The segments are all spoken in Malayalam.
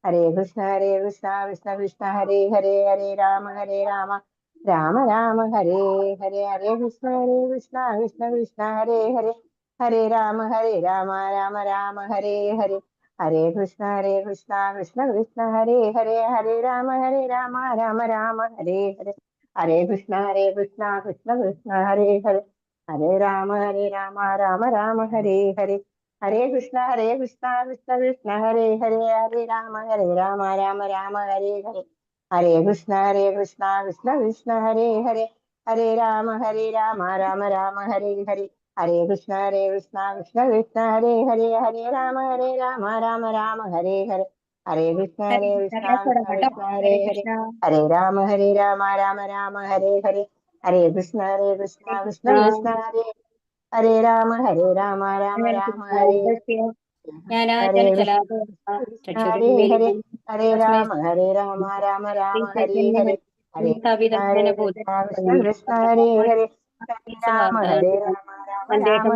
ഹരേ കൃഷ്ണ കൃഷ്ണ കൃഷ്ണ ഹരേ ഹരേ ഹരേ രാമ രാമ രാമ ഹരേ ഹരേ ഹരേ കൃഷ്ണ കൃഷ്ണ കൃഷ്ണ ഹരേ രാമ രാമ രാമ ഹരേ ഹരേ ഹരേ കൃഷ്ണ കൃഷ്ണ കൃഷ്ണ ഹരേ രാമ രാമ രാമ ഹരേ ഹരേ ഹരേ കൃഷ്ണ കൃഷ്ണ കൃഷ്ണ ഹരേ രാമ രാമ രാമ ഹരേ ഹരേ ഹരേ കൃഷ്ണ കൃഷ്ണ കൃഷ്ണ ഹരേ രാമ രാമ ഹരേ ഹരേ ഹരേ കൃഷ്ണ കൃഷ്ണ കൃഷ്ണ ഹരേ രാമ രാമ ഹരേ ഹരേ ഹരേ കൃഷ്ണ കൃഷ്ണ കൃഷ്ണ ഹരേ രാമ രാമ ഹരേ ഹരേ ഹരേ കൃഷ്ണ ഹരേ കൃഷ്ണ ക്ലാസ് തുടങ്ങാം കേട്ടോ. ഹരേ ഹരേ ഹരേ കൃഷ്ണ. ഹരേ രാമ രാമ ഹരേ ഹരേ ഹരേ കൃഷ്ണ ഹരേ കൃഷ്ണ കൃഷ്ണ. കൃഷ്ണ ഹരേ രാമ രാമ ഹരേ ഹരേ ജ്ഞാനാഞ്ജന കൃഷ്ണ ശലാക കൃഷ്ണ ചക്ഷുരുന്മിലിതം ഹരേ തസ്മൈ രാമ ഹരേ ഹരേ ഹരേ കൃഷ്ണ ശ്രീചൈതന്യവൈഷ്ണവം കൃഷ്ണ ഹരേ ഹരേ ഹരേ രാമ ഹരേ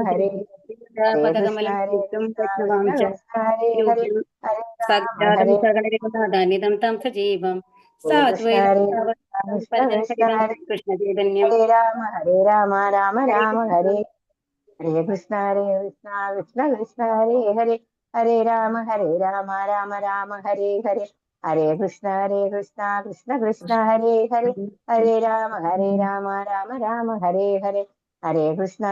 ഹരേ കൃഷ്ണ പദകമലം കൃഷ്ണ വൈഷ്ണവാംശ കൃഷ്ണ ഹരേ ഹരേ രൂപം ഹരേ സജ്ജാതം ഹരേ സഗണരികുനാദാനിതം തം സജീവം ഹരേ കൃഷ്ണ കൃഷ്ണ കൃഷ്ണ പരിജനസഹിതം ഹരേ കൃഷ്ണ ചൈതന്യം ഹരേ രാമ ഹരേ ഹരേ കൃഷ്ണ. ഹരേ കൃഷ്ണ കൃഷ്ണ കൃഷ്ണ ഹരേ രാമ രാമ ഹരേ ഹരേ ഹരേ കൃഷ്ണ കൃഷ്ണ കൃഷ്ണ ഹരേ രാമ രാമ ഹരേ ഹരേ ഹരേ കൃഷ്ണ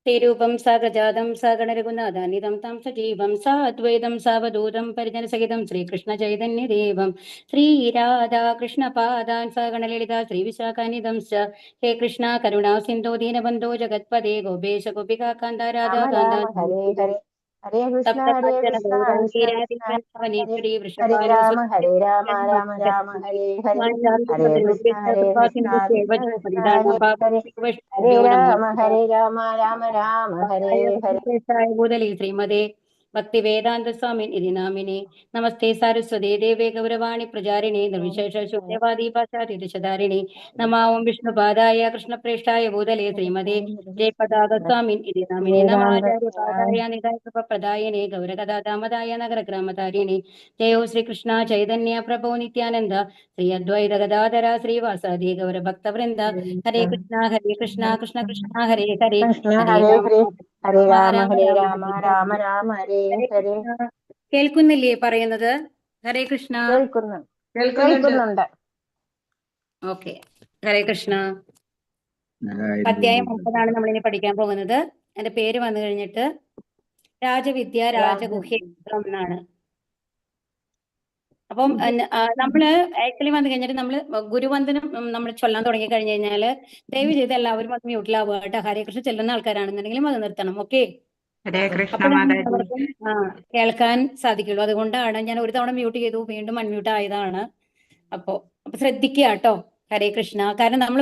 ശ്രീരൂപം സഗജാതം സഗണരഘുനാഥാനിതം തം സജീവം സാദ്വൈതം സാവധൂതം പരിജനസഹിതം ശ്രീകൃഷ്ണ ചൈതന്യദേവം ശ്രീരാധാകൃഷ്ണപാദാൻ സഗണലളിത ശ്രീവിശാഖാനിതം ച ഹേ കൃഷ്ണ കരുണാ സിന്ധോ ദീനബന്ധോ ജഗത്പദേ ഗോപേശ ഗോപികാ കാന്ത രാധാ കാന്ത ഹരേ ഹരേ ഹരേ കൃഷ്ണ സപ്തസാചന കൃഷ്ണ കൃഷ്ണ ഹരേ ഗൗരാംഗീരാധിപനേശ്വരി ഹരേ വൃഷഭാനുസുത ഹരേ രാമ ഹരേ ഹരേ കൃഷ്ണ കൃഷ്ണ കൃഷ്ണ ഹരേ ഹരേ രാമ ഹരേ ഹരേ ഭൂതലി ശ്രീമതേ ഭക്തി വേദാന്ത സ്വാമി ഇതി നാമിനെ നമസ്തേ സാരസ്വതേ ദേവേ ഗൗരവാണി പ്രചാരിണേ നിർവിശേഷ ശൂന്യവാദി പാശ്ചാത്യദശധാരിണേ നമാവും വിഷ്ണുപാദായ കൃഷ്ണപ്രേഷ്ഠായ ഭൂതലേ ശ്രീമതേ ജയപതാക സ്വാമി ഇതി നാമിനെ നമാചാര്യപാദായ നിതായ ഗൗരകഥാമതായ നഗരഗ്രാമതാരിണേ ജയോ ശ്രീകൃഷ്ണ ചൈതന്യ പ്രഭോ നിത്യാനന്ദ ശ്രീ അദ്വൈത ഗദാധര ശ്രീവാസാദി ഗൗരഭക്തവൃന്ദ ഹരേ കൃഷ്ണ കൃഷ്ണ കൃഷ്ണ ഹരേ ഹരേ കൃഷ്ണ ഹരേ ഹരേ രാമ രാമ രാമ ഹരേ ഹരേ ഹരേ കൃഷ്ണ. കേൾക്കുന്നില്ലേ പറയുന്നത്? ഹരേ കൃഷ്ണ. കേൾക്കുന്നുണ്ട്. ഓക്കെ, ഹരേ കൃഷ്ണ. അധ്യായം 9 നമ്മളിനി പഠിക്കാൻ പോകുന്നത്. എന്റെ പേര് വന്നു കഴിഞ്ഞിട്ട് രാജവിദ്യ രാജഗുഹ്യം എന്നാണ്. അപ്പം നമ്മള് ആക്ച്വലി വന്നു കഴിഞ്ഞിട്ട് നമ്മള് ഗുരുവന്ദനം നമ്മൾ ചൊല്ലാൻ തുടങ്ങി കഴിഞ്ഞു കഴിഞ്ഞാല് ദയവ് ചെയ്ത് എല്ലാവരും അത് മ്യൂട്ടിലാവുക കേട്ടോ. ഹരേ കൃഷ്ണ ചെല്ലുന്ന ആൾക്കാരാണെന്നുണ്ടെങ്കിലും അത് നിർത്തണം. ഓക്കെ, അപ്പോഴാണ് എല്ലാവർക്കും കേൾക്കാൻ സാധിക്കുള്ളൂ. അതുകൊണ്ടാണ് ഞാൻ ഒരു തവണ മ്യൂട്ട് ചെയ്തു, വീണ്ടും അൺമ്യൂട്ട് ആയതാണ്. അപ്പൊ ശ്രദ്ധിക്കുക കേട്ടോ. ഹരേ കൃഷ്ണ. കാരണം നമ്മൾ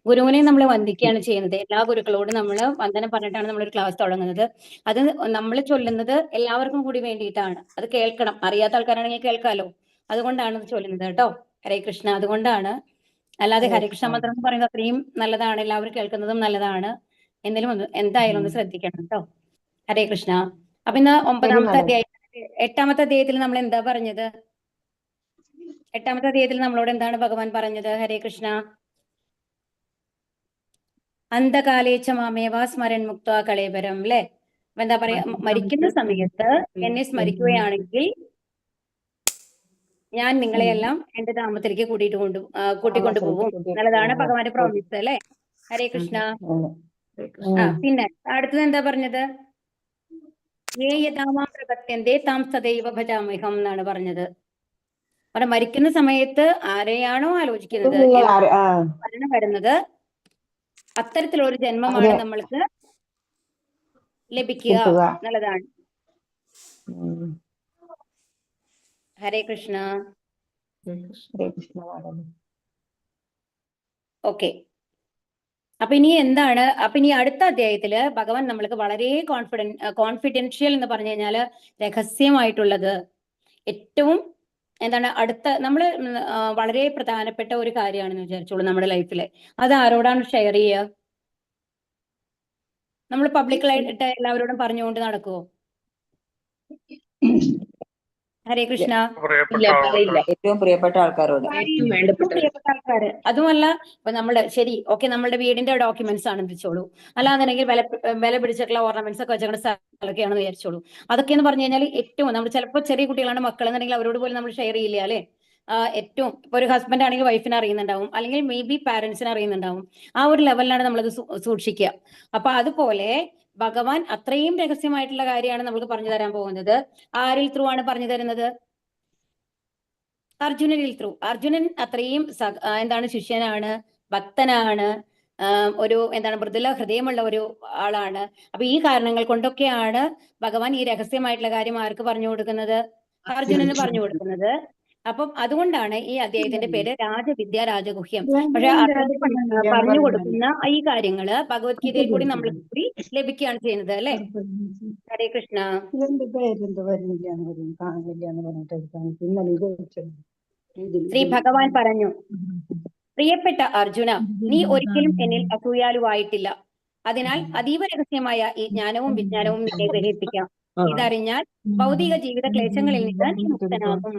ഗുരുവിനെ നമ്മൾ വന്ദിക്കുകയാണ് ചെയ്യുന്നത്. എല്ലാ ഗുരുക്കളോടും നമ്മൾ വന്ദനം പറഞ്ഞിട്ടാണ് നമ്മളൊരു ക്ലാസ് തുടങ്ങുന്നത്. അത് നമ്മൾ ചൊല്ലുന്നത് എല്ലാവർക്കും കൂടി വേണ്ടിയിട്ടാണ്. അത് കേൾക്കണം. അറിയാത്ത ആൾക്കാരാണെങ്കിൽ കേൾക്കാലോ. അതുകൊണ്ടാണ് അത് ചൊല്ലുന്നത് കേട്ടോ. ഹരേ കൃഷ്ണ. അതുകൊണ്ടാണ്. അല്ലാതെ ഹരേകൃഷ്ണ മന്ത്രം എന്ന് പറയുന്നത് അത്രയും നല്ലതാണ്, എല്ലാവരും കേൾക്കുന്നതും നല്ലതാണ്. എന്തായാലും ഒന്ന് ശ്രദ്ധിക്കണം കേട്ടോ. ഹരേ കൃഷ്ണ. അപ്പൊ ഇന്ന് 9ാമത്തെ അധ്യായം, 8ാമത്തെ അധ്യായത്തിൽ നമ്മൾ എന്താ പറഞ്ഞത്? 8ാമത്തെ അധ്യായത്തിൽ നമ്മളോട് എന്താണ് ഭഗവാൻ പറഞ്ഞത്? ഹരേ കൃഷ്ണ. അന്ധകാലേച്ച മാമേവാ സ്മരൻ മുക്ത കളേബരം, അല്ലെ? അപ്പൊ എന്താ പറയാ? മരിക്കുന്ന സമയത്ത് എന്നെ സ്മരിക്കുകയാണെങ്കിൽ ഞാൻ നിങ്ങളെയെല്ലാം എന്റെ ധാമത്തിലേക്ക് കൂട്ടിക്കൊണ്ടു പോകും എന്നുള്ളതാണ് ഭഗവാന്റെ പ്രോമിസ്, അല്ലെ? ഹരേ കൃഷ്ണ. പിന്നെ അടുത്തത് എന്താ പറഞ്ഞത്? പ്രപത്യന്തേ താം സദൈവ ഭജാമ്യഹം എന്നാണ് പറഞ്ഞത്. അവിടെ മരിക്കുന്ന സമയത്ത് ആരെയാണോ ആലോചിക്കുന്നത്, മരണം വരുന്നത്, അത്തരത്തിലൊരു ജന്മമാണ് നമ്മൾക്ക് ലഭിക്കുക എന്നുള്ളതാണ്. ഹരേ കൃഷ്ണ. ഓക്കെ, അപ്പൊ ഇനി എന്താണ്? അപ്പൊ ഇനി അടുത്ത അധ്യായത്തില് ഭഗവാൻ നമ്മൾക്ക് വളരെ കോൺഫിഡൻഷ്യൽ എന്ന് പറഞ്ഞു കഴിഞ്ഞാല് രഹസ്യമായിട്ടുള്ളത്, ഏറ്റവും എന്താണ് നമ്മൾ വളരെ പ്രധാനപ്പെട്ട ഒരു കാര്യമാണെന്ന് വിചാരിച്ചോളൂ നമ്മുടെ ലൈഫില്. അത് ആരോടാണ് ഷെയർ ചെയ്യുക? നമ്മൾ പബ്ലിക്കായിട്ട് എല്ലാവരോടും പറഞ്ഞുകൊണ്ട് നടക്കുവോ? ഹരേ കൃഷ്ണ. ഏറ്റവും പ്രിയപ്പെട്ട ആൾക്കാരോട്. ഏറ്റവും പ്രിയപ്പെട്ട ആൾക്കാര്. അതുമല്ല ഇപ്പൊ നമ്മുടെ ശരി ഓക്കെ നമ്മളുടെ വീടിന്റെ ഡോക്യുമെന്റ്സ് ആണെന്ന് വെച്ചോളൂ. അല്ലാന്നുണ്ടെങ്കിൽ വില പിടിച്ചിട്ടുള്ള ഓർണമെന്റ്സ് ഒക്കെ വെച്ചിട്ടുള്ള സ്ഥലമൊക്കെയാണെന്ന് വിചാരിച്ചോളൂ. അതൊക്കെ എന്ന് പറഞ്ഞു കഴിഞ്ഞാൽ ഏറ്റവും നമ്മൾ ചിലപ്പോൾ ചെറിയ കുട്ടികളാണ് മക്കൾ എന്നുണ്ടെങ്കിൽ അവരോട് പോലും നമ്മൾ ഷെയർ ചെയ്യില്ല അല്ലെ. ഏറ്റവും ഇപ്പൊ ഒരു ഹസ്ബൻഡ് ആണെങ്കിൽ വൈഫിനെ അറിയുന്നുണ്ടാവും, അല്ലെങ്കിൽ മേ ബി പാരന്റ്സിനെ അറിയുന്നുണ്ടാവും. ആ ഒരു ലെവലിലാണ് നമ്മളത് സൂക്ഷിക്കുക. അപ്പൊ അതുപോലെ ഭഗവാൻ അത്രയും രഹസ്യമായിട്ടുള്ള കാര്യമാണ് നമുക്ക് പറഞ്ഞു തരാൻ പോകുന്നത്. ആരിൽ ത്രൂ ആണ് പറഞ്ഞു തരുന്നത്? അർജുനനിൽ ത്രൂ. അർജുനൻ അത്രയും എന്താണ് ശിഷ്യനാണ്, ഭക്തനാണ്, ഒരു എന്താണ് മൃദുല ഹൃദയമുള്ള ഒരു ആളാണ്. അപ്പൊ ഈ കാരണങ്ങൾ കൊണ്ടൊക്കെയാണ് ഭഗവാൻ ഈ രഹസ്യമായിട്ടുള്ള കാര്യം ആർക്ക് പറഞ്ഞു കൊടുക്കുന്നത്? അർജുനന് പറഞ്ഞു കൊടുക്കുന്നത്. അപ്പം അതുകൊണ്ടാണ് ഈ അധ്യായത്തിന്റെ പേര് രാജവിദ്യ രാജഗുഹ്യം. പക്ഷെ അർജുനൻ പറഞ്ഞു കൊടുക്കുന്ന ഈ കാര്യങ്ങള് ഭഗവത്ഗീതയിൽ കൂടി നമ്മൾ കൂടി ലഭിക്കുകയാണ് ചെയ്യുന്നത് അല്ലെ. ഹരേ കൃഷ്ണ. ശ്രീ ഭഗവാൻ പറഞ്ഞു, പ്രിയപ്പെട്ട അർജുന, നീ ഒരിക്കലും എന്നിൽ അസൂയാലുവായിട്ടില്ല. അതിനാൽ അതീവ രഹസ്യമായ ഈ ജ്ഞാനവും വിജ്ഞാനവും നിന്നെ ഗ്രഹിപ്പിക്കാം. ഇതറിഞ്ഞാൽ ഭൗതിക ജീവിത ക്ലേശങ്ങളിൽ നിന്ന് നീ മുക്തനാകും.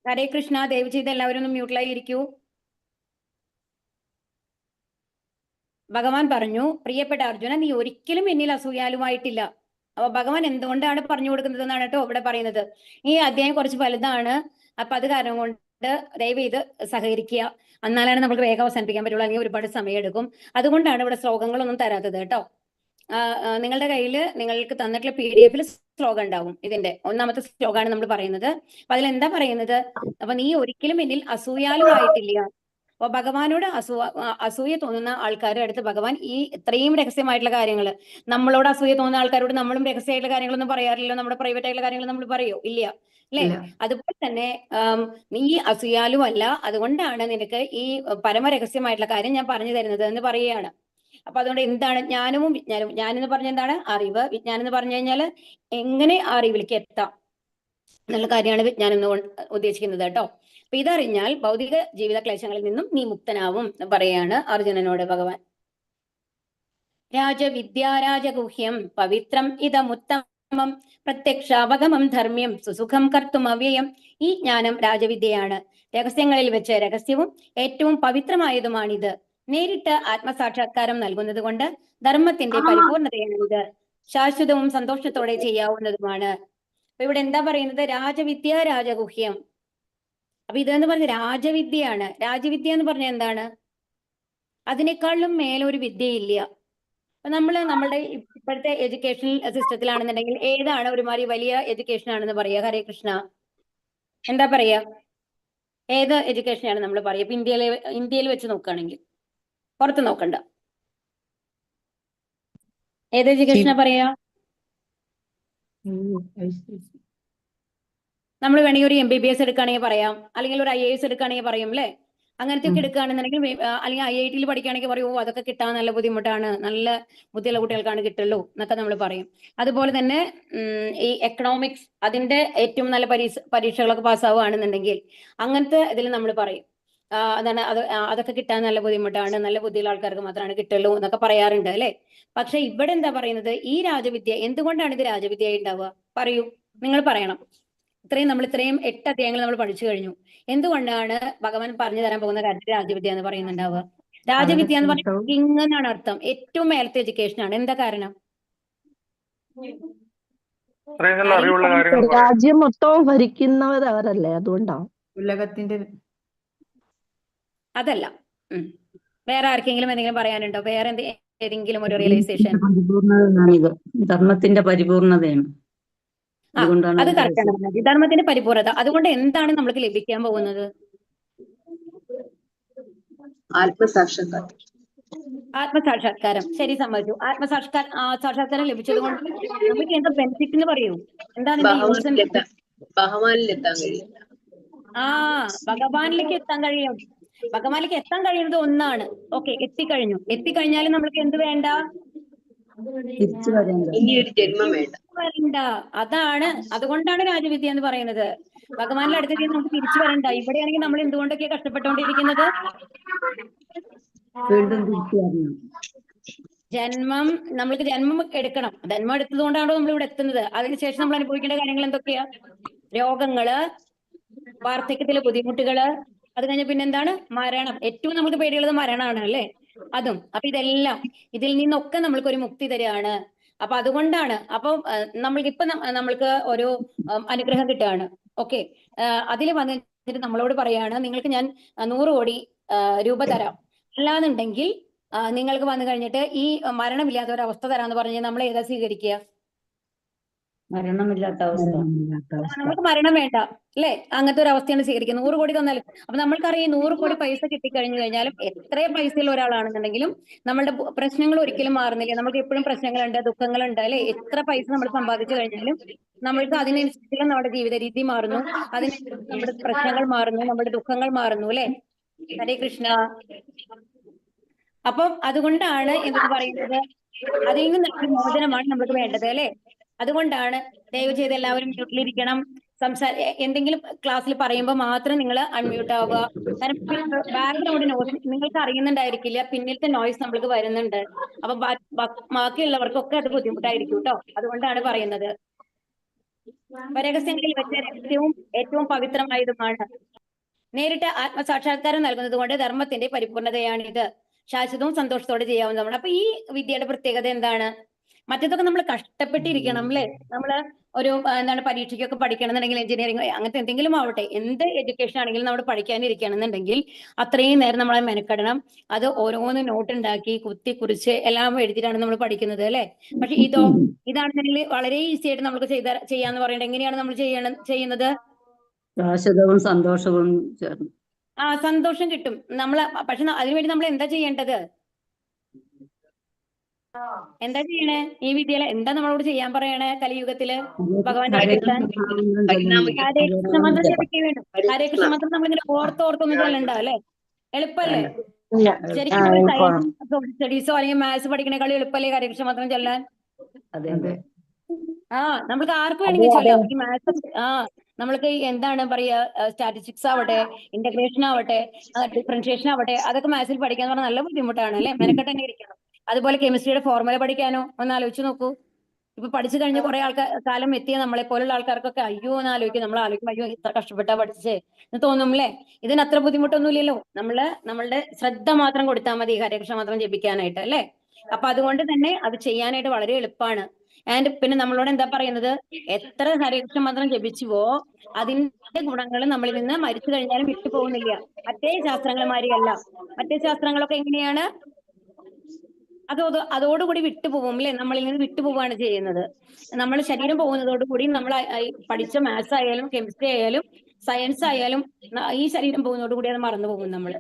ഹരേ കൃഷ്ണ. ദയവ് ചെയ്ത് എല്ലാവരും ഒന്ന് മ്യൂട്ടിലായി ഇരിക്കൂ. ഭഗവാൻ പറഞ്ഞു, പ്രിയപ്പെട്ട അർജുന, നീ ഒരിക്കലും എന്നിൽ അസൂയാലുമായിട്ടില്ല. അപ്പൊ ഭഗവാൻ എന്തുകൊണ്ടാണ് പറഞ്ഞു കൊടുക്കുന്നത് എന്നാണ് കേട്ടോ ഇവിടെ പറയുന്നത്. ഈ അധ്യായം കുറച്ച് വലുതാണ്. അപ്പൊ അത് കാരണം കൊണ്ട് ദയവ് ചെയ്ത് സഹകരിക്കുക. എന്നാലാണ് നമുക്ക് വേഗം അവസാനിപ്പിക്കാൻ പറ്റുള്ളൂ, അല്ലെങ്കിൽ ഒരുപാട് സമയം എടുക്കും. അതുകൊണ്ടാണ് ഇവിടെ ശ്ലോകങ്ങളൊന്നും തരാത്തത് കേട്ടോ. നിങ്ങളുടെ കയ്യിൽ നിങ്ങൾക്ക് തന്നിട്ടുള്ള PDF ശ്ലോകം ഉണ്ടാവും. ഇതിന്റെ ഒന്നാമത്തെ ശ്ലോകമാണ് നമ്മൾ പറയുന്നത്. അപ്പൊ അതിലെന്താ പറയുന്നത്? അപ്പൊ നീ ഒരിക്കലും എന്നിൽ അസൂയാലുമായിട്ടില്ല. അപ്പൊ ഭഗവാനോട് അസൂയ തോന്നുന്ന ആൾക്കാരുടെ അടുത്ത് ഭഗവാൻ ഈ ഇത്രയും രഹസ്യമായിട്ടുള്ള കാര്യങ്ങൾ, നമ്മളോട് അസൂയ തോന്നുന്ന ആൾക്കാരോട് നമ്മളും രഹസ്യമായിട്ടുള്ള കാര്യങ്ങളൊന്നും പറയാറില്ലല്ലോ. നമ്മുടെ പ്രൈവറ്റ് ആയിട്ടുള്ള കാര്യങ്ങൾ നമ്മൾ പറയോ? ഇല്ല അല്ലെ. അതുപോലെ തന്നെ നീ അസൂയാലും അല്ല, അതുകൊണ്ടാണ് നിനക്ക് ഈ പരമരഹസ്യമായിട്ടുള്ള കാര്യം ഞാൻ പറഞ്ഞു തരുന്നത് എന്ന് പറയുകയാണ്. അപ്പൊ അതുകൊണ്ട് എന്താണ് ജ്ഞാനവും വിജ്ഞാനവും? ജ്ഞാനം എന്ന് പറഞ്ഞ എന്താണ്? അറിവ്. വിജ്ഞാനം എന്ന് പറഞ്ഞു കഴിഞ്ഞാൽ എങ്ങനെ ആ അറിവിലേക്ക് എത്താം എന്നുള്ള കാര്യമാണ് വിജ്ഞാനം എന്ന് ഉദ്ദേശിക്കുന്നത് കേട്ടോ. അപ്പൊ ഇതറിഞ്ഞാൽ ഭൗതിക ജീവിത ക്ലേശങ്ങളിൽ നിന്നും നീ മുക്തനാവും എന്ന് പറയാണ് അർജുനനോട് ഭഗവാൻ. രാജവിദ്യ രാജഗുഹ്യം പവിത്രം ഇതമുത്തമം പ്രത്യക്ഷാവഗമം ധർമ്മ്യം സുസുഖം കർത്തും അവ്യയം. ഈ ജ്ഞാനം രാജവിദ്യയാണ്. രഹസ്യങ്ങളിൽ വെച്ച് രഹസ്യവും ഏറ്റവും പവിത്രമായതുമാണിത്. നേരിട്ട് ആത്മസാക്ഷാത്കാരം നൽകുന്നത് കൊണ്ട് ധർമ്മത്തിന്റെ പരിപൂർണതയാണിത്. ശാശ്വതവും സന്തോഷത്തോടെ ചെയ്യാവുന്നതുമാണ്. അപ്പൊ ഇവിടെ എന്താ പറയുന്നത്? രാജവിദ്യ രാജഗുഹ്യം. അപ്പൊ ഇതെന്ന് പറഞ്ഞ രാജവിദ്യയാണ്. രാജവിദ്യ എന്ന് പറഞ്ഞാൽ എന്താണ്? അതിനേക്കാളും മേലൊരു വിദ്യയില്ല. അപ്പൊ നമ്മളുടെ ഇപ്പോഴത്തെ എഡ്യൂക്കേഷണൽ സിസ്റ്റത്തിലാണെന്നുണ്ടെങ്കിൽ ഏതാണ് ഒരുമാതിരി വലിയ എഡ്യൂക്കേഷൻ ആണെന്ന് പറയാ? ഹരേ കൃഷ്ണ. എന്താ പറയാ? ഏത് എഡ്യൂക്കേഷനാണ് നമ്മൾ പറയാ? ഇപ്പൊ ഇന്ത്യയിൽ വെച്ച് നോക്കുകയാണെങ്കിൽ, പുറത്ത് നോക്കണ്ട, ഏത് എഡ്യൂക്കേഷനാ പറയാ? നമ്മൾ വേണമെങ്കിൽ ഒരു MBBS എടുക്കുകയാണെങ്കിൽ പറയാം, അല്ലെങ്കിൽ ഒരു IAS എടുക്കുകയാണെങ്കിൽ പറയും അല്ലെ. അങ്ങനത്തെ ഒക്കെ എടുക്കുകയാണെന്നുണ്ടെങ്കിൽ, അല്ലെങ്കിൽ IIT പഠിക്കുകയാണെങ്കിൽ പറയും, ഓ അതൊക്കെ കിട്ടാൻ നല്ല ബുദ്ധിമുട്ടാണ്, നല്ല ബുദ്ധിയുള്ള കുട്ടികൾക്കാണ് കിട്ടുള്ളൂ എന്നൊക്കെ നമ്മൾ പറയും. അതുപോലെ തന്നെ ഈ എക്കണോമിക്സ്, അതിന്റെ ഏറ്റവും നല്ല പരീക്ഷകളൊക്കെ പാസ്സാവുകയാണെന്നുണ്ടെങ്കിൽ അങ്ങനത്തെ ഇതിൽ നമ്മൾ പറയും അതാണ് അതൊക്കെ കിട്ടാൻ നല്ല ബുദ്ധിമുട്ടാണ്, നല്ല ബുദ്ധിയുള്ള ആൾക്കാർക്ക് മാത്രമാണ് കിട്ടുള്ളൂ എന്നൊക്കെ പറയാറുണ്ട് അല്ലെ. പക്ഷെ ഇവിടെ എന്താ പറയുന്നത്? ഈ രാജവിദ്യ എന്തുകൊണ്ടാണ് ഇത് രാജവിദ്യയായി ഉണ്ടാവുക? പറയൂ, നിങ്ങൾ പറയണം. നമ്മൾ ഇത്രയും 8 അധ്യായങ്ങൾ നമ്മൾ പഠിച്ചു കഴിഞ്ഞു. എന്തുകൊണ്ടാണ് ഭഗവാൻ പറഞ്ഞു തരാൻ പോകുന്ന കാര്യത്തിൽ രാജവിദ്യ എന്ന് പറയുന്നുണ്ടാവുക? രാജവിദ്യ എന്ന് പറഞ്ഞാൽ കിങ് എന്നാണ് അർത്ഥം. ഏറ്റവും മേലത്തെ എഡ്യൂക്കേഷൻ ആണ്. എന്താ കാരണം? രാജ്യം മൊത്തവും ഭരിക്കുന്നവർ അവരല്ലേ, അതുകൊണ്ടാണ്. ഉലകത്തിന്റെ അതല്ല. വേറെ ആർക്കെങ്കിലും എന്തെങ്കിലും പറയാനുണ്ടോ? വേറെ ഏതെങ്കിലും ഒരു റിയലൈസേഷൻ? ധർമ്മത്തിന്റെ പരിപൂർണതയാണ്. അത് കറക്റ്റാണ്. ധർമ്മത്തിന്റെ പരിപൂർണത. അതുകൊണ്ട് എന്താണ് നമ്മൾക്ക് ലഭിക്കാൻ പോകുന്നത്? ആത്മസാക്ഷാത്കാരം. ശരി, സമ്മതിച്ചു. സാക്ഷാത്കാരം ലഭിച്ചത് കൊണ്ട് നമുക്ക് എന്താ ബെനിഫിറ്റ് എന്ന് പറയൂ? എന്താണ് ഭഗവാനിലേക്ക് എത്താൻ കഴിയും. ഭഗവാനിലേക്ക് എത്താൻ കഴിയുന്നത് ഒന്നാണ്. ഓക്കെ, എത്തിക്കഴിഞ്ഞു. എത്തിക്കഴിഞ്ഞാലും നമ്മൾക്ക് എന്ത് വേണ്ട? ഇനിയൊരു ജന്മം വരണ്ട. അതാണ്, അതുകൊണ്ടാണ് രാജവിദ്യ എന്ന് പറയുന്നത്. ഭഗവാന്റെ അടുത്തേക്ക് നമുക്ക് തിരിച്ചു വരണ്ട. ഇവിടെയാണെങ്കിൽ നമ്മൾ എന്തുകൊണ്ടൊക്കെ കഷ്ടപ്പെട്ടുകൊണ്ടിരിക്കുന്നത്? ജന്മം നമ്മൾക്ക് ജന്മം എടുക്കണം. ജന്മം എടുത്തത് കൊണ്ടാണോ നമ്മൾ ഇവിടെ എത്തുന്നത്? അതിനുശേഷം നമ്മൾ അനുഭവിക്കേണ്ട കാര്യങ്ങൾ എന്തൊക്കെയാ? രോഗങ്ങള്, വാർദ്ധക്യത്തിലെ ബുദ്ധിമുട്ടുകള്, അത് കഴിഞ്ഞ പിന്നെന്താണ്? മരണം. ഏറ്റവും നമുക്ക് പേടിയുള്ളത് മരണമാണ് അല്ലേ? അതും. അപ്പൊ ഇതെല്ലാം ഇതിൽ നിന്നൊക്കെ നമ്മൾക്ക് ഒരു മുക്തി തരികയാണ്. അപ്പൊ അതുകൊണ്ടാണ് നമ്മൾക്കിപ്പൊ നമ്മൾക്ക് ഒരു അനുഗ്രഹം കിട്ടുകയാണ്. ഓക്കെ, അതിൽ വന്നിട്ട് നമ്മളോട് പറയാണ്, നിങ്ങൾക്ക് ഞാൻ 100 കോടി രൂപ തരാം, അല്ലാന്നുണ്ടെങ്കിൽ നിങ്ങൾക്ക് വന്നു കഴിഞ്ഞിട്ട് ഈ മരണമില്ലാത്ത ഒരു അവസ്ഥ തരാന്ന് പറഞ്ഞാൽ നമ്മൾ ഏതാ സ്വീകരിക്കുക? മരണമില്ലാത്ത അവസ്ഥ. നമുക്ക് മരണം വേണ്ട അല്ലേ? അങ്ങനത്തെ ഒരു അവസ്ഥയാണ് സ്വീകരിക്കുന്നത്. 100 കോടി തന്നാലും. അപ്പൊ നമ്മൾക്കറിയാം 100 കോടി പൈസ കിട്ടിക്കഴിഞ്ഞു കഴിഞ്ഞാലും എത്ര പൈസയുള്ള ഒരാളാണെന്നുണ്ടെങ്കിലും നമ്മളുടെ പ്രശ്നങ്ങൾ ഒരിക്കലും മാറുന്നില്ല. നമുക്ക് എപ്പോഴും പ്രശ്നങ്ങളുണ്ട്, ദുഃഖങ്ങളുണ്ട് അല്ലെ? എത്ര പൈസ നമ്മൾ സമ്പാദിച്ചു കഴിഞ്ഞാലും നമ്മൾക്ക് അതിനനുസരിച്ചുള്ള നമ്മുടെ ജീവിത രീതി മാറുന്നു, അതിനനുസരിച്ച് നമ്മുടെ പ്രശ്നങ്ങൾ മാറുന്നു, നമ്മുടെ ദുഃഖങ്ങൾ മാറുന്നു അല്ലെ? ഹരേ കൃഷ്ണ. അപ്പം അതുകൊണ്ടാണ് എന്തെന്ന് പറയുന്നത്, അതിൽ നിന്നൊരു മോചനമാണ് നമുക്ക് വേണ്ടത് അല്ലെ? അതുകൊണ്ടാണ് ദയവ് ചെയ്ത് എല്ലാവരും മ്യൂട്ടിലിരിക്കണം. എന്തെങ്കിലും ക്ലാസ്സിൽ പറയുമ്പോൾ മാത്രം നിങ്ങൾ അൺമ്യൂട്ട് ആവുക. കാരണം ബാക്ക്ഗ്രൗണ്ട് നോയ്സ് നിങ്ങൾക്ക് അറിയുന്നുണ്ടായിരിക്കില്ല, പിന്നിലത്തെ നോയ്സ് നമ്മൾക്ക് വരുന്നുണ്ട്. അപ്പൊ ബാക്കിയുള്ളവർക്കൊക്കെ അത് ബുദ്ധിമുട്ടായിരിക്കും കേട്ടോ. അതുകൊണ്ടാണ് പറയുന്നത്. രഹസ്യങ്ങളിൽ വെച്ച രഹസ്യവും ഏറ്റവും പവിത്രമായതുമാണ്. നേരിട്ട് ആത്മസാക്ഷാത്കാരം നൽകുന്നത് കൊണ്ട് ധർമ്മത്തിന്റെ പരിപൂർണതയാണിത്. ശാശ്വതവും സന്തോഷത്തോടെ ചെയ്യാവുന്നതാണ്. അപ്പൊ ഈ വിദ്യയുടെ പ്രത്യേകത എന്താണ്? മറ്റേതൊക്കെ നമ്മൾ കഷ്ടപ്പെട്ടിരിക്കണം അല്ലെ? നമ്മള് ഒരു പരീക്ഷയ്ക്കൊക്കെ പഠിക്കണമെന്നുണ്ടെങ്കിൽ, എഞ്ചിനീയറിംഗ് അങ്ങനത്തെ എന്തെങ്കിലും ആവട്ടെ, എന്ത് എഡ്യൂക്കേഷൻ ആണെങ്കിലും നമ്മൾ പഠിക്കാനിരിക്കണമെന്നുണ്ടെങ്കിൽ അത്രയും നേരം നമ്മളെ മെനക്കെടണം. അത് ഓരോന്ന് നോട്ട് ഉണ്ടാക്കി കുത്തി കുറിച്ച് എല്ലാം എഴുതിയിട്ടാണ് നമ്മൾ പഠിക്കുന്നത് അല്ലെ? പക്ഷെ ഇതാണെന്നുണ്ടെങ്കിൽ വളരെ ഈസി ആയിട്ട് നമുക്ക് ചെയ്യാന്ന് പറയേണ്ടത്. എങ്ങനെയാണ് നമ്മൾ ചെയ്യുന്നത്? ശാശ്വതവും സന്തോഷവും ചേർന്ന്. സന്തോഷം കിട്ടും. പക്ഷെ അതിനുവേണ്ടി നമ്മൾ എന്താ ചെയ്യേണ്ടത്? എന്താ ചെയ്യണേ? ഈ വിദ്യയില് എന്താ നമ്മളോട് ചെയ്യാൻ പറയണേ? കലിയുഗത്തില് ഭഗവാന്റെ ഹരേ അടുത്ത് ഹരേ കൃഷ്ണ മന്ത്രം ജപിക്കാൻ വേണം. ഹരേ കൃഷ്ണ മന്ത്രം നമ്മളിങ്ങനെ ഓർത്തൊന്നും ചൊല്ലണ്ട അല്ലെ? എളുപ്പല്ലേ? ശരിക്കും ഒരു സയൻസ് സ്റ്റഡീസോ അല്ലെങ്കിൽ മാത്സ് പഠിക്കണേക്കാളും എളുപ്പല്ലേ ഹരേ കൃഷ്ണ മന്ത്രം ചൊല്ലാൻ? നമ്മൾക്ക് ആർക്ക് വേണമെങ്കിൽ ചൊല്ലാം. ഈ മാത്സ് നമ്മൾക്ക് എന്താണ് പറയാ, സ്റ്റാറ്റിസ്റ്റിക്സ് ആവട്ടെ, ഇന്റഗ്രേഷൻ ആവട്ടെ, ഡിഫറൻഷിയേഷൻ ആവട്ടെ, അതൊക്കെ മാത്സിൽ പഠിക്കാൻ പറഞ്ഞാൽ നല്ല ബുദ്ധിമുട്ടാണ് അല്ലെ? മെനക്കെട്ട് തന്നെ ഇരിക്കണം. അതുപോലെ കെമിസ്ട്രിയുടെ ഫോർമുല പഠിക്കാനോ ഒന്ന് ആലോചിച്ച് നോക്കൂ. ഇപ്പൊ പഠിച്ചു കഴിഞ്ഞ് കുറെ കാലം എത്തിയ നമ്മളെ പോലുള്ള ആൾക്കാർക്കൊക്കെ അയ്യോ എന്ന് ആലോചിക്കും. നമ്മൾ ആലോചിക്കും അയ്യോ ഇത്ര കഷ്ടപ്പെട്ടാ പഠിച്ചേ എന്ന് തോന്നും അല്ലേ? ഇതിന് അത്ര ബുദ്ധിമുട്ടൊന്നുമില്ലല്ലോ. നമ്മളുടെ ശ്രദ്ധ മാത്രം കൊടുത്താൽ മതി ഹരേകൃഷ്ണ മാത്രം ജപിക്കാനായിട്ട് അല്ലെ? അപ്പൊ അതുകൊണ്ട് തന്നെ അത് ചെയ്യാനായിട്ട് വളരെ എളുപ്പമാണ്. ആൻഡ് പിന്നെ നമ്മളോട് എന്താ പറയുന്നത്? എത്ര ഹരേകൃഷ്ണ മന്ത്രം ജപിച്ചുവോ അതിന്റെ ഗുണങ്ങൾ നമ്മളിൽ നിന്ന് മരിച്ചു കഴിഞ്ഞാലും വിട്ടു പോകുന്നില്ല. മറ്റേ ശാസ്ത്രങ്ങൾ മാതിരിയല്ല. മറ്റേ ശാസ്ത്രങ്ങളൊക്കെ എങ്ങനെയാണ്? അതോടുകൂടി വിട്ടുപോകും അല്ലെ? നമ്മളിൽ നിന്ന് വിട്ടുപോവുകയാണ് ചെയ്യുന്നത്. നമ്മൾ ശരീരം പോകുന്നതോടുകൂടി നമ്മൾ പഠിച്ച മാത്സ് ആയാലും കെമിസ്ട്രി ആയാലും സയൻസ് ആയാലും ഈ ശരീരം പോകുന്നതോടുകൂടി അത് മറന്നു പോകും നമ്മൾ.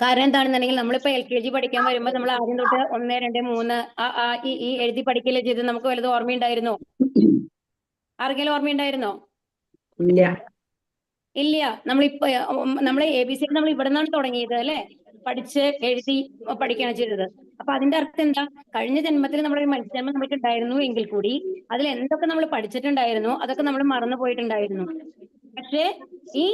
കാരണം എന്താണെന്നുണ്ടെങ്കിൽ നമ്മളിപ്പോ LKG പഠിക്കാൻ വരുമ്പോൾ നമ്മൾ ആദ്യം തൊട്ട് 1, 2, 3 ഈ എഴുതി പഠിക്കല്ലേ ചെയ്ത്. നമുക്ക് വലുത് ഓർമ്മയുണ്ടായിരുന്നോ? ആർക്കെങ്കിലും ഓർമ്മയുണ്ടായിരുന്നോ? ഇല്ല. നമ്മളെ ABC നമ്മൾ ഇവിടെ നിന്നാണ് തുടങ്ങിയത് അല്ലെ? പഠിച്ച് എഴുതി പഠിക്കുകയാണ് ചെയ്തത്. അപ്പൊ അതിന്റെ അർത്ഥം എന്താ? കഴിഞ്ഞ ജന്മത്തിൽ നമ്മളൊരു മനുഷ്യജന്മം നമുക്ക് ഉണ്ടായിരുന്നു എങ്കിൽ കൂടി അതിൽ എന്തൊക്കെ നമ്മൾ പഠിച്ചിട്ടുണ്ടായിരുന്നു അതൊക്കെ നമ്മൾ മറന്നു പോയിട്ടുണ്ടായിരുന്നു. പക്ഷേ ഈ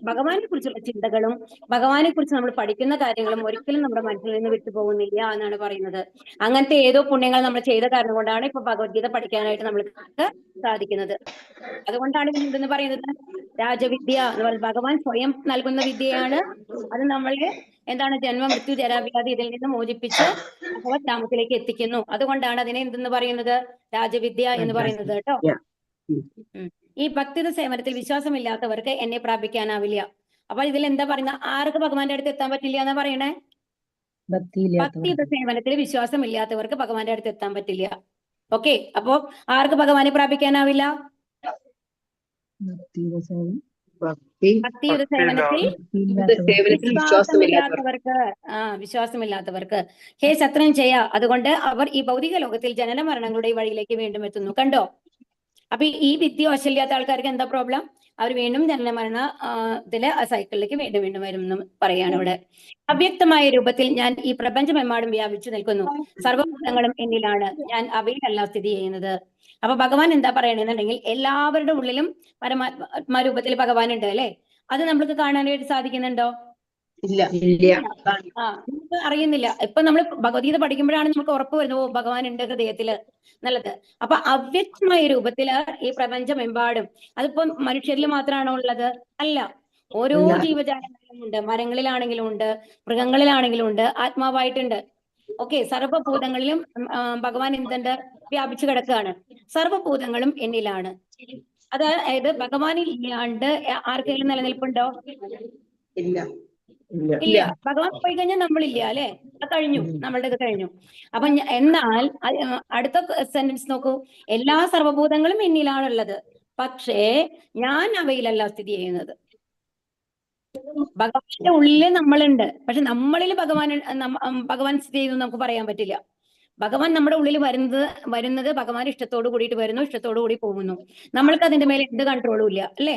ഭഗവാനെ കുറിച്ചുള്ള ചിന്തകളും ഭഗവാനെ കുറിച്ച് നമ്മൾ പഠിക്കുന്ന കാര്യങ്ങളും ഒരിക്കലും നമ്മുടെ മനസ്സിൽ നിന്ന് വിട്ടുപോകുന്നില്ല എന്നാണ് പറയുന്നത്. അങ്ങനത്തെ ഏതോ പുണ്യങ്ങൾ നമ്മൾ ചെയ്ത കാരണം കൊണ്ടാണ് ഇപ്പൊ ഭഗവത്ഗീത പഠിക്കാനായിട്ട് നമ്മൾക്ക് സാധിക്കുന്നത്. അതുകൊണ്ടാണ് എന്തെന്ന് പറയുന്നത്? രാജവിദ്യ എന്ന് പറയുന്നത് ഭഗവാൻ സ്വയം നൽകുന്ന വിദ്യയാണ്. അത് നമ്മളെ ജന്മ മൃത്യു ജരാവ്യാധി ഇതിൽ നിന്ന് മോചിപ്പിച്ച് ഭഗവത് ധാമത്തിലേക്ക് എത്തിക്കുന്നു. അതുകൊണ്ടാണ് അതിനെ എന്തെന്ന് പറയുന്നത്? രാജവിദ്യ എന്ന് പറയുന്നത് കേട്ടോ. ഈ ഭക്തിയുടെ സേവനത്തിൽ വിശ്വാസമില്ലാത്തവർക്ക് എന്നെ പ്രാപിക്കാനാവില്ല. അപ്പൊ ഇതിൽ എന്താ പറയുന്നത്? ആർക്ക് ഭഗവാന്റെ അടുത്ത് എത്താൻ പറ്റില്ല എന്നാ പറയണേ? ഭക്തിയുടെ സേവനത്തിൽ വിശ്വാസമില്ലാത്തവർക്ക് ഭഗവാന്റെ അടുത്ത് എത്താൻ പറ്റില്ല. ഓക്കെ, അപ്പോ ആർക്ക് ഭഗവാനെ പ്രാപിക്കാനാവില്ല? ഭക്തിയുടെ സേവനത്തിൽ വിശ്വാസമില്ലാത്തവർക്ക്. ഹേ സത്രം ചെയ്യാ. അതുകൊണ്ട് അവർ ഈ ഭൗതിക ലോകത്തിൽ ജനന മരണങ്ങളുടെ വഴിയിലേക്ക് വീണ്ടും എത്തുന്നു. കണ്ടോ? അപ്പൊ ഈ വിദ്യ വശമില്ലാത്ത ആൾക്കാർക്ക് എന്താ പ്രോബ്ലം? അവർ വീണ്ടും ജനന മരണ സൈക്കിളിലേക്ക് വീണ്ടും വീണ്ടും വരും എന്ന് പറയാണ് ഇവിടെ. അവ്യക്തമായ രൂപത്തിൽ ഞാൻ ഈ പ്രപഞ്ചമെമ്പാടും വ്യാപിച്ചു നിൽക്കുന്നു. സർവഭൂതങ്ങളും എന്നിലാണ്, ഞാൻ അവയിലല്ല സ്ഥിതി ചെയ്യുന്നത്. അപ്പൊ ഭഗവാൻ എന്താ പറയണെന്നുണ്ടെങ്കിൽ എല്ലാവരുടെ ഉള്ളിലും പരമാത്മാ രൂപത്തിൽ ഭഗവാൻ ഉണ്ട് അല്ലെ? അത് നമ്മൾക്ക് കാണാനായിട്ട് സാധിക്കുന്നുണ്ടോ? ഇല്ല. ആ നമുക്ക് അറിയുന്നില്ല. ഇപ്പൊ നമ്മൾ ഭഗവത്ഗീത പഠിക്കുമ്പോഴാണ് നമുക്ക് ഉറപ്പ് വരുന്നത്, ഓ ഭഗവാൻ ഉണ്ട് ഹൃദയത്തില് നല്ലത്. അപ്പൊ അവ്യക്തമായ രൂപത്തില് ഈ പ്രപഞ്ചമെമ്പാടും, അതിപ്പോ മനുഷ്യരിൽ മാത്രമാണോ ഉള്ളത്? അല്ല, ഓരോ അല്ല. ജീവജാലങ്ങളിലും ഉണ്ട്, മരങ്ങളിലാണെങ്കിലും ഉണ്ട്, മൃഗങ്ങളിലാണെങ്കിലും ഉണ്ട്, ആത്മാവായിട്ടുണ്ട്. ഓക്കെ, സർവ്വഭൂതങ്ങളിലും ഭഗവാൻ എന്തുണ്ട്? വ്യാപിച്ചു കിടക്കുകയാണ്. സർവ്വഭൂതങ്ങളും എന്നിലാണ്. അതായത് ഭഗവാൻ ഇല്ലാണ്ട് ആർക്കെങ്കിലും നിലനിൽപ്പുണ്ടോ? ഇല്ല. ഇല്ല. ഭഗവാൻ പോയി കഴിഞ്ഞാൽ നമ്മളില്ല, അല്ലെ? അത് കഴിഞ്ഞു, നമ്മളുടെ ഇത് കഴിഞ്ഞു. അപ്പൊ എന്നാൽ അടുത്ത സെന്റൻസ് നോക്കൂ. എല്ലാ സർവ്വഭൂതങ്ങളും എന്നിലാണുള്ളത്, പക്ഷേ ഞാൻ അവയിലല്ല സ്ഥിതി ചെയ്യുന്നത്. ഭഗവാന്റെ ഉള്ളില് നമ്മളുണ്ട്, പക്ഷെ നമ്മളിൽ ഭഗവാൻ സ്ഥിതി ചെയ്യുന്നു നമുക്ക് പറയാൻ പറ്റില്ല. ഭഗവാൻ നമ്മുടെ ഉള്ളിൽ വരുന്നത് ഭഗവാൻ ഇഷ്ടത്തോട് കൂടിയിട്ട് വരുന്നു, ഇഷ്ടത്തോടു കൂടി പോകുന്നു. നമ്മൾക്ക് അതിന്റെ മേലെ എന്ത് കൺട്രോളും ഇല്ല, അല്ലേ?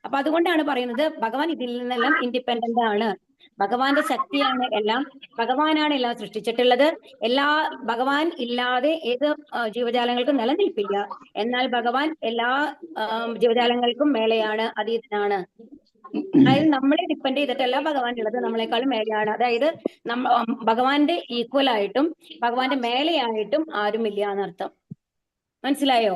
അപ്പൊ അതുകൊണ്ടാണ് പറയുന്നത് ഭഗവാൻ ഇതിൽ നിന്നെല്ലാം ഇൻഡിപെൻഡന്റ് ആണ്. ഭഗവാന്റെ ശക്തിയാണ് എല്ലാം. ഭഗവാനാണ് എല്ലാം സൃഷ്ടിച്ചിട്ടുള്ളത്. ഭഗവാൻ ഇല്ലാതെ ഏത് ജീവജാലങ്ങൾക്കും നിലനിൽപ്പില്ല. എന്നാൽ ഭഗവാൻ എല്ലാ ജീവജാലങ്ങൾക്കും മേലെയാണ്, അതീതനാണ്. അതായത് നമ്മളെ ഡിപ്പെൻഡ് ചെയ്തിട്ടല്ല ഭഗവാൻ ഉള്ളത്, നമ്മളെക്കാളും മേലെയാണ്. അതായത് ഭഗവാന്റെ ഈക്വൽ ആയിട്ടും ഭഗവാന്റെ മേലെയായിട്ടും ആരുമില്ല എന്നർത്ഥം. മനസ്സിലായോ?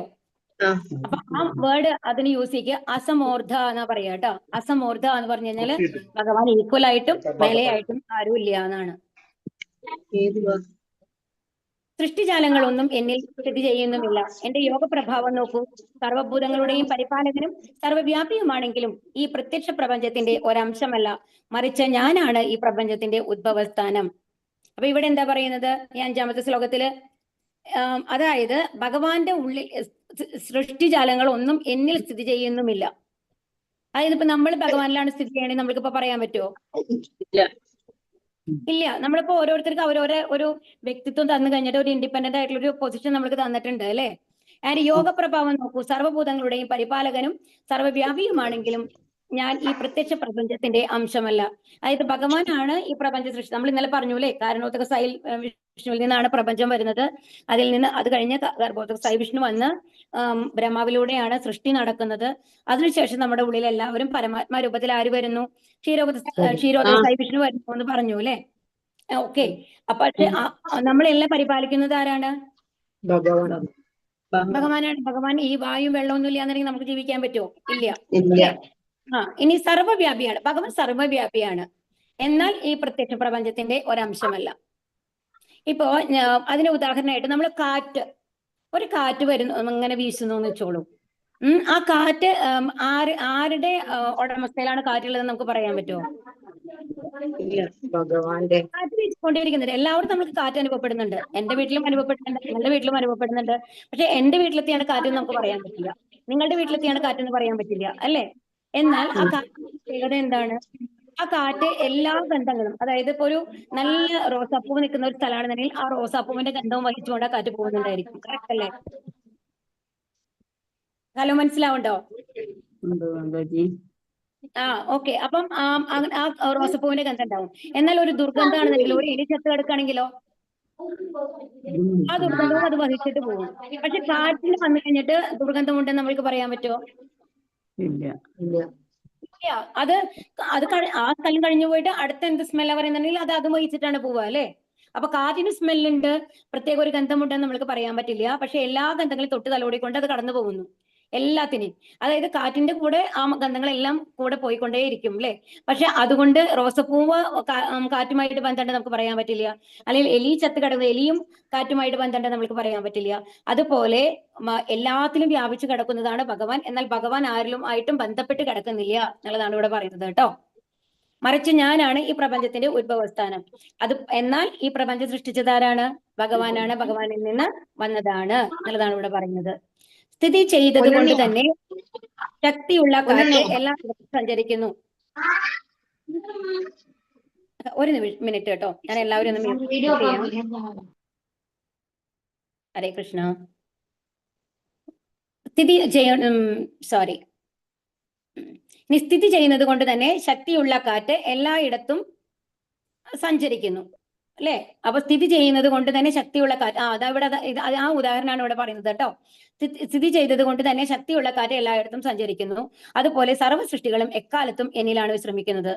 അപ്പൊ ആ വേർഡ് അതിന് യൂസ് ചെയ്യുക, അസമോർധ എന്നാ പറയാ കേട്ടോ. അസമോർധ എന്ന് പറഞ്ഞു കഴിഞ്ഞാല് ഭഗവാൻ ഈക്വൽ ആയിട്ടും മേലെയായിട്ടും ആരും ഇല്ല എന്നാണ്. സൃഷ്ടിജാലങ്ങളൊന്നും എന്നിൽ സ്ഥിതി ചെയ്യുന്നുമില്ല. എന്റെ യോഗ പ്രഭാവം നോക്കൂ. സർവ്വഭൂതങ്ങളുടെയും പരിപാലകനും സർവ്വവ്യാപിയുമാണെങ്കിലും ഈ പ്രത്യക്ഷ പ്രപഞ്ചത്തിന്റെ ഒരംശമല്ല, മറിച്ച് ഞാനാണ് ഈ പ്രപഞ്ചത്തിന്റെ ഉദ്ഭവസ്ഥാനം. അപ്പൊ ഇവിടെ എന്താ പറയുന്നത് ഈ 5-ാമത്തെ ശ്ലോകത്തില്? അതായത് ഭഗവാന്റെ ഉള്ളിൽ സൃഷ്ടിജാലങ്ങൾ ഒന്നും എന്നിൽ സ്ഥിതി ചെയ്യുന്നുമില്ല. അതായത് ഇപ്പൊ നമ്മൾ ഭഗവാനിലാണ് സ്ഥിതി ചെയ്യണമെങ്കിൽ നമ്മൾക്കിപ്പോ പറയാൻ പറ്റുമോ? ഇല്ല. നമ്മളിപ്പോ ഓരോരുത്തർക്ക് അവരോരോ ഒരു വ്യക്തിത്വം തന്നു കഴിഞ്ഞിട്ട് ഒരു ഇൻഡിപെൻഡന്റ് ആയിട്ടുള്ള ഒരു പൊസിഷൻ നമ്മൾക്ക് തന്നിട്ടുണ്ട്, അല്ലെ? ആൻഡ് യോഗ പ്രഭാവം നോക്കൂ. സർവ്വഭൂതങ്ങളുടെയും പരിപാലകനും സർവ്വവ്യാപിയുമാണെങ്കിലും ഞാൻ ഈ പ്രത്യക്ഷ പ്രപഞ്ചത്തിന്റെ അംശമല്ല. അതായത് ഭഗവാനാണ് ഈ പ്രപഞ്ച സൃഷ്ടി. നമ്മൾ ഇന്നലെ പറഞ്ഞു, അല്ലെ? കാരണോത്തക സായി വിഷ്ണുവിൽ നിന്നാണ് പ്രപഞ്ചം വരുന്നത്. അതിൽ നിന്ന് അത് കഴിഞ്ഞ് ഗർഭോത്തക സായി വിഷ്ണു വന്ന് ബ്രഹ്മാവിലൂടെയാണ് സൃഷ്ടി നടക്കുന്നത്. അതിനുശേഷം നമ്മുടെ ഉള്ളിൽ എല്ലാവരും പരമാത്മാ രൂപത്തിൽ ആര് വരുന്നു? ക്ഷീരോദക സായി വിഷ്ണു വരുന്നു എന്ന് പറഞ്ഞു, അല്ലെ? ഓക്കെ. അപ്പൊ നമ്മളെല്ലാം പരിപാലിക്കുന്നത് ആരാണ്? ഭഗവാനാണ്. ഭഗവാൻ ഈ വായും വെള്ളമൊന്നും ഇല്ലാന്നുണ്ടെങ്കിൽ നമുക്ക് ജീവിക്കാൻ പറ്റുമോ? ഇല്ല. ഇനി സർവ്വവ്യാപിയാണ്. ഭഗവാൻ സർവ്വവ്യാപിയാണ്, എന്നാൽ ഈ പ്രത്യക്ഷ പ്രപഞ്ചത്തിന്റെ ഒരംശമല്ല. ഇപ്പോ അതിന് ഉദാഹരണമായിട്ട് നമ്മൾ ഒരു കാറ്റ് വരുന്നു, അങ്ങനെ വീശുന്നു എന്ന് വെച്ചോളൂ. ആ കാറ്റ് ആരുടെ ഉടമസ്ഥയിലാണ് കാറ്റുള്ളതെന്ന് നമുക്ക് പറയാൻ പറ്റുമോ? കാറ്റ് വീശിക്കൊണ്ടിരിക്കുന്നുണ്ട്. എല്ലാവരും നമുക്ക് കാറ്റ് അനുഭവപ്പെടുന്നുണ്ട്. എന്റെ വീട്ടിലും അനുഭവപ്പെടുന്നുണ്ട്, നിങ്ങളുടെ വീട്ടിലും അനുഭവപ്പെടുന്നുണ്ട്. പക്ഷെ എന്റെ വീട്ടിലെത്തിയാണ് കാറ്റ് നമുക്ക് പറയാൻ പറ്റില്ല, നിങ്ങളുടെ വീട്ടിലെത്തിയാണ് കാറ്റെന്ന് പറയാൻ പറ്റില്ല, അല്ലെ? എന്നാൽ ആ കാറ്റിന്റെ പ്രത്യേകത എന്താണ്? ആ കാറ്റ് എല്ലാ ഗന്ധങ്ങളും, അതായത് ഇപ്പൊ ഒരു നല്ല റോസാപ്പൂ നിൽക്കുന്ന ഒരു സ്ഥലമാണെന്നുണ്ടെങ്കിൽ ആ റോസാപ്പൂവിന്റെ ഗന്ധവും വഹിച്ചുകൊണ്ട് ആ കാറ്റ് പോകുന്നുണ്ടായിരിക്കും. കറക്റ്റ് അല്ലേ? ഹലോ, മനസ്സിലാവുണ്ടോ? ഓക്കെ. അപ്പം ആ റോസപ്പൂവിന്റെ ഗന്ധം ഉണ്ടാവും. എന്നാൽ ഒരു ദുർഗന്ധമാണെന്നുണ്ടെങ്കിൽ, ഒരു എലി ചത്ത് കിടക്കുകയാണെങ്കിലോ ആ ദുർഗന്ധവും അത് വഹിച്ചിട്ട് പോകും. പക്ഷെ കാറ്റിൽ വന്നു കഴിഞ്ഞിട്ട് ദുർഗന്ധം ഉണ്ടെന്ന് നമ്മൾക്ക് പറയാൻ പറ്റുമോ? ഇല്ല. അത് ആ സ്ഥലം കഴിഞ്ഞു പോയിട്ട് അടുത്ത എന്ത് സ്മെല്ലാ പറയുന്നുണ്ടെങ്കിൽ അത് വഹിച്ചിട്ടാണ് പോവുക, അല്ലെ? അപ്പൊ കാറ്റിന് സ്മെല്ലുണ്ട്, പ്രത്യേക ഒരു ഗന്ധമുണ്ടെന്ന് നമ്മൾക്ക് പറയാൻ പറ്റില്ല. പക്ഷെ എല്ലാ ഗന്ധങ്ങളും തൊട്ട് തലോടിക്കൊണ്ട് അത് കടന്നു പോകുന്നു, എല്ലാത്തിനെയും. അതായത് കാറ്റിന്റെ കൂടെ ആ ഗന്ധങ്ങളെല്ലാം കൂടെ പോയിക്കൊണ്ടേയിരിക്കും, അല്ലെ? പക്ഷെ അതുകൊണ്ട് റോസപ്പൂവ് കാറ്റുമായിട്ട് ബന്ധമുണ്ട് നമുക്ക് പറയാൻ പറ്റില്ല. അല്ലെങ്കിൽ എലി ചത്ത് കിടക്കുന്ന എലിയും കാറ്റുമായിട്ട് ബന്ധമുണ്ട് നമുക്ക് പറയാൻ പറ്റില്ല. അതുപോലെ എല്ലാത്തിലും വ്യാപിച്ചു കിടക്കുന്നതാണ് ഭഗവാൻ. എന്നാൽ ഭഗവാൻ ആരിലും ആയിട്ടും ബന്ധപ്പെട്ട് കിടക്കുന്നില്ല എന്നുള്ളതാണ് ഇവിടെ പറയുന്നത് കേട്ടോ. മറിച്ച് ഞാനാണ് ഈ പ്രപഞ്ചത്തിന്റെ ഉത്ഭവസ്ഥാനം. എന്നാൽ ഈ പ്രപഞ്ചം സൃഷ്ടിച്ചത് ആരാണ്? ഭഗവാനാണ്. ഭഗവാനിൽ നിന്ന് വന്നതാണ് എന്നുള്ളതാണ് ഇവിടെ പറയുന്നത്. സ്ഥിതി ചെയ്തത് കൊണ്ട് തന്നെ ശക്തിയുള്ള കാറ്റ് എല്ലായിടത്തും സഞ്ചരിക്കുന്നു. ഒരു മിനിറ്റ് കേട്ടോ, ഞാൻ എല്ലാവരും ഒന്ന് മ്യൂട്ട് ചെയ്യാം. ഹരേ കൃഷ്ണ. സ്ഥിതി ചെയ്യുന്നത് കൊണ്ട് തന്നെ ശക്തിയുള്ള കാറ്റ് എല്ലായിടത്തും സഞ്ചരിക്കുന്നു, അല്ലെ? അപ്പൊ സ്ഥിതി ചെയ്യുന്നത് കൊണ്ട് തന്നെ ശക്തിയുള്ള കാറ്റ്, ആ ഉദാഹരണമാണ് ഇവിടെ പറയുന്നത് കേട്ടോ. സ്ഥിതി ചെയ്തത് കൊണ്ട് തന്നെ ശക്തിയുള്ള കാറ്റ് എല്ലായിടത്തും സഞ്ചരിക്കുന്നു. അതുപോലെ സർവ്വ സൃഷ്ടികളും എക്കാലത്തും എന്നിലാണ് വിശ്രമിക്കുന്നത്.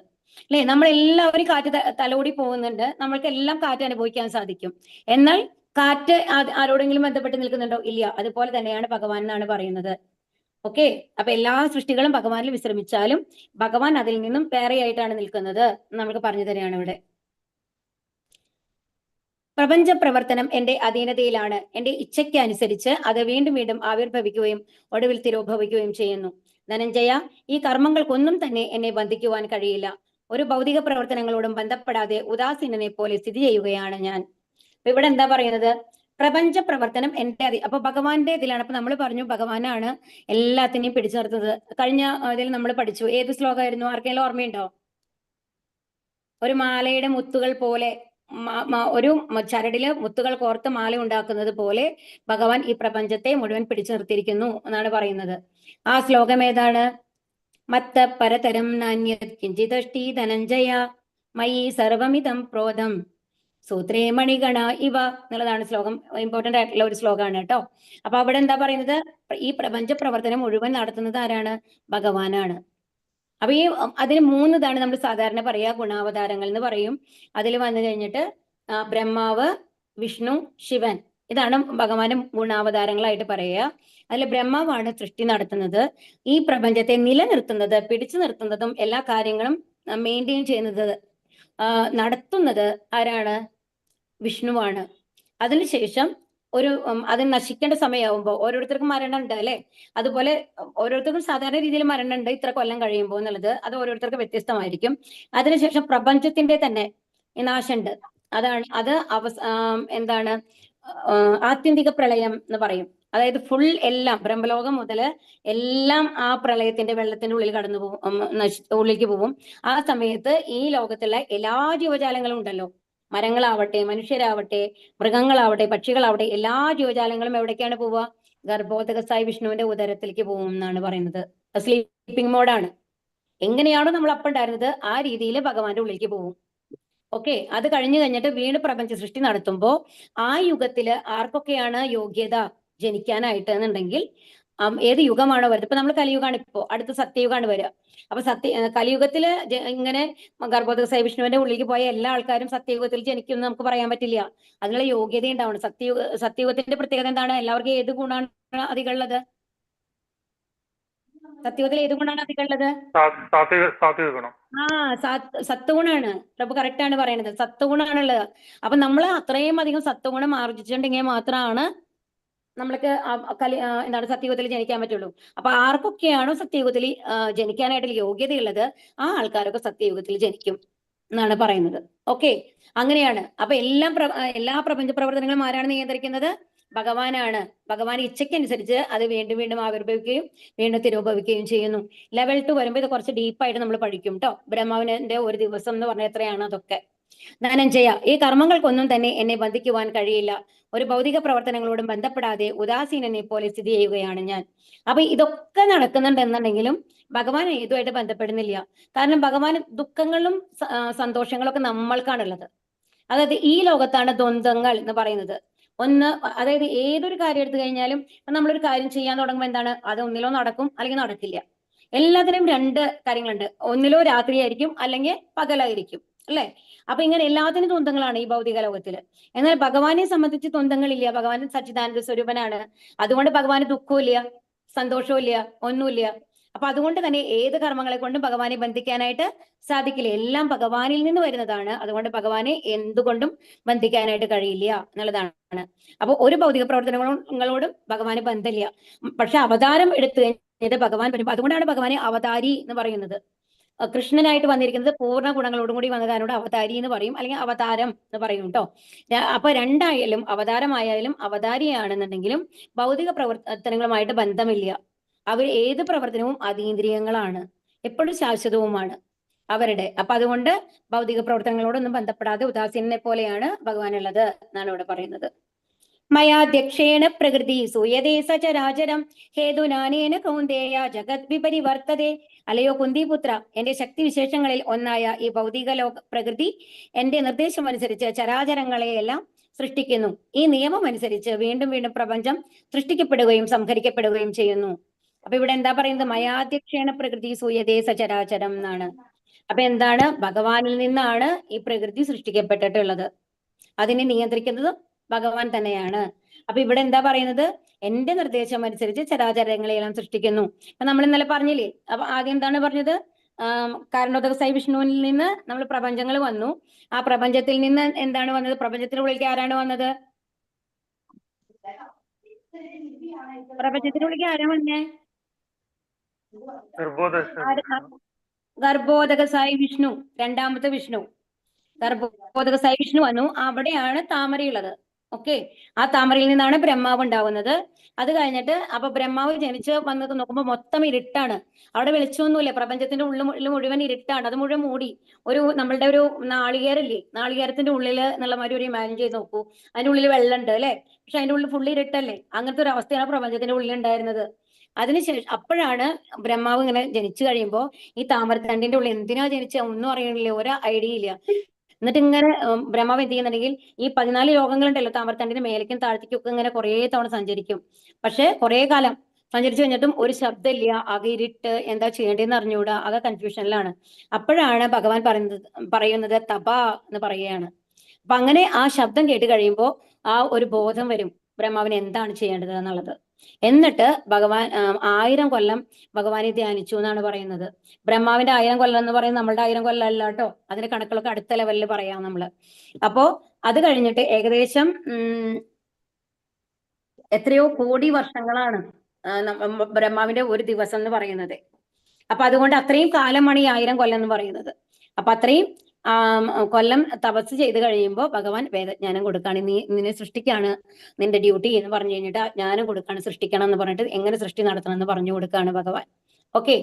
അല്ലെ? നമ്മളെല്ലാവരും കാറ്റ് തലോടി പോകുന്നുണ്ട്, നമ്മൾക്ക് എല്ലാം കാറ്റ് അനുഭവിക്കാൻ സാധിക്കും. എന്നാൽ കാറ്റ് ആരോടെങ്കിലും ബന്ധപ്പെട്ട് നിൽക്കുന്നുണ്ടോ? ഇല്ല. അതുപോലെ തന്നെയാണ് ഭഗവാൻ എന്നാണ് പറയുന്നത്. ഓക്കെ, അപ്പൊ എല്ലാ സൃഷ്ടികളും ഭഗവാനിൽ വിശ്രമിച്ചാലും ഭഗവാൻ അതിൽ നിന്നും വേറെയായിട്ടാണ് നിൽക്കുന്നത് നമുക്ക് പറഞ്ഞു തരികയാണ് ഇവിടെ. പ്രപഞ്ച പ്രവർത്തനം എന്റെ അധീനതയിലാണ്. എന്റെ ഇച്ഛയ്ക്ക് അനുസരിച്ച് അത് വീണ്ടും വീണ്ടും ആവിർഭവിക്കുകയും ഒടുവിൽ തിരോഭവിക്കുകയും ചെയ്യുന്നു. ധനഞ്ജയ, ഈ കർമ്മങ്ങൾക്കൊന്നും തന്നെ എന്നെ ബന്ധിക്കുവാൻ കഴിയില്ല. ഒരു ഭൗതിക പ്രവർത്തനങ്ങളോടും ബന്ധപ്പെടാതെ ഉദാസീനനെ പോലെ സ്ഥിതി ചെയ്യുകയാണ് ഞാൻ. അപ്പൊ ഇവിടെ എന്താ പറയുന്നത്? പ്രപഞ്ച പ്രവർത്തനം എന്റെ അപ്പൊ ഭഗവാന്റെ ഇതിലാണ്. അപ്പൊ നമ്മൾ പറഞ്ഞു ഭഗവാനാണ് എല്ലാത്തിനെയും പിടിച്ചു നിർത്തുന്നത്. കഴിഞ്ഞ ഇതിൽ നമ്മൾ പഠിച്ചു. ഏത് ശ്ലോകമായിരുന്നു? ആർക്കെങ്കിലും ഓർമ്മയുണ്ടോ? ഒരു മാലയുടെ മുത്തുകൾ പോലെ, ഒരു ചരടില് മുത്തുകൾ കോർത്ത് മാല ഉണ്ടാക്കുന്നത് പോലെ ഭഗവാൻ ഈ പ്രപഞ്ചത്തെ മുഴുവൻ പിടിച്ചു നിർത്തിയിരിക്കുന്നു എന്നാണ് പറയുന്നത്. ആ ശ്ലോകം ഏതാണ്? മത്ത പരതരം നാന്യത് കിഞ്ചിദഷ്ടി ധനഞ്ജയ മയി സർവമിതം പ്രോതം സൂത്രേ മണിഗണ ഇവ എന്നുള്ളതാണ് ശ്ലോകം. ഇമ്പോർട്ടന്റ് ആയിട്ടുള്ള ഒരു ശ്ലോകമാണ് കേട്ടോ. അപ്പൊ അവിടെ എന്താ പറയുന്നത്? ഈ പ്രപഞ്ച പ്രവർത്തനം മുഴുവൻ നടത്തുന്നത് ആരാണ്? ഭഗവാനാണ്. അപ്പൊ ഈ അതിന് 3 ഇതാണ് നമ്മൾ സാധാരണ പറയാ, ഗുണാവതാരങ്ങൾ എന്ന് പറയും. അതിൽ വന്നു കഴിഞ്ഞിട്ട് ബ്രഹ്മാവ്, വിഷ്ണു, ശിവൻ, ഇതാണ് ഭഗവാന്റെ ഗുണാവതാരങ്ങളായിട്ട് പറയുക. അതിൽ ബ്രഹ്മാവാണ് സൃഷ്ടി നടത്തുന്നത്, ഈ പ്രപഞ്ചത്തെ നിലനിർത്തുന്നത്, പിടിച്ചു നിർത്തുന്നതും എല്ലാ കാര്യങ്ങളും മെയിൻറ്റെയിൻ ചെയ്യുന്നത്, നടത്തുന്നത് ആരാണ്? വിഷ്ണുവാണ്. അതിനുശേഷം ഒരു അത് നശിക്കേണ്ട സമയമാകുമ്പോൾ ഓരോരുത്തർക്കും മരണം ഉണ്ട് അല്ലെ? അതുപോലെ ഓരോരുത്തർക്കും സാധാരണ രീതിയിൽ മരണം ഉണ്ട് ഇത്ര കൊല്ലം കഴിയുമ്പോൾ എന്നുള്ളത്, അത് ഓരോരുത്തർക്ക് വ്യത്യസ്തമായിരിക്കും. അതിനുശേഷം പ്രപഞ്ചത്തിന്റെ തന്നെ നാശമുണ്ട്. അത് എന്താണ്? ആത്യന്തിക പ്രളയം എന്ന് പറയും. അതായത് ഫുൾ എല്ലാം ബ്രഹ്മലോകം മുതല് എല്ലാം ആ പ്രളയത്തിന്റെ വെള്ളത്തിന്റെ ഉള്ളിൽ കടന്നു പോകും, ഉള്ളിലേക്ക് പോകും. ആ സമയത്ത് ഈ ലോകത്തുള്ള എല്ലാ ജീവജാലങ്ങളും ഉണ്ടല്ലോ, മരങ്ങളാവട്ടെ, മനുഷ്യരാവട്ടെ, മൃഗങ്ങളാവട്ടെ, പക്ഷികളാവട്ടെ, എല്ലാ ജീവജാലങ്ങളും എവിടേക്കാണ് പോവുക? ഗർഭോദകസായ വിഷ്ണുവിന്റെ ഉദരത്തിലേക്ക് പോകും എന്നാണ് പറയുന്നത്. സ്ലീപ്പിംഗ് മോഡാണ്. എങ്ങനെയാണോ നമ്മൾ അപ്പം ഉണ്ടായിരുന്നത് ആ രീതിയിൽ ഭഗവാന്റെ ഉള്ളിലേക്ക് പോകും. ഓക്കെ, അത് കഴിഞ്ഞു കഴിഞ്ഞിട്ട് വീണ്ടും പ്രപഞ്ച സൃഷ്ടി നടത്തുമ്പോൾ ആ യുഗത്തില് ആർക്കൊക്കെയാണ് യോഗ്യത ജനിക്കാനായിട്ട് എന്നുണ്ടെങ്കിൽ ഏത് യുഗമാണോ വരുന്നത്? ഇപ്പൊ നമ്മൾ കലിയുഗമാണ്, ഇപ്പോ അടുത്ത സത്യയുഗമാണ് വരിക. അപ്പൊ കലിയുഗത്തില് ഇങ്ങനെ ഗർഭോദകസായ വിഷ്ണുവിന്റെ ഉള്ളിലേക്ക് പോയ എല്ലാ ആൾക്കാരും സത്യയുഗത്തിൽ ജനിക്കും എന്ന് നമുക്ക് പറയാൻ പറ്റില്ല. അതിനുള്ള യോഗ്യത ഉണ്ടാവണം. സത്യയുഗത്തിന്റെ പ്രത്യേകത എന്താണ്? എല്ലാവർക്കും ഏത് ഗുണമാണ് അധികം ഉള്ളത്? സത്യയുഗത്തിൽ ഏത് ഗുണമാണ് അധികം ഉള്ളത്? സത്വഗുണാണ്. പ്രഭു കറക്റ്റ് ആണ് പറയുന്നത്, സത്വഗുണാണുള്ളത്. അപ്പൊ നമ്മൾ അത്രയും അധികം സത്വഗുണം ആർജിച്ചിട്ടുണ്ടെങ്കിൽ മാത്രമാണ് നമ്മൾക്ക് എന്താണ് സത്യയുഗത്തിൽ ജനിക്കാൻ പറ്റുള്ളൂ. അപ്പൊ ആർക്കൊക്കെയാണോ സത്യയുഗത്തിൽ ജനിക്കാനായിട്ട് യോഗ്യതയുള്ളത് ആ ആൾക്കാരൊക്കെ സത്യയുഗത്തിൽ ജനിക്കും എന്നാണ് പറയുന്നത്. ഓക്കെ, അങ്ങനെയാണ്. അപ്പൊ എല്ലാ പ്രപഞ്ച പ്രവർത്തനങ്ങളും ആരാണ് നിയന്ത്രിക്കുന്നത്? ഭഗവാനാണ്. ഭഗവാൻ ഇച്ഛയ്ക്കനുസരിച്ച് അത് വീണ്ടും വീണ്ടും ആവിർഭവിക്കുകയും വീണ്ടും തിരോഭവിക്കുകയും ചെയ്യുന്നു. ലെവൽ 2 വരുമ്പോൾ ഇത് കുറച്ച് ഡീപ്പായിട്ട് നമ്മൾ പഠിക്കും കേട്ടോ. ബ്രഹ്മാവിന്റെ ഒരു ദിവസം എന്ന് പറഞ്ഞാൽ എത്രയാണ് അതൊക്കെ. ധനഞ്ജയ, ഈ കർമ്മങ്ങൾക്കൊന്നും തന്നെ എന്നെ ബന്ധിക്കുവാൻ കഴിയില്ല. ഒരു ഭൗതിക പ്രവർത്തനങ്ങളോടും ബന്ധപ്പെടാതെ ഉദാസീനനെ പോലെ സ്ഥിതി ചെയ്യുകയാണ് ഞാൻ. അപ്പൊ ഇതൊക്കെ നടക്കുന്നുണ്ടെന്നുണ്ടെങ്കിലും ഭഗവാൻ ഇതുമായിട്ട് ബന്ധപ്പെടുന്നില്ല. കാരണം ഭഗവാൻ ദുഃഖങ്ങളും സന്തോഷങ്ങളും ഒക്കെ നമ്മൾക്കാണുള്ളത്. അതായത് ഈ ലോകത്താണ് ദ്വന്ദ്ങ്ങൾ എന്ന് പറയുന്നത്. അതായത് ഏതൊരു കാര്യം എടുത്തു കഴിഞ്ഞാലും നമ്മളൊരു കാര്യം ചെയ്യാൻ തുടങ്ങുമ്പോൾ എന്താണ്? അത് ഒന്നിലോ നടക്കും അല്ലെങ്കിൽ നടക്കില്ല. എല്ലാത്തിനും 2 കാര്യങ്ങളുണ്ട്. ഒന്നിലോ രാത്രിയായിരിക്കും അല്ലെങ്കിൽ പകലായിരിക്കും അല്ലെ? അപ്പൊ ഇങ്ങനെ എല്ലാത്തിനും ദ്വന്ദ്ങ്ങളാണ് ഈ ഭൗതിക ലോകത്തില്. എന്നാൽ ഭഗവാനെ സംബന്ധിച്ച് ദ്വന്ദ്ങ്ങളില്ല. ഭഗവാൻ സച്ചിദാനന്ദ സ്വരൂപനാണ്. അതുകൊണ്ട് ഭഗവാന് ദുഃഖവും ഇല്ല, സന്തോഷവും ഇല്ല, ഒന്നുമില്ല. അപ്പൊ അതുകൊണ്ട് തന്നെ ഏത് കർമ്മങ്ങളെ കൊണ്ടും ഭഗവാനെ ബന്ധിക്കാനായിട്ട് സാധിക്കില്ല. എല്ലാം ഭഗവാനിൽ നിന്ന് വരുന്നതാണ്. അതുകൊണ്ട് ഭഗവാനെ എന്തുകൊണ്ടും ബന്ധിക്കാനായിട്ട് കഴിയില്ല എന്നുള്ളതാണ്. അപ്പൊ ഒരു ഭൗതിക പ്രവർത്തനങ്ങളോടും ഭഗവാന് ബന്ധമില്ല. പക്ഷെ അവതാരം എടുത്തു കഴിഞ്ഞത് ഭഗവാൻ വരുമ്പോൾ, അതുകൊണ്ടാണ് ഭഗവാനെ അവതാരി എന്ന് പറയുന്നത്. കൃഷ്ണനായിട്ട് വന്നിരിക്കുന്നത് പൂർണ്ണ ഗുണങ്ങളോടും കൂടി വന്ന കാരണോട് അവതാരി എന്ന് പറയും, അല്ലെങ്കിൽ അവതാരം എന്ന് പറയും കേട്ടോ. അപ്പൊ രണ്ടായാലും അവതാരമായാലും അവതാരിയാണെന്നുണ്ടെങ്കിലും ഭൗതിക പ്രവർത്തനങ്ങളുമായിട്ട് ബന്ധമില്ല. അവർ ഏത് പ്രവർത്തനവും അതീന്ദ്രിയങ്ങളാണ്, എപ്പോഴും ശാശ്വതവുമാണ് അവരുടെ. അപ്പൊ അതുകൊണ്ട് ഭൗതിക പ്രവർത്തനങ്ങളോടൊന്നും ബന്ധപ്പെടാതെ ഉദാസീനനെ പോലെയാണ് ഭഗവാനുള്ളത് എന്നാണ് ഇവിടെ പറയുന്നത്. മയാധ്യക്ഷേണ പ്രകൃതി സൂയതേ സചരാചരം ഹേതുനാനേന കൗന്ദേയ ജഗത് വിപരിവർത്തതേ. അലയോ കുന്തിപുത്ര, എന്റെ ശക്തിവിശേഷങ്ങളിൽ ഒന്നായ ഈ ഭൗതിക പ്രകൃതി എന്റെ നിർദ്ദേശം അനുസരിച്ച് ചരാചരങ്ങളെയെല്ലാം സൃഷ്ടിക്കുന്നു. ഈ നിയമം അനുസരിച്ച് വീണ്ടും വീണ്ടും പ്രപഞ്ചം സൃഷ്ടിക്കപ്പെടുകയും സംഹരിക്കപ്പെടുകയും ചെയ്യുന്നു. അപ്പൊ ഇവിടെ എന്താ പറയുന്നത്? മയാധ്യക്ഷേണ പ്രകൃതി സൂയതേ സചരാചരം എന്നാണ്. അപ്പൊ എന്താണ്, ഭഗവാനിൽ നിന്നാണ് ഈ പ്രകൃതി സൃഷ്ടിക്കപ്പെട്ടിട്ടുള്ളത്. അതിനെ നിയന്ത്രിക്കുന്നത് ഭഗവാൻ തന്നെയാണ്. അപ്പൊ ഇവിടെ എന്താ പറയുന്നത്, എന്റെ നിർദ്ദേശം അനുസരിച്ച് ചരാചരങ്ങളെല്ലാം സൃഷ്ടിക്കുന്നു. അപ്പൊ നമ്മൾ ഇന്നലെ പറഞ്ഞില്ലേ, അപ്പൊ ആദ്യം എന്താണ് പറഞ്ഞത്, കാരണോദകസായി വിഷ്ണുവിൽ നിന്ന് നമ്മൾ പ്രപഞ്ചങ്ങൾ വന്നു. ആ പ്രപഞ്ചത്തിൽ നിന്ന് എന്താണ് വന്നത്, പ്രപഞ്ചത്തിനുള്ളിലേക്ക് ആരാണ് വന്നത്, പ്രപഞ്ചത്തിനുള്ളിലേക്ക് ആരാ വന്നേ, ഗർഭോദകസായി വിഷ്ണു, രണ്ടാമത്തെ വിഷ്ണു, ഗർഭോദകസായി വിഷ്ണു വന്നു. അവിടെയാണ് താമരയുള്ളത്. ഓക്കെ, ആ താമരയിൽ നിന്നാണ് ബ്രഹ്മാവ് ഉണ്ടാവുന്നത്. അത് കഴിഞ്ഞിട്ട് അപ്പൊ ബ്രഹ്മാവ് ജനിച്ച് വന്നത് നോക്കുമ്പോൾ മൊത്തം ഇരുട്ടാണ്. അവിടെ വെളിച്ചമൊന്നുമില്ല, പ്രപഞ്ചത്തിന്റെ ഉള്ളിൽ മുഴുവൻ ഇരുട്ടാണ്. അത് മുഴുവൻ മൂടി. നമ്മളുടെ ഒരു നാളികേരല്ലേ, നാളികേരത്തിന്റെ ഉള്ളില് എന്നുള്ള മാതിരി ഒരു ഇമാജിൻ ചെയ്ത് നോക്കൂ. അതിന്റെ ഉള്ളിൽ വെള്ളം ഉണ്ട് അല്ലെ, പക്ഷെ അതിന്റെ ഉള്ളിൽ ഫുള്ള് ഇരുട്ടല്ലേ. അങ്ങനത്തെ ഒരു അവസ്ഥയാണ് പ്രപഞ്ചത്തിന്റെ ഉള്ളിൽ ഉണ്ടായിരുന്നത്. അതിനുശേഷം അപ്പോഴാണ് ബ്രഹ്മാവ് ഇങ്ങനെ ജനിച്ചു കഴിയുമ്പോൾ ഈ താമരത്തണ്ടിന്റെ ഉള്ളിൽ എന്തിനാ ജനിച്ച ഒന്നും അറിയണില്ല, ഒരു ഐഡിയ ഇല്ല. എന്നിട്ട് ഇങ്ങനെ ബ്രഹ്മാവ് എന്ത് ചെയ്യുന്നുണ്ടെങ്കിൽ ഈ 14 ലോകങ്ങളുണ്ടല്ലോ, താമരത്തണ്ടിന്റെ മേലേക്കും താഴത്തേക്കും ഒക്കെ ഇങ്ങനെ കുറേ തവണ സഞ്ചരിക്കും. പക്ഷെ കുറെ കാലം സഞ്ചരിച്ചു കഴിഞ്ഞിട്ടും ഒരു ശബ്ദമില്ല, ആകെ ഇരുട്ട്, എന്താ ചെയ്യേണ്ടതെന്ന് അറിഞ്ഞുകൂടാ, ആകെ കൺഫ്യൂഷനിലാണ്. അപ്പോഴാണ് ഭഗവാൻ പറയുന്നത് തപ എന്ന് പറയുകയാണ്. അപ്പൊ അങ്ങനെ ആ ശബ്ദം കേട്ട് കഴിയുമ്പോൾ ആ ഒരു ബോധം വരും ബ്രഹ്മാവിന് എന്താണ് ചെയ്യേണ്ടത് എന്നുള്ളത്. എന്നിട്ട് ഭഗവാൻ 1000 കൊല്ലം ഭഗവാനെ ധ്യാനിച്ചു എന്നാണ് പറയുന്നത്. ബ്രഹ്മാവിന്റെ 1000 കൊല്ലം എന്ന് പറയുന്നത് നമ്മളുടെ 1000 കൊല്ലം അല്ല കേട്ടോ. അതിന്റെ കണക്കുകളൊക്കെ അടുത്ത ലെവലിൽ പറയാം നമ്മള്. അപ്പോ അത് കഴിഞ്ഞിട്ട് ഏകദേശം എത്രയോ കോടി വർഷങ്ങളാണ് ബ്രഹ്മാവിന്റെ ഒരു ദിവസം എന്ന് പറയുന്നത്. അപ്പൊ അതുകൊണ്ട് അത്രയും കാലമാണ് ഈ 1000 കൊല്ലം എന്ന് പറയുന്നത്. അപ്പൊ അത്രയും കൊല്ലം തപസ് ചെയ്ത് കഴിയുമ്പോൾ ഭഗവാൻ വേദജ്ഞാനം കൊടുക്കാണ്. നിന്നെ സൃഷ്ടിക്കാണ് നിന്റെ ഡ്യൂട്ടി എന്ന് പറഞ്ഞു കഴിഞ്ഞിട്ട് ജ്ഞാനം കൊടുക്കാണ്, സൃഷ്ടിക്കണം എന്ന് പറഞ്ഞിട്ട് എങ്ങനെ സൃഷ്ടി നടത്തണം എന്ന് പറഞ്ഞു കൊടുക്കാണ് ഭഗവാൻ. ഓക്കെ,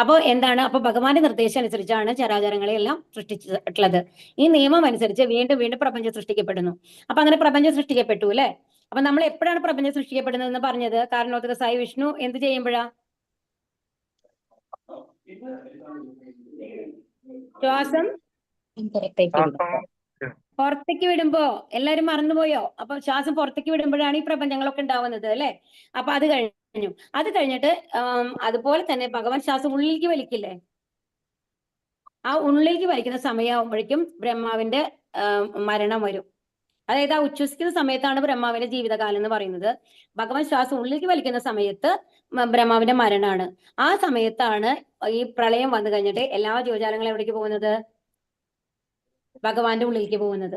അപ്പൊ എന്താണ്, അപ്പൊ ഭഗവാന്റെ നിർദ്ദേശം അനുസരിച്ചാണ് ചരാചരങ്ങളെല്ലാം സൃഷ്ടിച്ചിട്ടുള്ളത്. ഈ നിയമം അനുസരിച്ച് വീണ്ടും വീണ്ടും പ്രപഞ്ചം സൃഷ്ടിക്കപ്പെടുന്നു. അപ്പൊ അങ്ങനെ പ്രപഞ്ചം സൃഷ്ടിക്കപ്പെട്ടു അല്ലെ. അപ്പൊ നമ്മൾ എപ്പോഴാണ് പ്രപഞ്ചം സൃഷ്ടിക്കപ്പെടുന്നത് എന്ന് പറഞ്ഞത്, കാരണോദകസായി വിഷ്ണു എന്ത് ചെയ്യുമ്പോഴാ, ശ്വാസം പുറത്തേക്ക് വിടുമ്പോ. എല്ലാരും മറന്നുപോയോ? അപ്പൊ ശ്വാസം പുറത്തേക്ക് വിടുമ്പോഴാണ് ഈ പ്രപഞ്ചങ്ങളൊക്കെ ഉണ്ടാവുന്നത് അല്ലെ. അപ്പൊ അത് കഴിഞ്ഞു. അത് കഴിഞ്ഞിട്ട് അതുപോലെ തന്നെ ഭഗവാൻ ശ്വാസം ഉള്ളിലേക്ക് വലിക്കില്ലേ, ആ ഉള്ളിലേക്ക് വലിക്കുന്ന സമയമാകുമ്പോഴേക്കും ബ്രഹ്മാവിന്റെ മരണം വരും. അതായത് ആ ഉച്ഛ്വസിക്കുന്ന സമയത്താണ് ബ്രഹ്മാവിന്റെ ജീവിതകാലം എന്ന് പറയുന്നത്. ഭഗവാൻ ശ്വാസം ഉള്ളിലേക്ക് വലിക്കുന്ന സമയത്ത് ബ്രഹ്മാവിന്റെ മരണമാണ്. ആ സമയത്താണ് ഈ പ്രളയം വന്നു കഴിഞ്ഞിട്ട് എല്ലാ ജീവജാലങ്ങളും എവിടേക്ക് പോകുന്നത്, ഭഗവാന്റെ ഉള്ളിലേക്ക് പോകുന്നത്.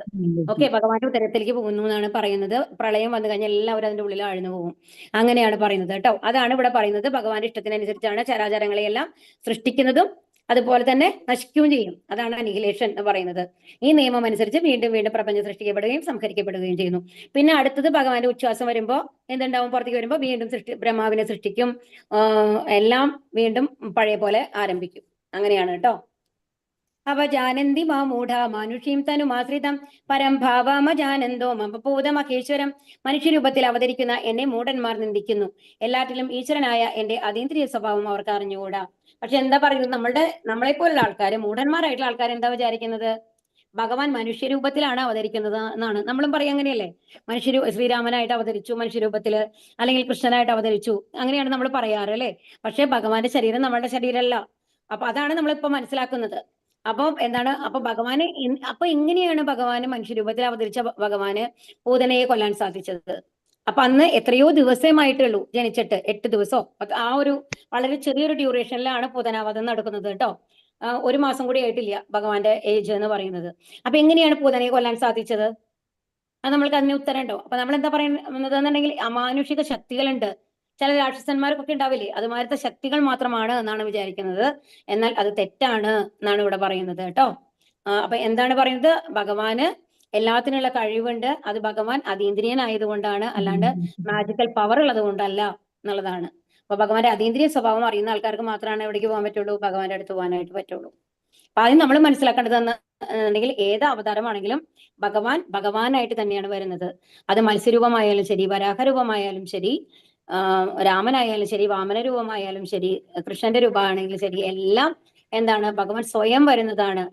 ഓക്കെ, ഭഗവാന്റെ ഉദരത്തിലേക്ക് പോകുന്നു എന്നാണ് പറയുന്നത്. പ്രളയം വന്നു കഴിഞ്ഞാൽ എല്ലാവരും അതിന്റെ ഉള്ളിൽ ആഴ്ന്നു പോകും, അങ്ങനെയാണ് പറയുന്നത് കേട്ടോ. അതാണ് ഇവിടെ പറയുന്നത്, ഭഗവാന്റെ ഇഷ്ടത്തിനനുസരിച്ചാണ് ചരാചരങ്ങളെയെല്ലാം സൃഷ്ടിക്കുന്നതും അതുപോലെ തന്നെ നശിക്കുകയും ചെയ്യും. അതാണ് അനിഹിലേഷൻ എന്ന് പറയുന്നത്. ഈ നിയമം അനുസരിച്ച് വീണ്ടും വീണ്ടും പ്രപഞ്ചം സൃഷ്ടിക്കപ്പെടുകയും സംഹരിക്കപ്പെടുകയും ചെയ്യുന്നു. പിന്നെ അടുത്തത് ഭഗവാന്റെ ഉച്ഛ്വാസം വരുമ്പോൾ എന്തുണ്ടാവും, പുറത്തേക്ക് വരുമ്പോൾ വീണ്ടും ബ്രഹ്മാവിനെ സൃഷ്ടിക്കും. എല്ലാം വീണ്ടും പഴയ പോലെ ആരംഭിക്കും. അങ്ങനെയാണ് കേട്ടോ. അവജാനന്തി മാ മൂഢ മാനുഷീം തനുമാശ്രിതം പരം ഭാവമജാനന്ദോ മമഭൂതമഹേശ്വരം. മനുഷ്യരൂപത്തിൽ അവതരിക്കുന്ന എന്നെ മൂഢന്മാർ നിന്ദിക്കുന്നു. എല്ലാറ്റിലും ഈശ്വരനായ എന്റെ അതീന്ദ്രിയ സ്വഭാവം അവർക്ക് അറിഞ്ഞുകൂടാ. പക്ഷെ എന്താ പറയുന്നത്, നമ്മളെപ്പോലുള്ള ആൾക്കാർ, മൂഢന്മാരായിട്ടുള്ള ആൾക്കാർ എന്താ വിചാരിക്കുന്നത്, ഭഗവാൻ മനുഷ്യരൂപത്തിലാണ് അവതരിക്കുന്നത് എന്നാണ്. നമ്മളും പറയും അങ്ങനെയല്ലേ, ശ്രീരാമനായിട്ട് അവതരിച്ചു മനുഷ്യരൂപത്തില്, അല്ലെങ്കിൽ കൃഷ്ണനായിട്ട് അവതരിച്ചു, അങ്ങനെയാണ് നമ്മൾ പറയാറ് അല്ലെ. പക്ഷെ ഭഗവാന്റെ ശരീരം നമ്മളുടെ ശരീരമല്ല. അപ്പൊ അതാണ് നമ്മളിപ്പോ മനസ്സിലാക്കുന്നത്. അപ്പൊ എന്താണ്, അപ്പൊ ഇങ്ങനെയാണ് ഭഗവാന് മനുഷ്യരൂപത്തിൽ അവതരിച്ച ഭഗവാന് പൂതനയെ കൊല്ലാൻ സാധിച്ചത്. അപ്പൊ അന്ന് എത്രയോ ദിവസമായിട്ടുള്ളൂ ജനിച്ചിട്ട്, 8 ദിവസമോ, ആ ഒരു വളരെ ചെറിയൊരു ഡ്യൂറേഷനിലാണ് പൂതനാവധം നടക്കുന്നത് കേട്ടോ. 1 മാസം കൂടി ആയിട്ടില്ല ഭഗവാന്റെ ഏജ് എന്ന് പറയുന്നത്. അപ്പൊ എങ്ങനെയാണ് പൂതനയെ കൊല്ലാൻ സാധിച്ചത്, അത് നമ്മൾക്ക് അതിന് ഉത്തരം ഉണ്ടോ? അപ്പൊ നമ്മൾ എന്താ പറയുന്നത് എന്നുണ്ടെങ്കിൽ, അമാനുഷിക ശക്തികളുണ്ട്. ചില രാക്ഷസന്മാർക്കൊക്കെ ഉണ്ടാവില്ലേ, അതുമാരത്തെ ശക്തികൾ മാത്രമാണ് എന്നാണ് വിചാരിക്കുന്നത്. എന്നാൽ അത് തെറ്റാണ് എന്നാണ് ഇവിടെ പറയുന്നത് കേട്ടോ. അപ്പൊ എന്താണ് പറയുന്നത്, ഭഗവാന് എല്ലാത്തിനുള്ള കഴിവുണ്ട്. അത് ഭഗവാൻ അതീന്ദ്രിയനായതുകൊണ്ടാണ്, അല്ലാണ്ട് മാജിക്കൽ പവർ ഉള്ളത് കൊണ്ടല്ല എന്നുള്ളതാണ്. അപ്പൊ ഭഗവാന്റെ അതീന്ദ്രിയ സ്വഭാവം അറിയുന്ന ആൾക്കാർക്ക് മാത്രമാണ് എവിടേക്ക് പോകാൻ പറ്റുള്ളൂ, ഭഗവാന്റെ അടുത്ത് പോകാനായിട്ട് പറ്റുള്ളൂ. അപ്പൊ ആദ്യം നമ്മൾ മനസ്സിലാക്കേണ്ടത് എന്നുണ്ടെങ്കിൽ, ഏത് അവതാരമാണെങ്കിലും ഭഗവാനായിട്ട് തന്നെയാണ് വരുന്നത്. അത് മത്സ്യരൂപമായാലും ശരി, വരാഹരൂപമായാലും ശരി, രാമനായാലും ശരി, വാമന രൂപമായാലും ശരി, കൃഷ്ണന്റെ രൂപമാണെങ്കിലും ശരി, എല്ലാം എന്താണ്, ഭഗവാൻ സ്വയം വരുന്നതാണ്.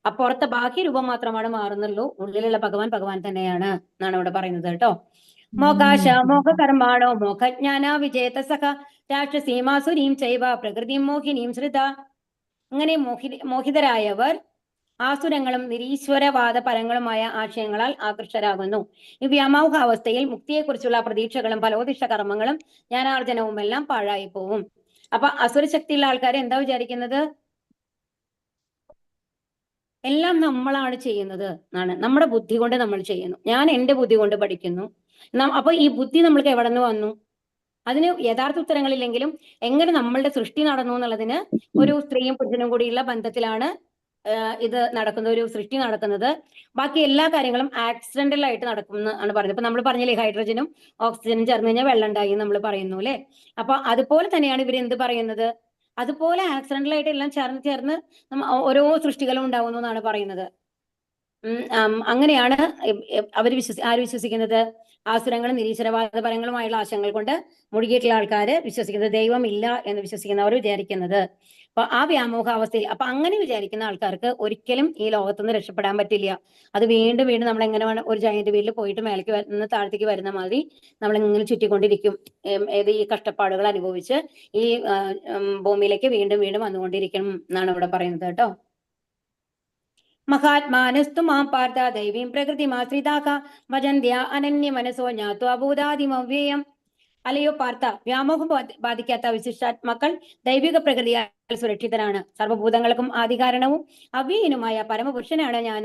അപ്പുറത്തെ ബാഹ്യ രൂപം മാത്രമാണ് മാറുന്നുള്ളൂ. ഉള്ളിലുള്ള ഭഗവാൻ തന്നെയാണ് എന്നാണ് ഇവിടെ പറയുന്നത് കേട്ടോ. മോകാശ മോഹകർമാണോ മോഹജ്ഞാന വിജേത സഖ രാക്ഷസീമാസുരീം ചൈവ പ്രകൃതിം മോഹിനീം ശ്രിത. ഇങ്ങനെ മോഹിതരായവർ ആസുരങ്ങളും നിരീശ്വരവാദ പരങ്ങളുമായ ആശയങ്ങളാൽ ആകൃഷ്ടരാകുന്നു. ഈ വ്യാമോഹാവസ്ഥയിൽ മുക്തിയെക്കുറിച്ചുള്ള പ്രതീക്ഷകളും ഫലോദിഷ്ട കർമ്മങ്ങളും ജ്ഞാനാർജനവും എല്ലാം പാഴായി പോവും. അപ്പൊ അസുരശക്തിയുള്ള ആൾക്കാർ എന്താ വിചാരിക്കുന്നത്? എല്ലാം നമ്മളാണ് ചെയ്യുന്നത് എന്നാണ്. നമ്മുടെ ബുദ്ധി കൊണ്ട് നമ്മൾ ചെയ്യുന്നു. ഞാൻ എന്റെ ബുദ്ധി കൊണ്ട് പഠിക്കുന്നു. അപ്പൊ ഈ ബുദ്ധി നമ്മൾക്ക് എവിടെ നിന്ന് വന്നു? അതിന് യഥാർത്ഥ ഉത്തരങ്ങളില്ലെങ്കിലും എങ്ങനെ നമ്മളുടെ സൃഷ്ടി നടന്നു എന്നുള്ളതിന് ഒരു സ്ത്രീയും പുരുഷനും കൂടിയുള്ള ബന്ധത്തിലാണ് ഇത് നടക്കുന്ന ഒരു സൃഷ്ടി നടക്കുന്നത്. ബാക്കി എല്ലാ കാര്യങ്ങളും ആക്സിഡന്റൽ ആയിട്ട് നടക്കും ആണ് പറയുന്നത്. ഇപ്പൊ നമ്മൾ പറഞ്ഞില്ലേ, ഹൈഡ്രജനും ഓക്സിജനും ചേർന്ന് കഴിഞ്ഞാൽ വെള്ളം ഉണ്ടായി നമ്മൾ പറയുന്നു അല്ലെ. അപ്പൊ അതുപോലെ തന്നെയാണ് ഇവർ എന്ത് പറയുന്നത്? അതുപോലെ ആക്സിഡന്റൽ ആയിട്ട് എല്ലാം ചേർന്ന് ഓരോ സൃഷ്ടികളും ഉണ്ടാവുന്നു എന്നാണ് പറയുന്നത്. അങ്ങനെയാണ് ആര് വിശ്വസിക്കുന്നത്? ആസുരങ്ങളും നിരീശ്വരവാദപരങ്ങളുമായുള്ള ആശയങ്ങൾ കൊണ്ട് മുഴുകിയിട്ടുള്ള ആൾക്കാര് വിശ്വസിക്കുന്നത്. ദൈവം ഇല്ല എന്ന് വിശ്വസിക്കുന്നവർ വിചാരിക്കുന്നത്. അപ്പൊ ആ വ്യാമോഹാവസ്ഥയിൽ, അപ്പൊ അങ്ങനെ വിചാരിക്കുന്ന ആൾക്കാർക്ക് ഒരിക്കലും ഈ ലോകത്തുനിന്ന് രക്ഷപ്പെടാൻ പറ്റില്ല. അത് വീണ്ടും വീണ്ടും നമ്മൾ എങ്ങനെ വേണം, ഒരു ജയന്റ് വീലിൽ പോയിട്ട് മേലേക്ക് നിന്ന് താഴത്തേക്ക് വരുന്ന മാതിരി നമ്മൾ ഇങ്ങനെ ചുറ്റിക്കൊണ്ടിരിക്കും. ഈ കഷ്ടപ്പാടുകൾ അനുഭവിച്ച് ഈ ഭൂമിയിലേക്ക് വീണ്ടും വീണ്ടും വന്നുകൊണ്ടിരിക്കണം എന്നാണ് ഇവിടെ പറയുന്നത് കേട്ടോ. മഹാത്മാനസ്തു മാം പാർത്ഥ ദൈവീം പ്രകൃതിമാശ്രിതാക ഭജന്ത്യ അനന്യ മനസോ ജ്ഞാത്വാ അഭൂതാദിമവ്യയം. അല്ലയോ പാർത്ഥ, വ്യാമോഹം ബാധിക്കാത്ത വിശിഷ്ടാത്മാക്കൾ ദൈവിക പ്രകൃതിയാൽ സുരക്ഷിതരാണ്. സർവ്വഭൂതങ്ങൾക്കും ആദികാരണവും അവ്യയനുമായ പരമപുരുഷനാണ് ഞാൻ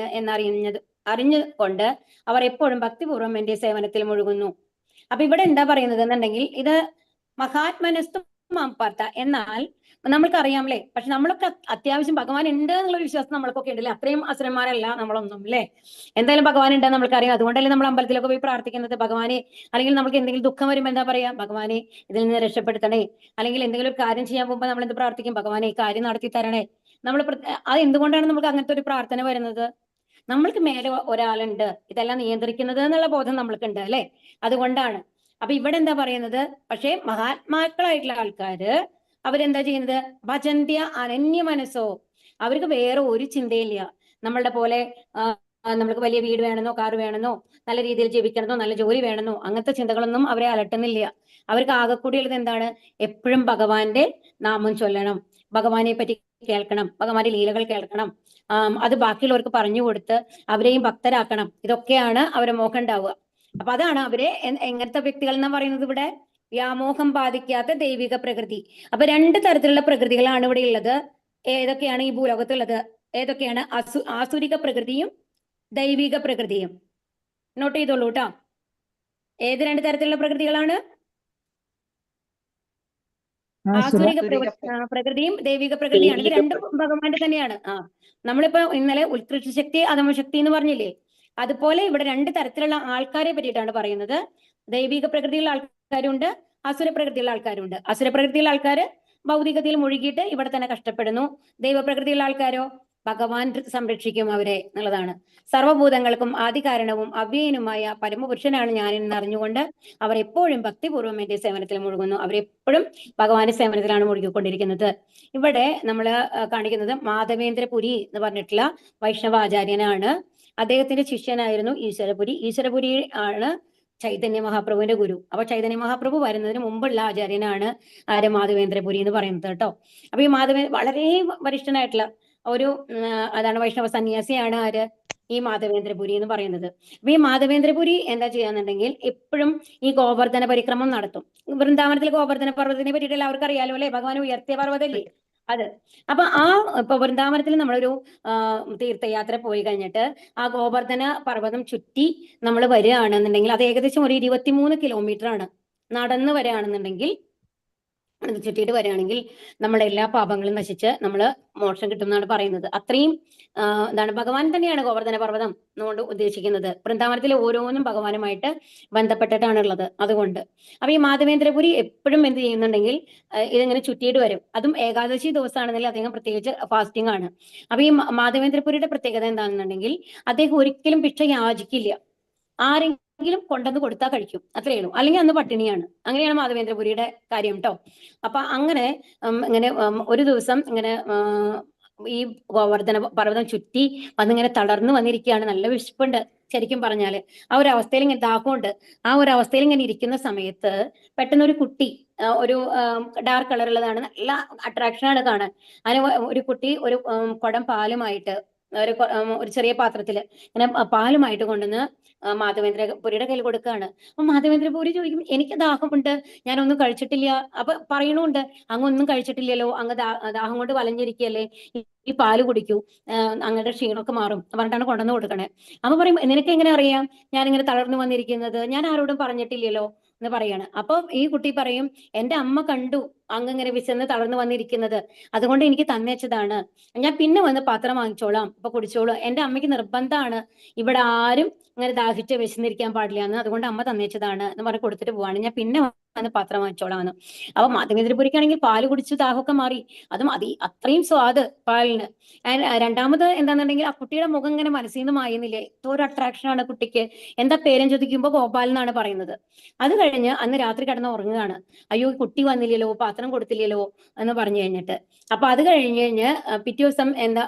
അറിഞ്ഞുകൊണ്ട് അവർ എപ്പോഴും ഭക്തിപൂർവ്വം എന്റെ സേവനത്തിൽ മുഴുകുന്നു. അപ്പൊ ഇവിടെ എന്താ പറയുന്നത് എന്നുണ്ടെങ്കിൽ, ഇത് മഹാത്മനസ്തു മാം പാർത്ഥ എന്നാൽ നമ്മൾക്കറിയാം അല്ലെ. പക്ഷെ നമ്മളൊക്കെ അത്യാവശ്യം ഭഗവാൻ ഉണ്ട് എന്നുള്ള വിശ്വാസം നമ്മൾക്കൊക്കെ ഉണ്ടല്ലേ. അത്രയും അസുരന്മാരല്ല നമ്മളൊന്നും അല്ലേ. എന്തായാലും ഭഗവാൻ ഉണ്ടെന്ന് നമ്മൾക്കറിയാം. അതുകൊണ്ടല്ലേ നമ്മൾ അമ്പലത്തിലൊക്കെ പോയി പ്രാർത്ഥിക്കുന്നത് ഭഗവാനെ. അല്ലെങ്കിൽ നമുക്ക് എന്തെങ്കിലും ദുഃഖം വരുമ്പോൾ എന്താ പറയാ? ഭഗവാനെ ഇതിൽ നിന്ന് രക്ഷപ്പെടുത്തണേ. അല്ലെങ്കിൽ എന്തെങ്കിലും ഒരു കാര്യം ചെയ്യാൻ പോകുമ്പോൾ നമ്മൾ എന്ത് പ്രാർത്ഥിക്കും? ഭഗവാനെ ഈ കാര്യം നടത്തി തരണേ. നമ്മൾ അത് എന്തുകൊണ്ടാണ് നമുക്ക് അങ്ങനത്തെ ഒരു പ്രാർത്ഥന വരുന്നത്? നമ്മൾക്ക് മേലെ ഒരാളുണ്ട് ഇതെല്ലാം നിയന്ത്രിക്കുന്നത് എന്നുള്ള ബോധം നമ്മൾക്കുണ്ട് അല്ലെ. അതുകൊണ്ടാണ്. അപ്പൊ ഇവിടെ എന്താ പറയുന്നത്? പക്ഷെ മഹാത്മാക്കളായിട്ടുള്ള ആൾക്കാര് അവരെന്താ ചെയ്യുന്നത്? ഭജന്ത്യ അനന്യ മനസ്സോ, അവർക്ക് വേറെ ഒരു ചിന്തയില്ല. നമ്മളുടെ പോലെ നമ്മൾക്ക് വലിയ വീട് വേണമെന്നോ കാറ് വേണമെന്നോ നല്ല രീതിയിൽ ജീവിക്കണമെന്നോ നല്ല ജോലി വേണമെന്നോ അങ്ങനത്തെ ചിന്തകളൊന്നും അവരെ അലട്ടുന്നില്ല. അവർക്ക് ആകെക്കൂടിയുള്ളത് എന്താണ്? എപ്പോഴും ഭഗവാന്റെ നാമം ചൊല്ലണം, ഭഗവാനെ പറ്റി കേൾക്കണം, ഭഗവാന്റെ ലീലകൾ കേൾക്കണം, അത് ബാക്കിയുള്ളവർക്ക് പറഞ്ഞു കൊടുത്ത് അവരെയും ഭക്തരാക്കണം. ഇതൊക്കെയാണ് അവരെ മോഹം ഉണ്ടാവുക. അപ്പൊ അതാണ് അവരെ എങ്ങനത്തെ വ്യക്തികൾ എന്ന് പറയുന്നത് ഇവിടെ? വ്യാമോഹം ബാധിക്കാത്ത ദൈവിക പ്രകൃതി. അപ്പൊ രണ്ട് തരത്തിലുള്ള പ്രകൃതികളാണ് ഇവിടെ ഉള്ളത്. ഏതൊക്കെയാണ് ഈ ഭൂലോകത്തുള്ളത്? ഏതൊക്കെയാണ്? ആസുരിക പ്രകൃതിയും ദൈവിക പ്രകൃതിയും. നോട്ട് ചെയ്തോളൂ കേട്ടോ. ഏത് രണ്ട് തരത്തിലുള്ള പ്രകൃതികളാണ്? ആസുരിക പ്രകൃതിയും ദൈവിക പ്രകൃതിയാണ്. ഇത് രണ്ടും ഭഗവാന്റെ തന്നെയാണ്. നമ്മളിപ്പോ ഇന്നലെ ഉത്കൃഷ്ട ശക്തി അധമശക്തി എന്ന് പറഞ്ഞില്ലേ, അതുപോലെ ഇവിടെ രണ്ട് തരത്തിലുള്ള ആൾക്കാരെ പറ്റിയിട്ടാണ് പറയുന്നത്. ദൈവിക പ്രകൃതിയുള്ള ആൾക്കാരുണ്ട്, അസുര പ്രകൃതിയുള്ള ആൾക്കാരുണ്ട്. അസുര പ്രകൃതിയുള്ള ആൾക്കാര് ഭൗതികതയിൽ മുഴുകിയിട്ട് ഇവിടെ തന്നെ കഷ്ടപ്പെടുന്നു. ദൈവപ്രകൃതിയുള്ള ആൾക്കാരോ ഭഗവാൻ സംരക്ഷിക്കും അവരെ എന്നുള്ളതാണ്. സർവ്വഭൂതങ്ങൾക്കും ആദികാരണവും അവ്യയനുമായ പരമപുരുഷനാണ് ഞാൻ എന്നറിഞ്ഞുകൊണ്ട് അവർ എപ്പോഴും ഭക്തിപൂർവ്വം എന്റെ സേവനത്തിൽ മുഴുകുന്നു. അവരെപ്പോഴും ഭഗവാന്റെ സേവനത്തിലാണ് മുഴുകിക്കൊണ്ടിരിക്കുന്നത്. ഇവിടെ നമ്മൾ കാണിക്കുന്നത് മാധവേന്ദ്രപുരി എന്ന് പറഞ്ഞിട്ടുള്ള വൈഷ്ണവാചാര്യനാണ്. അദ്ദേഹത്തിന്റെ ശിഷ്യനായിരുന്നു ഈശ്വരപുരി. ഈശ്വരപുരി ആണ് ചൈതന്യ മഹാപ്രഭുവിന്റെ ഗുരു. അപ്പൊ ചൈതന്യ മഹാപ്രഭു വരുന്നതിന് മുമ്പുള്ള ആചാര്യനാണ് ആര്യ മാധവേന്ദ്രപുരി എന്ന് പറയുന്നത് കേട്ടോ. അപ്പൊ ഈ വളരെ വരിഷ്ഠനായിട്ടുള്ള ഒരു അതാണ് വൈഷ്ണവ സന്യാസിയാണ് ആര്? ഈ മാധവേന്ദ്രപുരി എന്ന് പറയുന്നത്. അപ്പൊ ഈ മാധവേന്ദ്രപുരി എന്താ ചെയ്യാന്നുണ്ടെങ്കിൽ എപ്പോഴും ഈ ഗോവർദ്ധന പരിക്രമം നടത്തും. വൃന്ദാവനത്തിൽ ഗോവർദ്ധന പർവ്വതത്തിനെ പറ്റിയിട്ട് എല്ലാവർക്കും അറിയാലോ അല്ലെ. ഭഗവാൻ ഉയർത്തിയ പർവ്വതല്ലേ അത്. അപ്പൊ ഇപ്പൊ വൃന്ദാവനത്തിൽ നമ്മളൊരു തീർത്ഥയാത്ര പോയി കഴിഞ്ഞിട്ട് ആ ഗോവർദ്ധന പർവ്വതം ചുറ്റി നമ്മൾ വരികയാണെന്നുണ്ടെങ്കിൽ അത് ഏകദേശം ഒരു 23 കിലോമീറ്റർ ആണ്. നടന്ന് വരികയാണെന്നുണ്ടെങ്കിൽ, ചുറ്റിയിട്ട് വരികയാണെങ്കിൽ നമ്മുടെ എല്ലാ പാപങ്ങളും നശിച്ച് നമ്മൾ മോക്ഷം കിട്ടും എന്നാണ് പറയുന്നത്. അത്രയും എന്താണ്, ഭഗവാൻ തന്നെയാണ് ഗോവർദ്ധന പർവ്വതം എന്നുകൊണ്ട് ഉദ്ദേശിക്കുന്നത്. വൃന്ദാവനത്തിലെ ഓരോന്നും ഭഗവാനുമായിട്ട് ബന്ധപ്പെട്ടിട്ടാണ് ഉള്ളത്. അതുകൊണ്ട് അപ്പൊ ഈ മാധവേന്ദ്രപുരി എപ്പോഴും എന്ത് ചെയ്യുന്നുണ്ടെങ്കിൽ ഇതിങ്ങനെ ചുറ്റിയിട്ട് വരും. അതും ഏകാദശി ദിവസമാണെന്നുണ്ടെങ്കിൽ അദ്ദേഹം പ്രത്യേകിച്ച് ഫാസ്റ്റിംഗ് ആണ്. അപ്പൊ ഈ മാധവേന്ദ്രപുരിയുടെ പ്രത്യേകത എന്താണെന്നുണ്ടെങ്കിൽ അദ്ദേഹം ഒരിക്കലും ഭിക്ഷ യാചിക്കില്ല. ആരെങ്കിലും കൊണ്ടുവന്ന് കൊടുത്താൽ കഴിക്കും, അത്രയേ ഉള്ളൂ. അല്ലെങ്കിൽ അന്ന് പട്ടിണിയാണ്. അങ്ങനെയാണ് മാധവേന്ദ്രപുരിയുടെ കാര്യം കേട്ടോ. അപ്പൊ അങ്ങനെ ഇങ്ങനെ ഒരു ദിവസം ഇങ്ങനെ ഈ ഗോവർദ്ധന പർവ്വതം ചുറ്റി വന്നിങ്ങനെ തളർന്നു വന്നിരിക്കുകയാണ്. നല്ല വിശപ്പുണ്ട് ശരിക്കും പറഞ്ഞാല്. ആ ഒരു അവസ്ഥയിൽ ഇങ്ങനെ ദാഹമുണ്ട്. ആ ഒരു അവസ്ഥയിൽ ഇങ്ങനെ ഇരിക്കുന്ന സമയത്ത് പെട്ടെന്ന് ഒരു കുട്ടി ഒരു ഡാർക്ക് കളറുള്ളതാണ്, നല്ല അട്രാക്ഷനാണ് കാണാൻ. അതിന് ഒരു കുട്ടി ഒരു കുടം പാലുമായിട്ട് ഒരു ചെറിയ പാത്രത്തില് ഇങ്ങനെ പാലുമായിട്ട് കൊണ്ടുവന്ന് മാധവേന്ദ്രപുരിയുടെ കയ്യിൽ കൊടുക്കുകയാണ്. അപ്പൊ മാധവേന്ദ്രപുരി ചോദിക്കും, എനിക്ക് ദാഹമുണ്ട്, ഞാനൊന്നും കഴിച്ചിട്ടില്ല. അപ്പൊ പറയണുണ്ട്, അങ്ങൊന്നും കഴിച്ചിട്ടില്ലല്ലോ, അങ്ങ് ദാഹം കൊണ്ട് വലഞ്ഞിരിക്കുകയല്ലേ, ഈ പാല് കുടിക്കൂ, അങ്ങയുടെ ക്ഷീണമൊക്കെ മാറും പറഞ്ഞിട്ടാണ് കൊണ്ടുവന്ന് കൊടുക്കണേ. അപ്പൊ പറയും, നിനക്ക് എങ്ങനെ അറിയാം ഞാനിങ്ങനെ തളർന്നു വന്നിരിക്കുന്നത്, ഞാൻ ആരോടും പറഞ്ഞിട്ടില്ലല്ലോ എന്ന് പറയാണ്. അപ്പൊ ഈ കുട്ടി പറയും, എന്റെ അമ്മ കണ്ടു അങ്ങ് ഇങ്ങനെ വിശന്ന് തളർന്നു വന്നിരിക്കുന്നത്, അതുകൊണ്ട് എനിക്ക് തന്നേച്ചതാണ്, ഞാൻ പിന്നെ വന്ന് പാത്രം വാങ്ങിച്ചോളാം, അപ്പൊ കുടിച്ചോളൂ, എന്റെ അമ്മയ്ക്ക് നിർബന്ധമാണ് ഇവിടെ ആരും ഇങ്ങനെ ദാഹിച്ച് വിശന്നിരിക്കാൻ പാടില്ല എന്ന്, അതുകൊണ്ട് അമ്മ തന്നേച്ചതാണ് എന്ന് പറഞ്ഞ് കൊടുത്തിട്ട് പോവാണ്, ഞാൻ പിന്നെ വന്ന് പാത്രം വാങ്ങിച്ചോളാം എന്ന്. അപ്പൊ മാധവേന്ദ്രപുരിക്കാണെങ്കിൽ പാല് കുടിച്ച് ദാഹമൊക്കെ മാറി, അതും അത്രയും സ്വാദ് പാലിന്. രണ്ടാമത് എന്താണെന്നുണ്ടെങ്കിൽ ആ കുട്ടിയുടെ മുഖം ഇങ്ങനെ മനസ്സിൽ നിന്ന് മായുന്നില്ലേ, എന്തോ ഒരു അട്രാക്ഷൻ ആണ് കുട്ടിക്ക്. എന്താ പേരും ചോദിക്കുമ്പോൾ ഗോപാൽ എന്നാണ് പറയുന്നത്. അത് കഴിഞ്ഞ് അന്ന് രാത്രി കിടന്ന് ഉറങ്ങുകയാണ്. അയ്യോ കുട്ടി വന്നില്ലല്ലോ, പാത്രം കൊടുത്തില്ലല്ലോ എന്ന് പറഞ്ഞു കഴിഞ്ഞിട്ട്. അപ്പൊ അത് കഴിഞ്ഞ് പിറ്റേ ദിവസം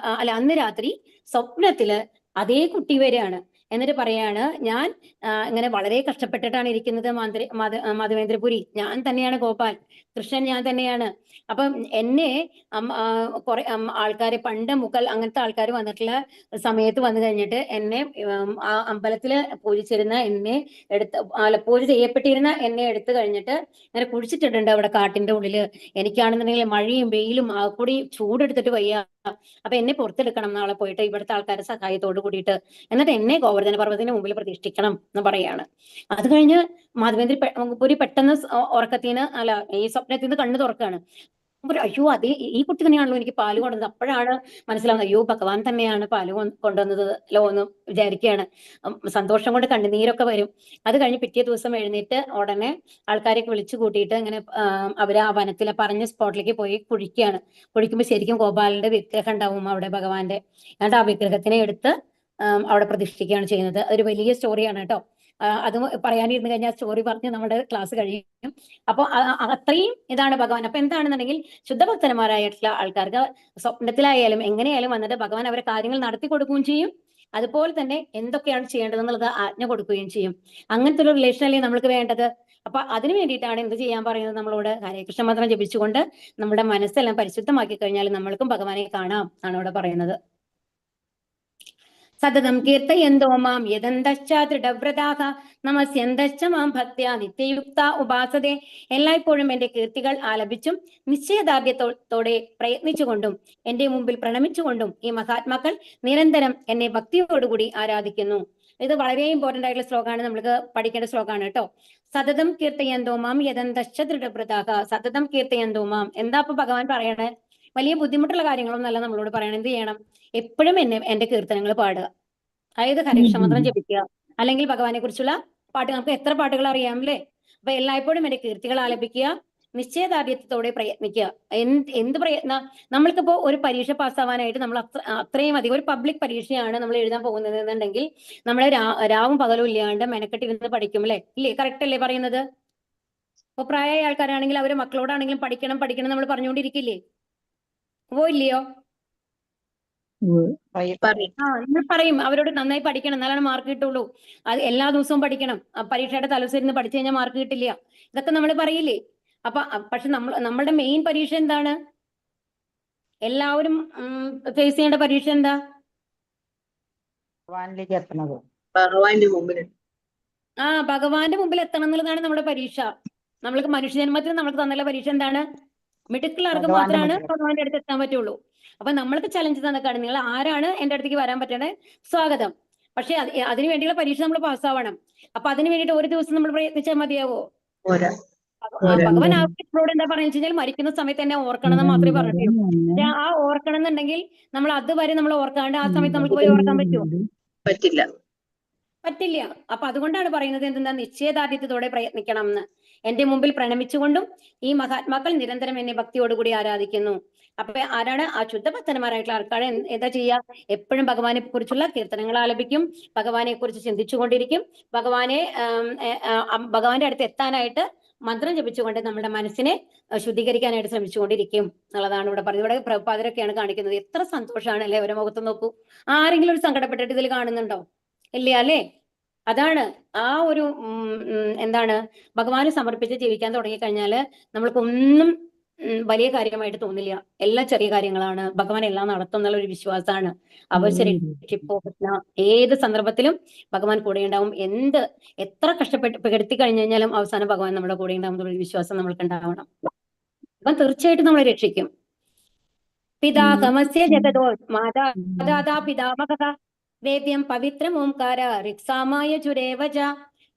അന്ന് രാത്രി സ്വപ്നത്തില് അതേ കുട്ടി വരികയാണ്. എന്നിട്ട് പറയാണ്, ഞാൻ ഇങ്ങനെ വളരെ കഷ്ടപ്പെട്ടിട്ടാണ് ഇരിക്കുന്നത് മാധവേന്ദ്രപുരി, ഞാൻ തന്നെയാണ് ഗോപാൽ, കൃഷ്ണൻ ഞാൻ തന്നെയാണ്. അപ്പം എന്നെ കുറെ ആൾക്കാര് പണ്ട് മുഗൾ അങ്ങനത്തെ ആൾക്കാർ വന്നിട്ടുള്ള സമയത്ത് വന്നു കഴിഞ്ഞിട്ട് എന്നെ ആ അമ്പലത്തില് പൂജിച്ചിരുന്ന എന്നെ പൂജ ചെയ്യപ്പെട്ടിരുന്ന എന്നെ എടുത്തു കഴിഞ്ഞിട്ട് ഇങ്ങനെ കുഴിച്ചിട്ടിട്ടുണ്ട് അവിടെ കാട്ടിന്റെ ഉള്ളില്. എനിക്കാണെന്നുണ്ടെങ്കിൽ മഴയും വെയിലും കൂടി ചൂടെടുത്തിട്ട് വയ്യ, അപ്പൊ എന്നെ പുറത്തെടുക്കണം നാളെ പോയിട്ട് ഇവിടുത്തെ ആൾക്കാരുടെ സഹായത്തോട് കൂടിയിട്ട്, എന്നിട്ട് എന്നെ ഗോവർദ്ധന പർവ്വതത്തിന് മുമ്പിൽ പ്രതിഷ്ഠിക്കണം എന്ന് പറയാണ്. അത് കഴിഞ്ഞ് മാധവേന്ദ്രപുരി പെട്ടെന്ന് ഉറക്കത്തിന് ഈ സ്വപ്നത്തിൽ നിന്ന് കണ്ണു തുറക്കാണ്. അയ്യോ അതേ ഈ കുട്ടി തന്നെയാണല്ലോ എനിക്ക് പാല് കൊണ്ടുവന്നത്. അപ്പോഴാണ് മനസ്സിലാവുന്നത്, അയ്യോ ഭഗവാൻ തന്നെയാണ് പാല് കൊണ്ടുവന്നതല്ലോ എന്ന് വിചാരിക്കുകയാണ്. സന്തോഷം കൊണ്ട് കണ്ണുനീരൊക്കെ വരും. അത് കഴിഞ്ഞ് പിറ്റേ ദിവസം എഴുന്നേറ്റ് ഉടനെ ആൾക്കാരെയൊക്കെ വിളിച്ചു കൂട്ടിയിട്ട് ഇങ്ങനെ അവര് ആ വനത്തിലെ പറഞ്ഞ സ്പോട്ടിലേക്ക് പോയി കുഴിക്കുകയാണ്. കുഴിക്കുമ്പോൾ ശരിക്കും ഗോപാലന്റെ വിഗ്രഹം ഉണ്ടാവും അവിടെ ഭഗവാന്റെ. എന്നിട്ട് ആ വിഗ്രഹത്തിനെ എടുത്ത് അവിടെ പ്രതിഷ്ഠിക്കുകയാണ് ചെയ്യുന്നത്. അതൊരു വലിയ സ്റ്റോറിയാണ് കേട്ടോ. അത് പറയാനിരുന്നു കഴിഞ്ഞാൽ സ്റ്റോറി പറഞ്ഞ് നമ്മുടെ ക്ലാസ് കഴിയും. അപ്പൊ അത്രയും ഇതാണ് ഭഗവാൻ. അപ്പൊ എന്താണെന്നുണ്ടെങ്കിൽ ശുദ്ധഭക്തന്മാരായിട്ടുള്ള ആൾക്കാർക്ക് സ്വപ്നത്തിലായാലും എങ്ങനെയായാലും വന്നിട്ട് ഭഗവാൻ അവരെ കാര്യങ്ങൾ നടത്തി കൊടുക്കുകയും ചെയ്യും. അതുപോലെ തന്നെ എന്തൊക്കെയാണ് ചെയ്യേണ്ടതെന്നുള്ളത് ആജ്ഞ കൊടുക്കുകയും ചെയ്യും. അങ്ങനത്തെ ഒരു റിലേഷൻ അല്ലേ നമ്മൾക്ക് വേണ്ടത്. അപ്പൊ അതിനു വേണ്ടിയിട്ടാണ് എന്ത് ചെയ്യാൻ പറയുന്നത് നമ്മളോട്, ഹരേ കൃഷ്ണ മന്ത്രം ജപിച്ചുകൊണ്ട് നമ്മുടെ മനസ്സെല്ലാം പരിശുദ്ധമാക്കി കഴിഞ്ഞാൽ നമ്മൾക്കും ഭഗവാനെ കാണാം എന്നാണ് ഇവിടെ പറയുന്നത്. സതതം കീർത്തയന്തോ മാം യദന്തശ്ച ദൃഢവ്രതാഃ നമസ്യന്തശ്ച മാം ഭക്ത്യാ നിത്യയുക്ത ഉപാസതേ. എല്ലായ്പ്പോഴും എന്റെ കീർത്തികൾ ആലപിച്ചും നിശ്ചയദാർഢ്യത്തോടെ പ്രയത്നിച്ചുകൊണ്ടും എന്റെ മുമ്പിൽ പ്രണമിച്ചുകൊണ്ടും ഈ മഹാത്മാക്കൾ നിരന്തരം എന്നെ ഭക്തിയോടുകൂടി ആരാധിക്കുന്നു. ഇത് വളരെ ഇമ്പോർട്ടന്റ് ആയിട്ടുള്ള ശ്ലോകമാണ്, നമ്മൾക്ക് പഠിക്കേണ്ട ശ്ലോകമാണ് കേട്ടോ. സതതം കീർത്തയന്തോ മാം യദന്തശ്ച ദൃഢവ്രതാഃ. സതതം കീർത്തയന്തോ മാം, എന്താ ഇപ്പൊ ഭഗവാൻ പറയണേ? വലിയ ബുദ്ധിമുട്ടുള്ള കാര്യങ്ങളൊന്നും അല്ല നമ്മളോട് പറയണം. എന്ത് ചെയ്യണം? എപ്പോഴും എന്റെ കീർത്തനങ്ങൾ പാടുക, അതായത് ഹരികൃഷ്ണമന്ത്രം ജപിക്കുക, അല്ലെങ്കിൽ ഭഗവാനെ കുറിച്ചുള്ള പാട്ട്. നമുക്ക് എത്ര പാട്ടുകൾ അറിയാം അല്ലേ? അപ്പൊ എല്ലായ്പ്പോഴും എന്റെ കീർത്തികൾ ആലപിക്കുക, നിശ്ചയദാർഢ്യത്തോടെ പ്രയത്നിക്കുക. എന്ത് പ്രയത്ന, നമ്മൾക്കിപ്പോ ഒരു പരീക്ഷ പാസ്സാവാനായിട്ട് നമ്മൾ അത്രയും അധികം ഒരു പബ്ലിക് പരീക്ഷയാണ് നമ്മൾ എഴുതാൻ പോകുന്നത് എന്നുണ്ടെങ്കിൽ നമ്മൾ രാവും പകലും ഇല്ലാണ്ട് മെനക്കെട്ടിരുന്ന് പഠിക്കും അല്ലെ? ഇല്ലേ? കറക്റ്റ് അല്ലേ പറയുന്നത്? ഇപ്പൊ പ്രായമായ ആൾക്കാരാണെങ്കിൽ അവര് മക്കളോടാണെങ്കിലും പഠിക്കണം പഠിക്കണം നമ്മൾ പറഞ്ഞുകൊണ്ടിരിക്കില്ലേ? ഇല്ലയോ? നമ്മൾ പറയും അവരോട് നന്നായി പഠിക്കണം, എന്നാലാണ് മാർക്ക് കിട്ടുള്ളൂ. അത് എല്ലാ ദിവസവും പഠിക്കണം, പരീക്ഷയുടെ തലേദിവസം പഠിച്ചു കഴിഞ്ഞാൽ മാർക്ക് കിട്ടില്ല, ഇതൊക്കെ നമ്മൾ പറയില്ലേ? പക്ഷെ നമ്മളുടെ മെയിൻ പരീക്ഷ എന്താണ്? എല്ലാവരും ഫേസ് ചെയ്യേണ്ട പരീക്ഷ എന്താ? ഭഗവാന്റെ മുമ്പിൽ എത്തണം എന്നുള്ളതാണ് നമ്മുടെ പരീക്ഷ. നമ്മൾക്ക് മനുഷ്യജന്മത്തിൽ നമ്മൾക്ക് തന്നുള്ള പരീക്ഷ എന്താണ്? മിടുക്കുള്ളവർക്ക് മാത്രമാണ് ഭഗവാന്റെ അടുത്ത് എത്താൻ പറ്റുള്ളൂ. അപ്പൊ നമ്മൾക്ക് ചലഞ്ച് തന്നേക്കാണ്, നിങ്ങൾ ആരാണ് എന്റെ അടുത്തേക്ക് വരാൻ പറ്റണേ, സ്വാഗതം. പക്ഷെ അതിനു വേണ്ടിയുള്ള പരീക്ഷ നമ്മൾ പാസ്സാവണം. അപ്പൊ അതിന് വേണ്ടിയിട്ട് ഒരു ദിവസം നമ്മൾ പ്രയത്നിച്ചാൽ മതിയാവോ? ഭഗവാൻ നമ്മളോട് എന്താ പറയുക വെച്ചാൽ മരിക്കുന്ന സമയത്ത് എന്നെ ഓർക്കണം എന്ന് മാത്രമേ പറഞ്ഞിട്ടുള്ളൂ. ആ ഓർക്കണം എന്നുണ്ടെങ്കിൽ നമ്മൾ അതുവരെ നമ്മൾ ഓർക്കാണ്ട് ആ സമയത്ത് നമുക്ക് പോയി ഓർക്കാൻ പറ്റുമോ? പറ്റില്ല. അപ്പൊ അതുകൊണ്ടാണ് പറയുന്നത് എന്തെന്നാ, നിശ്ചയദാർഢ്യത്തോടെ പ്രയത്നിക്കണം എന്ന്. എന്റെ മുമ്പിൽ പ്രണമിച്ചുകൊണ്ടും ഈ മഹാത്മാക്കൾ നിരന്തരം എന്നെ ഭക്തിയോടുകൂടി ആരാധിക്കുന്നു. അപ്പൊ ആരാണ്? ആ ശുദ്ധഭക്തന്മാരായിട്ടുള്ള ആൾക്കാരെ എന്താ ചെയ്യുക? എപ്പോഴും ഭഗവാനെ കുറിച്ചുള്ള കീർത്തനങ്ങൾ ആലപിക്കും, ഭഗവാനെ കുറിച്ച് ചിന്തിച്ചുകൊണ്ടിരിക്കും, ഭഗവാന്റെ അടുത്ത് എത്താനായിട്ട് മന്ത്രം ജപിച്ചുകൊണ്ട് നമ്മുടെ മനസ്സിനെ ശുദ്ധീകരിക്കാനായിട്ട് ശ്രമിച്ചുകൊണ്ടിരിക്കും എന്നുള്ളതാണ് ഇവിടെ പറയുന്നത്. ഇവിടെ പ്രഭുപാദരൊക്കെയാണ് കാണിക്കുന്നത്. എത്ര സന്തോഷമാണ് അല്ലെ അവരെ മുഖത്ത് നോക്കൂ. ആരെങ്കിലും ഒരു സങ്കടപ്പെട്ടിട്ട് ഇതിൽ കാണുന്നുണ്ടോ? ഇല്ല അല്ലേ? അതാണ് ആ ഒരു എന്താണ് ഭഗവാന് സമർപ്പിച്ച് ജീവിക്കാൻ തുടങ്ങിക്കഴിഞ്ഞാല് നമ്മൾക്കൊന്നും വലിയ കാര്യമായിട്ട് തോന്നില്ല. എല്ലാം ചെറിയ കാര്യങ്ങളാണ്. ഭഗവാൻ എല്ലാം നടത്തും എന്നുള്ള ഒരു വിശ്വാസമാണ്. ഏത് സന്ദർഭത്തിലും ഭഗവാൻ കൂടെ ഉണ്ടാവും. എത്ര കഷ്ടപ്പെട്ട് പെടുത്തി കഴിഞ്ഞു കഴിഞ്ഞാലും അവസാനം ഭഗവാൻ നമ്മുടെ കൂടെ ഉണ്ടാവും എന്നുള്ള വിശ്വാസം നമ്മൾക്ക് ഉണ്ടാവണം. അപ്പം തീർച്ചയായിട്ടും നമ്മളെ രക്ഷിക്കും. പിതാകമസ്യ ജഗതോ മാതാ പിതാമഹ വേദ്യം പവിത്രം ഓംകാര ഋക്സാമായ ചുരേവജ.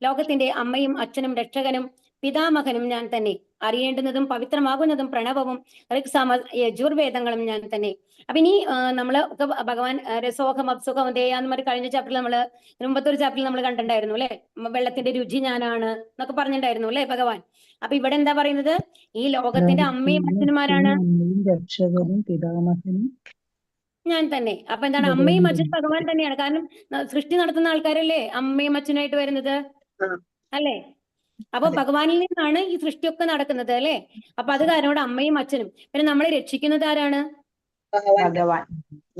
ലോകത്തിന്റെ അമ്മയും അച്ഛനും രക്ഷകനും പിതാമഹനും ഞാൻ തന്നെ. അറിയേണ്ടുന്നതും പവിത്രമാകുന്നതും പ്രണവവും ഋക്സാമ യജുർവേദങ്ങളും ഞാൻ തന്നെ. അപ്പൊ ഇനി നമ്മള് ഒക്കെ ഭഗവാൻ രസോഹം അപ്സുഖം ദേയാന്ന് പറഞ്ഞ കഴിഞ്ഞ ചാപ്റ്ററിൽ നമ്മള് മുമ്പത്തെ ഒരു ചാപ്റ്ററിൽ നമ്മൾ കണ്ടിട്ടുണ്ടായിരുന്നു അല്ലെ. വെള്ളത്തിന്റെ രുചി ഞാനാണ് എന്നൊക്കെ പറഞ്ഞിട്ടുണ്ടായിരുന്നു അല്ലെ ഭഗവാൻ. അപ്പൊ ഇവിടെ എന്താ പറയുന്നത്? ഈ ലോകത്തിന്റെ അമ്മയും അച്ഛനുമാരാണ് രക്ഷകനും പിതാമഹനും ഞാൻ തന്നെ. അപ്പൊ എന്താണ്? അമ്മയും അച്ഛനും ഭഗവാൻ തന്നെയാണ്. കാരണം സൃഷ്ടി നടത്തുന്ന ആൾക്കാരല്ലേ അമ്മയും അച്ഛനായിട്ട് വരുന്നത് അല്ലേ? അപ്പൊ ഭഗവാനിൽ നിന്നാണ് ഈ സൃഷ്ടിയൊക്കെ നടക്കുന്നത് അല്ലെ. അപ്പൊ അത് കാരണം അമ്മയും അച്ഛനും. പിന്നെ നമ്മളെ രക്ഷിക്കുന്നത് ആരാണ്? ഭഗവാൻ.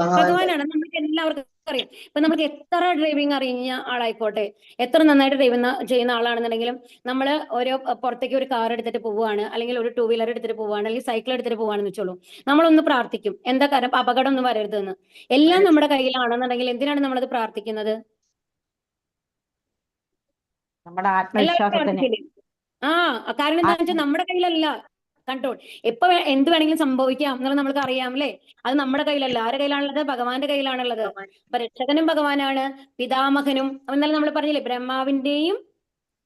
ഭഗവാനാണ്. നമുക്ക് എല്ലാവർക്കും അറിയാം. ഇപ്പൊ നമുക്ക് എത്ര ഡ്രൈവിംഗ് അറിയുന്ന ആളായിക്കോട്ടെ, എത്ര നന്നായിട്ട് ഡ്രൈവ് ചെയ്യുന്ന ആളാണെന്നുണ്ടെങ്കിലും നമ്മൾ ഓരോ പുറത്തേക്ക് ഒരു കാർ എടുത്തിട്ട് പോവുകയാണ്, അല്ലെങ്കിൽ ഒരു 2 വീലർ എടുത്തിട്ട് പോവുകയാണ്, അല്ലെങ്കിൽ സൈക്കിൾ എടുത്തിട്ട് പോവുകയാണെന്ന് വെച്ചോളൂ, നമ്മളൊന്ന് പ്രാർത്ഥിക്കും. എന്താ കാരണം? അപകടം ഒന്നും വരരുതെന്ന്. എല്ലാം നമ്മുടെ കയ്യിലാണെന്നുണ്ടെങ്കിൽ എന്തിനാണ് നമ്മളത് പ്രാർത്ഥിക്കുന്നത്? നമ്മുടെ എല്ലാവരും ആത്മവിശ്വാസത്തിന്. പ്രാർത്ഥിക്കില്ലേ? കാരണം എന്താണെന്ന് വെച്ചാൽ നമ്മുടെ കയ്യിലല്ല കൺട്രോൾ. എപ്പോ എന്ത് വേണമെങ്കിലും സംഭവിക്കാം എന്നുള്ളത് നമ്മൾക്ക് അറിയാം അല്ലേ. അത് നമ്മുടെ കയ്യിലല്ല. ആരുടെ കയ്യിലാണുള്ളത്? ഭഗവാന്റെ കയ്യിലാണുള്ളത്. അപ്പൊ രക്ഷകനും ഭഗവാനാണ്, പിതാമഹനും. എന്നാലും നമ്മൾ പറഞ്ഞില്ലേ, ബ്രഹ്മാവിന്റെയും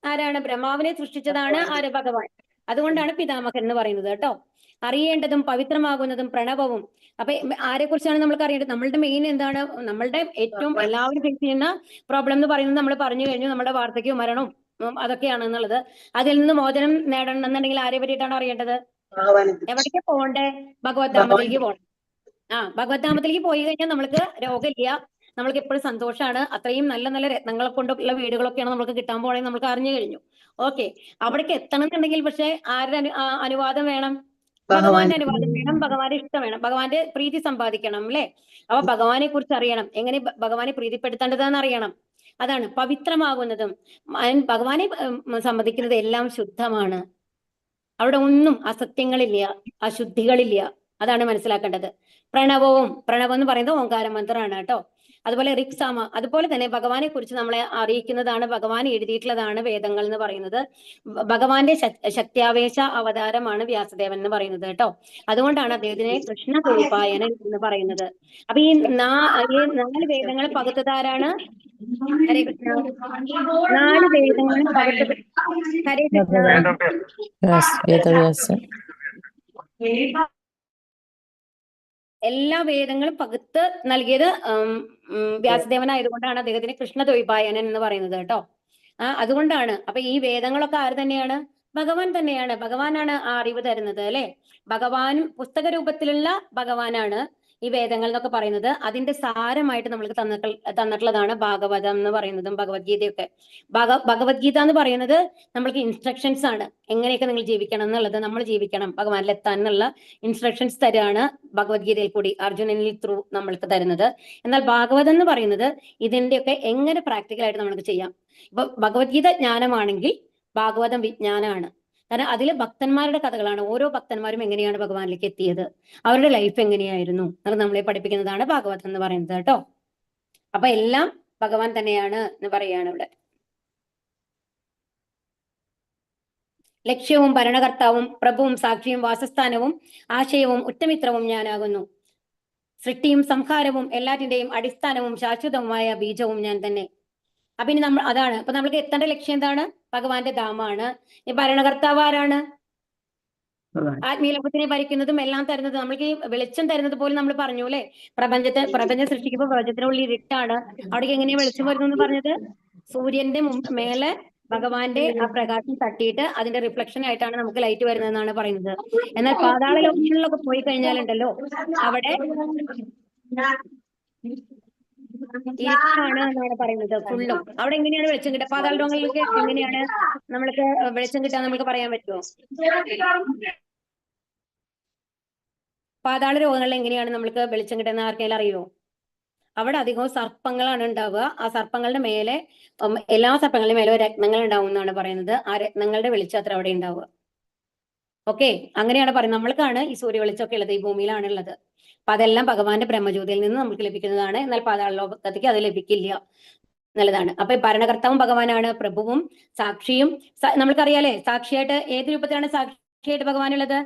ആരാണ്? ബ്രഹ്മാവിനെ സൃഷ്ടിച്ചതാണ് ആര്? ഭഗവാൻ. അതുകൊണ്ടാണ് പിതാമഹൻ എന്ന് പറയുന്നത് കേട്ടോ. അറിയേണ്ടതും പവിത്രമാകുന്നതും പ്രണവവും. അപ്പൊ ആരെ കുറിച്ചാണ് നമ്മൾക്ക് അറിയേണ്ടത്? നമ്മളുടെ മെയിൻ എന്താണ്? നമ്മളുടെ ഏറ്റവും എല്ലാവരും ഫേസ് ചെയ്യുന്ന പ്രോബ്ലം എന്ന് പറയുന്നത് നമ്മൾ പറഞ്ഞു കഴിഞ്ഞു, നമ്മുടെ വാർദ്ധക്യവും മരണവും അതൊക്കെയാണ് എന്നുള്ളത്. അതിൽ നിന്ന് മോചനം നേടണം എന്നുണ്ടെങ്കിൽ ആരെ പറ്റിയിട്ടാണ് അറിയേണ്ടത്? എവിടേക്ക് പോകണ്ടേ? ഭഗവത് ധാമത്തിലേക്ക് പോകണം. ഭഗവത് ധാമത്തിലേക്ക് പോയി കഴിഞ്ഞാൽ നമ്മൾക്ക് രോഗമില്ല, നമ്മൾക്ക് എപ്പോഴും സന്തോഷമാണ്. അത്രയും നല്ല നല്ല രത്നങ്ങളെ കൊണ്ടുള്ള വീടുകളൊക്കെയാണ് നമുക്ക് കിട്ടാൻ പോണേ നമുക്ക് അറിഞ്ഞു കഴിഞ്ഞു. ഓക്കെ, അവിടേക്ക് എത്തണം എന്നുണ്ടെങ്കിൽ പക്ഷെ ആരുടെ അനുവാദം വേണം? ഭഗവാന്റെ അനുവാദം വേണം, ഭഗവാന്റെ ഇഷ്ടം വേണം, ഭഗവാന്റെ പ്രീതി സമ്പാദിക്കണം അല്ലെ. അപ്പൊ ഭഗവാനെ കുറിച്ച് അറിയണം, എങ്ങനെ ഭഗവാനെ പ്രീതിപ്പെടുത്തേണ്ടതെന്ന് അറിയണം. അതാണ് പവിത്രമാകുന്നതും. ഭഗവാനെ സംബന്ധിക്കുന്നത് എല്ലാം ശുദ്ധമാണ്. അവിടെ ഒന്നും അസത്യങ്ങളില്ല, അശുദ്ധികളില്ല. അതാണ് മനസ്സിലാക്കേണ്ടത്. പ്രണവം എന്ന് പറയുന്നത് ഓങ്കാര മന്ത്രമാണ് കേട്ടോ. അതുപോലെ ഋക്സാമ, അതുപോലെ തന്നെ ഭഗവാനെ കുറിച്ച് നമ്മളെ അറിയിക്കുന്നതാണ്, ഭഗവാൻ എഴുതിയിട്ടുള്ളതാണ് വേദങ്ങൾ എന്ന് പറയുന്നത്. ഭഗവാന്റെ ശക്ത്യാവേശ അവതാരമാണ് വ്യാസദേവൻ എന്ന് പറയുന്നത് കേട്ടോ. അതുകൊണ്ടാണ് അദ്ദേഹത്തിനെ കൃഷ്ണ ദ്വൈപായനൻ എന്ന് പറയുന്നത്. അപ്പൊ ഈ 4 വേദങ്ങൾ പകുത്തതാരാണ്? ഹരേ കൃഷ്ണ. 4 വേദങ്ങളും പകുത്തത് ഹരേ കൃഷ്ണ. വേദവ്യാസൻ. എല്ലാ വേദങ്ങളും പകുത്ത് നൽകിയത് വ്യാസദേവനായതുകൊണ്ടാണ് അദ്ദേഹത്തിന് കൃഷ്ണദ്വൈപായനൻ എന്ന് പറയുന്നത് കേട്ടോ. അതുകൊണ്ടാണ്. അപ്പൊ ഈ വേദങ്ങളൊക്കെ ആര് തന്നെയാണ്? ഭഗവാൻ തന്നെയാണ്. ഭഗവാനാണ് ആ അറിവ് തരുന്നത് അല്ലെ. ഭഗവാൻ പുസ്തക രൂപത്തിലുള്ള ഭഗവാനാണ് ഈ വേദങ്ങൾ എന്നൊക്കെ പറയുന്നത്. അതിന്റെ സാരമായിട്ട് നമ്മൾക്ക് തന്നിട്ടുള്ളതാണ് ഭാഗവതം എന്ന് പറയുന്നതും ഭഗവത്ഗീതയൊക്കെ. ഭഗവത്ഗീത എന്ന് പറയുന്നത് നമ്മൾക്ക് ഇൻസ്ട്രക്ഷൻസ് ആണ്. എങ്ങനെയൊക്കെ നിങ്ങൾ ജീവിക്കണം എന്നുള്ളത്, നമ്മൾ ജീവിക്കണം ഭഗവാനിലെത്താൻ എന്നുള്ള ഇൻസ്ട്രക്ഷൻസ് തരാണ് ഭഗവത്ഗീതയിൽ കൂടി അർജുനനിൽ ത്രൂ നമ്മൾക്ക് തരുന്നത്. എന്നാൽ ഭാഗവതം എന്ന് പറയുന്നത് ഇതിന്റെയൊക്കെ എങ്ങനെ പ്രാക്ടിക്കലായിട്ട് നമുക്ക് ചെയ്യാം. ഇപ്പൊ ഭഗവത്ഗീത ജ്ഞാനമാണെങ്കിൽ ഭാഗവതം വിജ്ഞാനമാണ്. കാരണം അതിലെ ഭക്തന്മാരുടെ കഥകളാണ്. ഓരോ ഭക്തന്മാരും എങ്ങനെയാണ് ഭഗവാനിലേക്ക് എത്തിയത്, അവരുടെ ലൈഫ് എങ്ങനെയായിരുന്നു, അത് നമ്മളെ പഠിപ്പിക്കുന്നതാണ് ഭാഗവതം എന്ന് പറയുന്നത് കേട്ടോ. അപ്പൊ എല്ലാം ഭഗവാൻ തന്നെയാണ് എന്ന് പറയാണ് ഇവിടെ. ലക്ഷ്യവും ഭരണകർത്താവും പ്രഭുവും സാക്ഷിയും വാസസ്ഥാനവും ആശയവും ഉറ്റമിത്രവും ഞാനാകുന്നു. സൃഷ്ടിയും സംഹാരവും എല്ലാറ്റിന്റെയും അടിസ്ഥാനവും ശാശ്വതവുമായ ബീജവും ഞാൻ തന്നെ. അപ്പൊ ഇനി അതാണ്. അപ്പൊ നമ്മൾക്ക് എത്തേണ്ട ലക്ഷ്യം എന്താണ്? ഭഗവാന്റെ ധാമാണ്. ഈ ഭരണകർത്താവ് ആരാണ്? ആത്മീയ ലോകത്തിനെ ഭരിക്കുന്നതും എല്ലാം തരുന്നത്, നമ്മൾക്ക് ഈ വെളിച്ചം തരുന്നത് പോലും നമ്മൾ പറഞ്ഞു അല്ലെ. പ്രപഞ്ചം സൃഷ്ടിക്കുമ്പോൾ പ്രപഞ്ചത്തിനുള്ളിൽ ഇരുട്ടാണ്, അവിടേക്ക് എങ്ങനെയാ വെളിച്ചം വരുന്നു എന്ന് പറഞ്ഞത്? സൂര്യന്റെ മേലെ ഭഗവാന്റെ ആ പ്രകാശം തട്ടിയിട്ട് അതിന്റെ റിഫ്ലക്ഷൻ ആയിട്ടാണ് നമുക്ക് ലൈറ്റ് വരുന്നതെന്നാണ് പറയുന്നത്. എന്നാൽ പാതാള ലോകങ്ങളിലൊക്കെ പോയി കഴിഞ്ഞാലുണ്ടല്ലോ, അവിടെ ഇരുട്ടാണ് എന്നാണ് പറയുന്നത് ഫുള്ളും. അവിടെ എങ്ങനെയാണ് വെളിച്ചം കിട്ടുക? പാതാള ലോകങ്ങളിലൊക്കെ എങ്ങനെയാണ് നമ്മൾക്ക് വെളിച്ചം കിട്ടാൻ നമുക്ക് പറയാൻ പറ്റുമോ? പാതാള രോഗങ്ങളിൽ എങ്ങനെയാണ് നമ്മൾക്ക് വെളിച്ചം കിട്ടുന്ന ആർക്കെങ്കിലും അറിയുമോ? അവിടെ അധികവും സർപ്പങ്ങളാണ് ഉണ്ടാവുക. ആ സർപ്പങ്ങളുടെ മേലെ എല്ലാ സർപ്പങ്ങളുടെ മേലെ രത്നങ്ങൾ ഉണ്ടാവും എന്നാണ് പറയുന്നത്. ആ രത്നങ്ങളുടെ വെളിച്ചം അത്ര അവിടെ ഉണ്ടാവുക. ഓക്കെ, അങ്ങനെയാണ് പറയുന്നത്. നമ്മൾക്കാണ് ഈ സൂര്യ വെളിച്ചമൊക്കെ ഉള്ളത്, ഈ ഭൂമിയിലാണ് ഉള്ളത്. അപ്പൊ അതെല്ലാം ഭഗവാന്റെ ബ്രഹ്മജ്യോതിയിൽ നിന്ന് നമുക്ക് ലഭിക്കുന്നതാണ്. എന്നാൽ പാതാള ലോകത്തേക്ക് അത് ലഭിക്കില്ല എന്നുള്ളതാണ്. അപ്പൊ ഭരണകർത്താവും ഭഗവാനാണ്, പ്രഭുവും സാക്ഷിയും. നമ്മൾക്കറിയാലേ, സാക്ഷിയായിട്ട് ഏത് രൂപത്തിലാണ് സാക്ഷിയായിട്ട് ഭഗവാനുള്ളത്?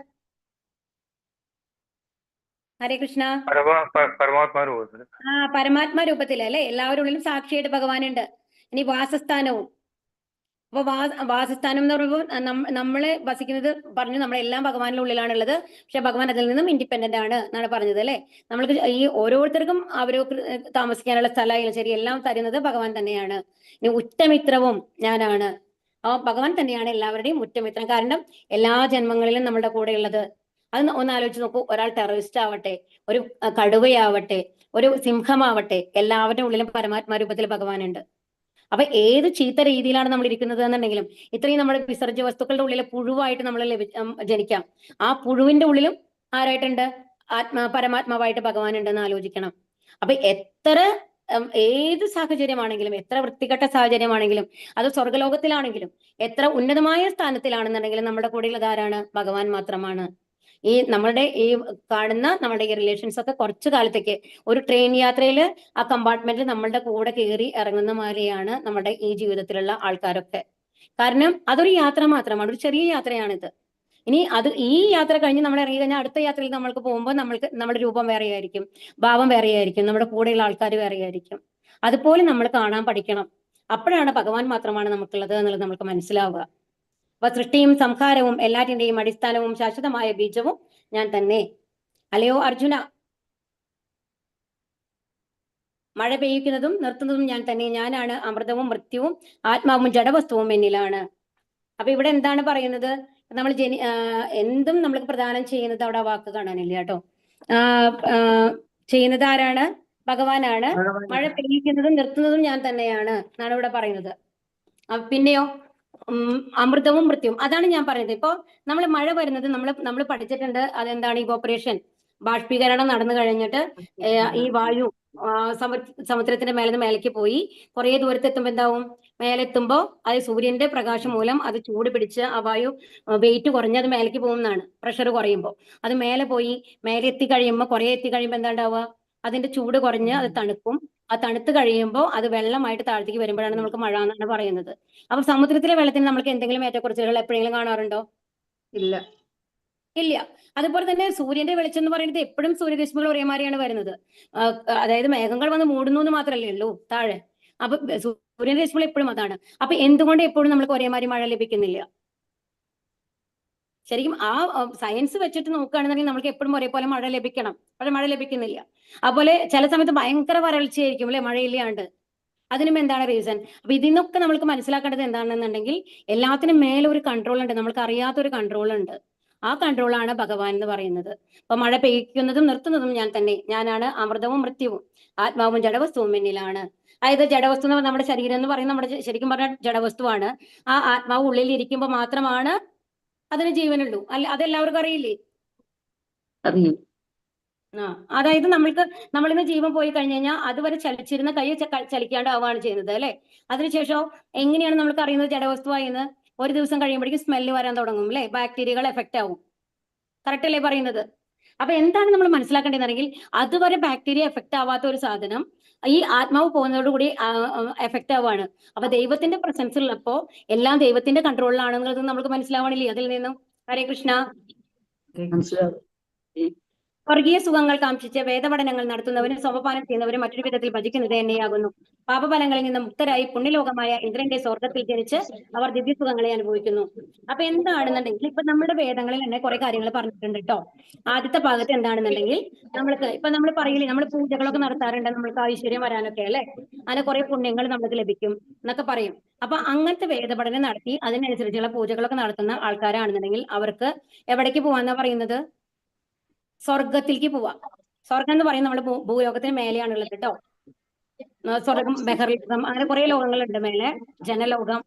ഹരേ കൃഷ്ണ. പരമാത്മാ രൂപത്തില് അല്ലെ, എല്ലാവരുടെ ഉള്ളിലും സാക്ഷിയായിട്ട് ഭഗവാനുണ്ട്. ഇനി വാസസ്ഥാനവും. അപ്പൊ വാസസ്ഥാനം എന്ന് പറയുമ്പോൾ നമ്മള് വസിക്കുന്നത് പറഞ്ഞു, നമ്മളെല്ലാം ഭഗവാന്റെ ഉള്ളിലാണുള്ളത്. പക്ഷെ ഭഗവാൻ അതിൽ നിന്നും ഇൻഡിപെൻഡന്റ് ആണ് എന്നാണ് പറഞ്ഞത് അല്ലെ. നമ്മൾക്ക് ഈ ഓരോരുത്തർക്കും അവർക്ക് താമസിക്കാനുള്ള സ്ഥലമായാലും ശരി, എല്ലാം തരുന്നത് ഭഗവാൻ തന്നെയാണ്. ഇനി ഉറ്റമിത്രവും ഞാനാണ്. ഭഗവാൻ തന്നെയാണ് എല്ലാവരുടെയും ഉറ്റമിത്രം. കാരണം എല്ലാ ജന്മങ്ങളിലും നമ്മുടെ കൂടെ ഉള്ളത്. അത് ഒന്ന് ആലോചിച്ച് നോക്കൂ. ഒരാൾ ടെററിസ്റ്റ് ആവട്ടെ, ഒരു കടുവയാവട്ടെ, ഒരു സിംഹമാവട്ടെ, എല്ലാവരുടെ ഉള്ളിലും പരമാത്മാ രൂപത്തിൽ ഭഗവാനുണ്ട്. അപ്പൊ ഏത് ചീത്ത രീതിയിലാണ് നമ്മൾ ഇരിക്കുന്നത് എന്നുണ്ടെങ്കിലും, ഇത്രയും നമ്മുടെ വിസർജ്യ വസ്തുക്കളുടെ ഉള്ളിലെ പുഴുവായിട്ട് നമ്മൾ ജനിക്കാം. ആ പുഴുവിന്റെ ഉള്ളിലും ആരായിട്ടുണ്ട്? പരമാത്മാവായിട്ട് ഭഗവാൻ ഉണ്ടെന്ന് ആലോചിക്കണം. അപ്പൊ എത്ര ഏത് സാഹചര്യമാണെങ്കിലും, എത്ര വൃത്തികെട്ട സാഹചര്യമാണെങ്കിലും, അത് സ്വർഗലോകത്തിലാണെങ്കിലും, എത്ര ഉന്നതമായ സ്ഥാനത്തിലാണെന്നുണ്ടെങ്കിലും, നമ്മുടെ കൂടെയുള്ളത് ആരാണ്? ഭഗവാൻ മാത്രമാണ്. ഈ നമ്മുടെ ഈ കാണുന്ന നമ്മുടെ ഈ റിലേഷൻസ് ഒക്കെ കുറച്ചു കാലത്തേക്ക്, ഒരു ട്രെയിൻ യാത്രയിൽ ആ കമ്പാർട്ട്മെന്റിൽ നമ്മളുടെ കൂടെ കയറി ഇറങ്ങുന്ന മാതിരിയാണ് നമ്മുടെ ഈ ജീവിതത്തിലുള്ള ആൾക്കാരൊക്കെ. കാരണം അതൊരു യാത്ര മാത്രമാണ്, ഒരു ചെറിയ യാത്രയാണിത്. ഇനി ഈ യാത്ര കഴിഞ്ഞ് നമ്മൾ ഇറങ്ങി കഴിഞ്ഞാൽ അടുത്ത യാത്രയിൽ നമ്മൾക്ക് പോകുമ്പോൾ നമ്മുടെ രൂപം വേറെയായിരിക്കും, ഭാവം വേറെയായിരിക്കും, നമ്മുടെ കൂടെയുള്ള ആൾക്കാർ വേറെയായിരിക്കും. അതുപോലെ നമ്മൾ കാണാൻ പഠിക്കണം. അപ്പോഴാണ് ഭഗവാൻ മാത്രമാണ് നമുക്കുള്ളത് എന്നുള്ളത് നമുക്ക് മനസ്സിലാവുക. അപ്പൊ സൃഷ്ടിയും സംഹാരവും എല്ലാറ്റിന്റെയും അടിസ്ഥാനവും ശാശ്വതമായ ബീജവും ഞാൻ തന്നെ. അല്ലയോ അർജുന, മഴ പെയ്യിക്കുന്നതും നിർത്തുന്നതും ഞാൻ തന്നെ. ഞാനാണ് അമൃതവും മൃത്യുവും ആത്മാവും ജഡവസ്തുവും എന്നിലാണ്. അപ്പൊ ഇവിടെ എന്താണ് പറയുന്നത്? നമ്മൾ എന്തും നമ്മൾക്ക് പ്രദാനം ചെയ്യുന്നത്, അവിടെ വാക്ക് കാണാനില്ല കേട്ടോ. ചെയ്യുന്നത് ആരാണ്? ഭഗവാനാണ്. മഴ പെയ്യിക്കുന്നതും നിർത്തുന്നതും ഞാൻ തന്നെയാണ് എന്നാണ് ഇവിടെ പറയുന്നത്. പിന്നെയോ അമൃതവും മൃത്യുവും, അതാണ് ഞാൻ പറയുന്നത്. ഇപ്പൊ നമ്മൾ മഴ വരുന്നത് നമ്മൾ പഠിച്ചിട്ടുണ്ട്. അതെന്താണ്? ഇവോപ്പറേഷൻ, ബാഷ്പീകരണം നടന്നു കഴിഞ്ഞിട്ട് ഈ വായു സമുദ്രത്തിന്റെ മേലെ നിന്ന് മേലേക്ക് പോയി കുറെ ദൂരത്ത് എത്തുമ്പോ എന്താവും? മേലെത്തുമ്പോ അത് സൂര്യന്റെ പ്രകാശം മൂലം അത് ചൂട് പിടിച്ച് ആ വായു വെയിറ്റ് കുറഞ്ഞ് അത് മേലേക്ക് പോകുന്നതാണ്. പ്രഷർ കുറയുമ്പോൾ അത് മേലെ പോയി, മേലെ എത്തിക്കഴിയുമ്പോൾ കുറെ എത്തിക്കഴിയുമ്പോൾ എന്താ ഉണ്ടാവുക? അതിന്റെ ചൂട് കുറഞ്ഞ് അത് തണുക്കും. ആ തണുത്ത് കഴിയുമ്പോൾ അത് വെള്ളമായിട്ട് താഴത്തേക്ക് വരുമ്പോഴാണ് നമുക്ക് മഴ എന്നാണ് പറയുന്നത്. അപ്പൊ സമുദ്രത്തിലെ വെള്ളത്തിന് നമ്മൾക്ക് എന്തെങ്കിലും ഏറ്റക്കുറച്ചിലുകൾ എപ്പോഴെങ്കിലും കാണാറുണ്ടോ? ഇല്ല. ഇല്ല. അതുപോലെ തന്നെ സൂര്യന്റെ വെളിച്ചം എന്ന് പറയുന്നത് എപ്പോഴും സൂര്യരശ്മികൾ ഒരേമാതിരിയാണ് വരുന്നത്. അതായത് മേഘങ്ങൾ വന്ന് മൂടുന്നു എന്ന് മാത്രമല്ലേ ഉള്ളൂ താഴെ. അപ്പൊ സൂര്യന്റെ രശ്മികൾ എപ്പോഴും അതാണ്. അപ്പൊ എന്തുകൊണ്ട് എപ്പോഴും നമുക്ക് ഒരേമാതിരി മഴ ലഭിക്കുന്നില്ല? ശരിക്കും ആ സയൻസ് വെച്ചിട്ട് നോക്കുകയാണെന്നുണ്ടെങ്കിൽ നമുക്ക് എപ്പോഴും ഒരേപോലെ മഴ ലഭിക്കണം. പക്ഷെ മഴ ലഭിക്കുന്നില്ല. അതുപോലെ ചില സമയത്ത് ഭയങ്കര വരൾച്ചയായിരിക്കും അല്ലെ, മഴയില്ലാണ്ട്. അതിനും എന്താണ് റീസൺ? അപ്പൊ ഇതിനൊക്കെ നമ്മൾക്ക് മനസ്സിലാക്കേണ്ടത് എന്താണെന്നുണ്ടെങ്കിൽ, എല്ലാത്തിനും മേലെ ഒരു കൺട്രോൾ ഉണ്ട്, നമ്മൾക്ക് അറിയാത്തൊരു കൺട്രോൾ ഉണ്ട്. ആ കൺട്രോളാണ് ഭഗവാൻ എന്ന് പറയുന്നത്. അപ്പൊ മഴ പെയ്യിക്കുന്നതും നിർത്തുന്നതും ഞാൻ തന്നെ. ഞാനാണ് അമൃതവും മൃത്യുവും ആത്മാവും ജഡവസ്തുവും എന്നിലാണ്. അതായത് ജഡവസ്തു എന്ന് നമ്മുടെ ശരീരം എന്ന് പറയുന്നത് നമ്മുടെ ശരിക്കും പറഞ്ഞാൽ ജഡവസ്തുവാണ്. ആ ആത്മാവ് ഉള്ളിൽ ഇരിക്കുമ്പോൾ മാത്രമാണ് അതിന് ജീവനുള്ളൂ. അതെല്ലാവർക്കും അറിയില്ലേ? അറിയും. അതായത് നമ്മളിന്ന് ജീവൻ പോയി കഴിഞ്ഞു കഴിഞ്ഞാൽ അതുവരെ ചലിച്ചിരുന്ന കൈ ചലിക്കാണ്ടാവുകയാണ് ചെയ്യുന്നത് അല്ലെ. അതിനുശേഷം എങ്ങനെയാണ് നമ്മൾക്ക് അറിയുന്നത് ജഡവസ്തുവായെന്ന്? ഒരു ദിവസം കഴിയുമ്പോഴേക്കും സ്മെല്ല് വരാൻ തുടങ്ങും അല്ലെ, ബാക്ടീരിയകൾ എഫക്റ്റ് ആവും. കറക്റ്റ് അല്ലേ പറയുന്നത്? അപ്പൊ എന്താണ് നമ്മൾ മനസ്സിലാക്കേണ്ടതെന്നുണ്ടെങ്കിൽ, അതുവരെ ബാക്ടീരിയ എഫക്റ്റ് ആവാത്ത ഒരു സാധനം ഈ ആത്മാവ് പോകുന്നതോടുകൂടി എഫക്റ്റ് ആവുകയാണ്. അപ്പൊ ദൈവത്തിന്റെ പ്രസൻസ് ഉള്ളപ്പോ എല്ലാം ദൈവത്തിന്റെ കൺട്രോളിലാണെന്നുള്ളത് നമുക്ക് മനസ്സിലാവണില്ലേ അതിൽ നിന്നും? ഹരേ കൃഷ്ണ. മനസ്സിലാവും. സ്വർഗീയ സുഖങ്ങൾ കാംക്ഷിച്ച് വേദപഠനങ്ങൾ നടത്തുന്നവരും സമപാനം ചെയ്യുന്നവരും മറ്റൊരു വിധത്തിൽ ഭജിക്കുന്നത് തന്നെയാകുന്നു. പാപഫലങ്ങളിൽ നിന്ന് മുക്തരായി പുണ്യലോകമായ ഇന്ദ്രന്റെ സ്വർഗത്തിൽ ജനിച്ച് അവർ ദിവ്യസുഖങ്ങളെ അനുഭവിക്കുന്നു. അപ്പൊ എന്താണെന്നുണ്ടെങ്കിൽ, ഇപ്പൊ നമ്മുടെ വേദങ്ങളിൽ തന്നെ കുറെ കാര്യങ്ങൾ പറഞ്ഞിട്ടുണ്ട് കേട്ടോ. ആദ്യത്തെ ഭാഗത്ത് എന്താണെന്നുണ്ടെങ്കിൽ, നമ്മൾ പറയില്ലേ, നമ്മൾ പൂജകളൊക്കെ നടത്താറുണ്ട് നമ്മൾക്ക് ഐശ്വര്യം വരാനൊക്കെ അല്ലെ, അങ്ങനെ കുറെ പുണ്യങ്ങൾ നമുക്ക് ലഭിക്കും എന്നൊക്കെ പറയും. അപ്പൊ അങ്ങനത്തെ വേദപഠനം നടത്തി അതിനനുസരിച്ചുള്ള പൂജകളൊക്കെ നടത്തുന്ന ആൾക്കാരാണെന്നുണ്ടെങ്കിൽ അവർക്ക് എവിടേക്ക് പോവാന്നാ പറയുന്നത്? സ്വർഗത്തിലേക്ക് പോവാം. സ്വർഗം എന്ന് പറയുന്നത് നമ്മുടെ ഭൂലോകത്തിന് മേലെയാണുള്ളത് കേട്ടോ. സ്വർഗം, ബഹർലോകം, അങ്ങനെ കുറെ ലോകങ്ങളുണ്ട് മേലെ. ജനലോകം,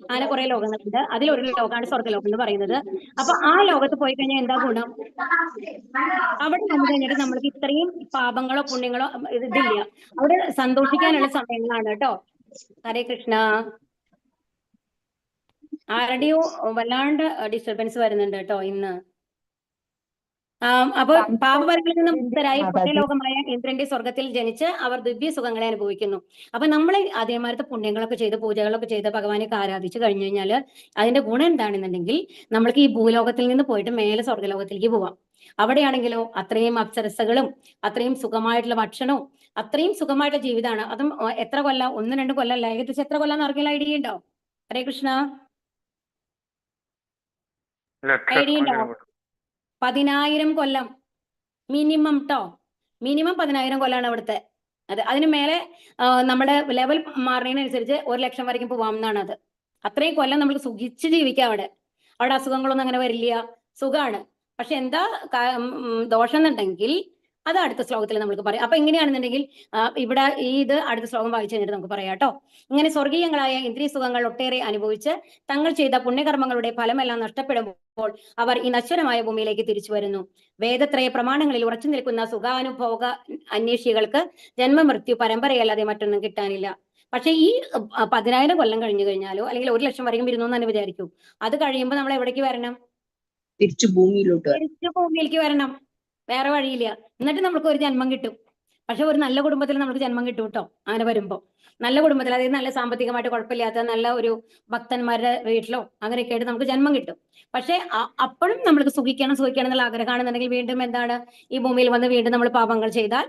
അങ്ങനെ കുറെ ലോകങ്ങളുണ്ട്. അതിലൊരു ലോകമാണ് സ്വർഗ്ഗലോകം എന്ന് പറയുന്നത്. അപ്പൊ ആ ലോകത്ത് പോയി കഴിഞ്ഞാൽ എന്താ ഗുണം? അവിടെ വന്നു കഴിഞ്ഞിട്ട് നമ്മൾക്ക് ഇത്രയും പാപങ്ങളോ പുണ്യങ്ങളോ ഇതില്ല. അവിടെ സന്തോഷിക്കാനുള്ള സമയങ്ങളാണ് കേട്ടോ. ഹരേ കൃഷ്ണ. ആരുടെയോ വല്ലാണ്ട് ഡിസ്റ്റർബൻസ് വരുന്നുണ്ട് കേട്ടോ ഇന്ന്. അപ്പൊ പാപപരങ്ങളിൽ നിന്നും മുക്തരായി പുണ്യലോകമായ ഇന്ദ്രന്റെ സ്വർഗത്തിൽ ജനിച്ച് അവർ ദിവ്യ സുഖങ്ങളെ അനുഭവിക്കുന്നു. അപ്പൊ നമ്മൾ അതേമാരത്തെ പുണ്യങ്ങളൊക്കെ ചെയ്ത് പൂജകളൊക്കെ ചെയ്ത് ഭഗവാനെ ആരാധിച്ചു കഴിഞ്ഞു കഴിഞ്ഞാൽ അതിന്റെ ഗുണം എന്താണെന്നുണ്ടെങ്കിൽ നമ്മൾക്ക് ഈ ഭൂലോകത്തിൽ നിന്ന് പോയിട്ട് മേലെ സ്വർഗ്ഗലോകത്തിലേക്ക് പോവാം. അവിടെയാണെങ്കിലോ അത്രയും അപ്സരസകളും അത്രയും സുഖമായിട്ടുള്ള ഭക്ഷണവും അത്രയും സുഖമായിട്ടുള്ള ജീവിതമാണ്. അതും എത്ര കൊല്ലം, 1-2 കൊല്ലം, ഏകദേശം എത്ര കൊല്ലം ആർക്കെങ്കിലും ഐഡിയ ഉണ്ടോ? ഹരേ കൃഷ്ണ. ഐഡിയ ഉണ്ടോ? 10,000 കൊല്ലം മിനിമം ട്ടോ. മിനിമം 10,000 കൊല്ലാണ് അവിടുത്തെ. അതിന് മേലെ നമ്മുടെ ലെവൽ മാറുന്നതിനനുസരിച്ച് 1,00,000 വരെയും പോവാം എന്നാണ് അത്. അത്രയും കൊല്ലം നമുക്ക് സുഖിച്ച് ജീവിക്കാം അവിടെ. അവിടെ അസുഖങ്ങളൊന്നും അങ്ങനെ വരില്ല, സുഖമാണ്. പക്ഷെ എന്താ ദോഷം എന്നുണ്ടെങ്കിൽ അത് അടുത്ത ശ്ലോകത്തിൽ നമുക്ക് പറയാം. അപ്പൊ എങ്ങനെയാണെന്നുണ്ടെങ്കിൽ ഇവിടെ ഇത് അടുത്ത ശ്ലോകം വായിച്ചു കഴിഞ്ഞിട്ട് നമുക്ക് പറയാം കേട്ടോ. ഇങ്ങനെ സ്വർഗീയങ്ങളായ ഇന്ദ്രിയ സുഖങ്ങൾ ഒട്ടേറെ അനുഭവിച്ച് തങ്ങൾ ചെയ്ത പുണ്യകർമ്മങ്ങളുടെ ഫലമെല്ലാം നഷ്ടപ്പെടുമ്പോൾ അവർ ഈ നശ്വരമായ ഭൂമിയിലേക്ക് തിരിച്ചു വരുന്നു. വേദത്രയ പ്രമാണങ്ങളിൽ ഉറച്ചു നിൽക്കുന്ന സുഖാനുഭോഗ അന്വേഷികൾക്ക് ജന്മമൃത്യു പരമ്പരയല്ലാതെ മറ്റൊന്നും കിട്ടാനില്ല. പക്ഷെ ഈ 10,000 കൊല്ലം കഴിഞ്ഞു കഴിഞ്ഞാലോ അല്ലെങ്കിൽ 1,00,000 വരെയും വരുന്നു എന്ന് തന്നെ വിചാരിക്കൂ. അത് കഴിയുമ്പോൾ നമ്മൾ എവിടേക്ക് വരണം? തിരിച്ചു ഭൂമിയിലേക്ക് വരണം. വേറെ വഴിയില്ല. എന്നിട്ട് നമുക്ക് ഒരു ജന്മം കിട്ടും. പക്ഷെ ഒരു നല്ല കുടുംബത്തിൽ നമുക്ക് ജന്മം കിട്ടും കേട്ടോ. അങ്ങനെ വരുമ്പോ നല്ല കുടുംബത്തിൽ, അതായത് നല്ല സാമ്പത്തികമായിട്ട് കുഴപ്പമില്ലാത്ത നല്ല ഒരു ഭക്തന്മാരുടെ വീട്ടിലോ അങ്ങനെയൊക്കെ ആയിട്ട് നമുക്ക് ജന്മം കിട്ടും. പക്ഷെ അപ്പോഴും നമ്മൾക്ക് സുഖിക്കണം എന്നുള്ള ആഗ്രഹമാണെന്നുണ്ടെങ്കിൽ വീണ്ടും എന്താണ്, ഈ ഭൂമിയിൽ വന്ന് വീണ്ടും നമ്മൾ പാപങ്ങൾ ചെയ്താൽ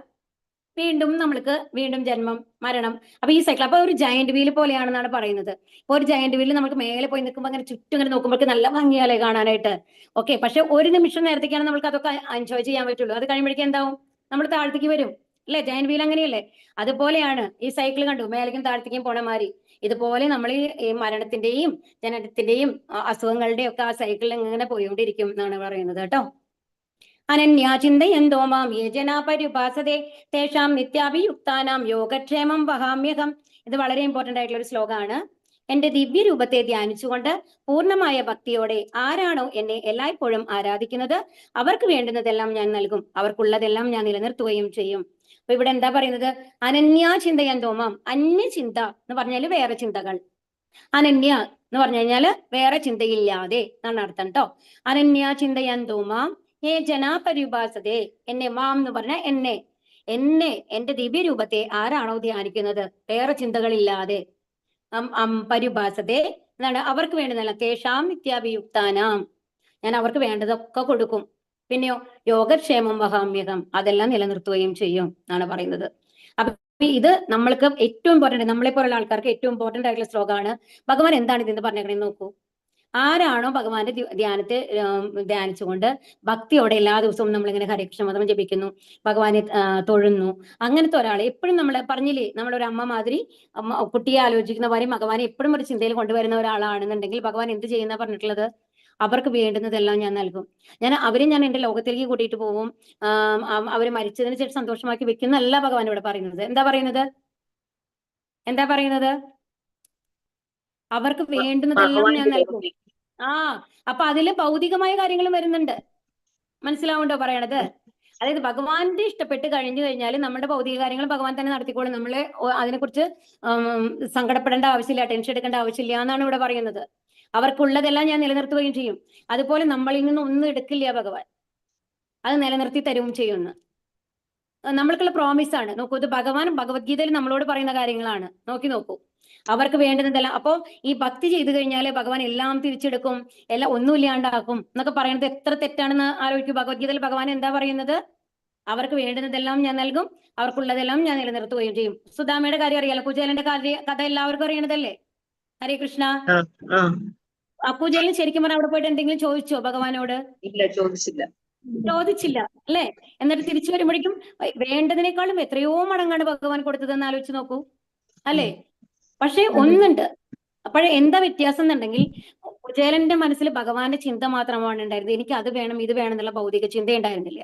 വീണ്ടും നമ്മൾക്ക് വീണ്ടും ജന്മം, മരണം. അപ്പൊ ഈ സൈക്കിൾ അപ്പൊ ഒരു ജയന്റ് വീൽ പോലെയാണെന്നാണ് പറയുന്നത്. ഇപ്പൊ ഒരു ജയന്റ് വീലിൽ നമുക്ക് മേലെ പോയി നിൽക്കുമ്പോൾ അങ്ങനെ ചുറ്റും ഇങ്ങനെ നോക്കുമ്പോൾ നല്ല ഭംഗിയാലേ കാണാനായിട്ട്. ഓക്കെ, പക്ഷെ ഒരു നിമിഷം നേരത്തേക്കാണ് നമുക്ക് അതൊക്കെ എൻജോയ് ചെയ്യാൻ പറ്റുള്ളൂ. അത് കഴിയുമ്പോഴേക്കും എന്താവും? നമ്മൾ താഴത്തേക്ക് വരും അല്ലെ? ജയന്റ് വീൽ അങ്ങനെയല്ലേ? അതുപോലെയാണ് ഈ സൈക്കിൾ. കണ്ടു മേലേക്കും താഴത്തേക്കും പോണ മാതിരി. ഇതുപോലെ നമ്മൾ ഈ മരണത്തിന്റെയും ജനനത്തിന്റെയും അസുഖങ്ങളുടെയും ഒക്കെ ആ സൈക്കിളിൽ ഇങ്ങനെ പോയിക്കൊണ്ടിരിക്കും എന്നാണ് പറയുന്നത് കേട്ടോ. അനന്യാ ചിന്തയന്തോ മാം യേ ജനാ പര്യുപാസതേ തേഷാം നിത്യാഭിയുക്താനാം യോഗക്ഷേമം വഹാമ്യഹം. ഇത് വളരെ ഇമ്പോർട്ടന്റ് ആയിട്ടുള്ള ഒരു ശ്ലോകമാണ്. എന്റെ ദിവ്യരൂപത്തെ ധ്യാനിച്ചുകൊണ്ട് പൂർണ്ണമായ ഭക്തിയോടെ ആരാണോ എന്നെ എല്ലായ്പ്പോഴും ആരാധിക്കുന്നത് അവർക്ക് വേണ്ടുന്നതെല്ലാം ഞാൻ നൽകും, അവർക്കുള്ളതെല്ലാം ഞാൻ നിലനിർത്തുകയും ചെയ്യും. അപ്പൊ ഇവിടെ എന്താ പറയുന്നത്? അനന്യാ ചിന്തയന്തോ മാം. അന്യചിന്ത എന്ന് പറഞ്ഞാല് വേറെ ചിന്തകൾ. അനന്യ എന്ന് പറഞ്ഞു കഴിഞ്ഞാല് വേറെ ചിന്തയില്ലാതെ എന്നാണ് അർത്ഥം കേട്ടോ. അനന്യാ ചിന്തയന്തോ മാം ഏ ജനാപര്യുപാസതേ. എന്നെ, മാം എന്ന് പറഞ്ഞ എന്നെ, എന്റെ ദിവ്യരൂപത്തെ ആരാണോ ധ്യാനിക്കുന്നത് വേറെ ചിന്തകളില്ലാതെ, പര്യുപാസതേ എന്നാണ് അവർക്ക് വേണ്ടുന്നല്ല. തേഷാം നിത്യാഭിയുക്താനാം, ഞാൻ അവർക്ക് വേണ്ടതൊക്കെ കൊടുക്കും. പിന്നെയോ യോഗക്ഷേമം വഹാമ്യകം, അതെല്ലാം നിലനിർത്തുകയും ചെയ്യും എന്നാണ് പറയുന്നത്. അപ്പൊ ഇത് നമ്മൾക്ക് ഏറ്റവും ഇമ്പോർട്ടന്റ്, നമ്മളെ പോലുള്ള ആൾക്കാർക്ക് ഏറ്റവും ഇമ്പോർട്ടന്റ് ആയിട്ടുള്ള ശ്ലോകമാണ്. ഭഗവാൻ എന്താണ് ഇതിന്ന് പറഞ്ഞേക്കണേന്ന് നോക്കൂ. ആരാണോ ഭഗവാന്റെ ധ്യാനത്തെ ധ്യാനിച്ചുകൊണ്ട് ഭക്തിയോടെ എല്ലാ ദിവസവും നമ്മളിങ്ങനെ ഹരേകൃഷ്ണ മന്ത്രം ജപിക്കുന്നു, ഭഗവാനെ തൊഴുന്നു, അങ്ങനത്തെ ഒരാളെ എപ്പോഴും നമ്മൾ പറഞ്ഞില്ലേ, നമ്മളൊരു അമ്മ മാതിരി കുട്ടിയെ ആലോചിക്കുന്ന പോലെ ഭഗവാനെ എപ്പോഴും ഒരു ചിന്തയിൽ കൊണ്ടുവരുന്ന ഒരാളാണെന്നുണ്ടെങ്കിൽ ഭഗവാൻ എന്ത് ചെയ്യുന്ന പറഞ്ഞിട്ടുള്ളത്? അവർക്ക് വേണ്ടുന്നതെല്ലാം ഞാൻ നൽകും. അവരെ ഞാൻ എന്റെ ലോകത്തിലേക്ക് കൂട്ടിയിട്ട് പോവും. അവര് മരിച്ചതിന് ശേഷം സന്തോഷമാക്കി വെക്കുന്നല്ല ഭഗവാൻ ഇവിടെ പറയുന്നത്. എന്താ പറയുന്നത്? അവർക്ക് വേണ്ടുന്നതെല്ലാം ഞാൻ നൽകും. അപ്പൊ അതില് ഭൗതികമായ കാര്യങ്ങളും വരുന്നുണ്ട്. മനസ്സിലാവുണ്ടോ പറയണത്? അതായത് ഭഗവാന്റെ ഇഷ്ടപ്പെട്ട് കഴിഞ്ഞു കഴിഞ്ഞാൽ നമ്മുടെ ഭൗതിക കാര്യങ്ങൾ ഭഗവാൻ തന്നെ നടത്തിക്കോളും. നമ്മളെ അതിനെക്കുറിച്ച് സങ്കടപ്പെടേണ്ട ആവശ്യമില്ല, ടെൻഷൻ എടുക്കേണ്ട ആവശ്യമില്ല എന്നാണ് ഇവിടെ പറയുന്നത്. അവർക്കുള്ളതെല്ലാം ഞാൻ നിലനിർത്തുകയും ചെയ്യും. അതുപോലെ നമ്മളിൽ നിന്ന് ഒന്നും എടുക്കില്ല ഭഗവാൻ, അത് നിലനിർത്തി തരുകയും ചെയ്യുമെന്ന് നമ്മൾക്കുള്ള പ്രോമിസ് ആണ്. നോക്കൂ, ഇത് ഭഗവത്ഗീതയിൽ നമ്മളോട് പറയുന്ന കാര്യങ്ങളാണ്. നോക്കൂ, അവർക്ക് വേണ്ടുന്നതെല്ലാം. അപ്പോ ഈ ഭക്തി ചെയ്തു കഴിഞ്ഞാൽ ഭഗവാൻ എല്ലാം തിരിച്ചെടുക്കും, എല്ലാം ഒന്നുമില്ലാണ്ടാക്കും എന്നൊക്കെ പറയുന്നത് എത്ര തെറ്റാണെന്ന് ആലോചിക്കും. ഭഗവത്ഗീതയിൽ ഭഗവാൻ എന്താ പറയുന്നത്? അവർക്ക് വേണ്ടുന്നതെല്ലാം ഞാൻ നൽകും, അവർക്കുള്ളതെല്ലാം ഞാൻ നിലനിർത്തുകയും ചെയ്യും. സുദാമയുടെ കാര്യം അറിയാലോ, കുചേലന്റെ കഥ എല്ലാവർക്കും അറിയണതല്ലേ? ഹരേ കൃഷ്ണ. കുചേലൻ ശരിക്കും പറഞ്ഞാൽ അവിടെ പോയിട്ട് എന്തെങ്കിലും ചോദിച്ചോ ഭഗവാനോട്? ഇല്ല, ചോദിച്ചില്ല അല്ലെ? എന്നിട്ട് തിരിച്ചു വരുമ്പോഴേക്കും വേണ്ടതിനേക്കാളും എത്രയോ മടങ്ങാണ് ഭഗവാൻ കൊടുത്തതെന്ന് ആലോചിച്ച് നോക്കൂ, അല്ലെ? പക്ഷെ ഒന്നുണ്ട്. അപ്പോഴേ എന്താ വ്യത്യാസം എന്നുണ്ടെങ്കിൽ കുചേലന്റെ മനസ്സിൽ ഭഗവാന്റെ ചിന്ത മാത്രമാണ് ഉണ്ടായിരുന്നത്. എനിക്ക് അത് വേണം ഇത് വേണം എന്നുള്ള ഭൗതിക ചിന്ത ഉണ്ടായിരുന്നില്ല.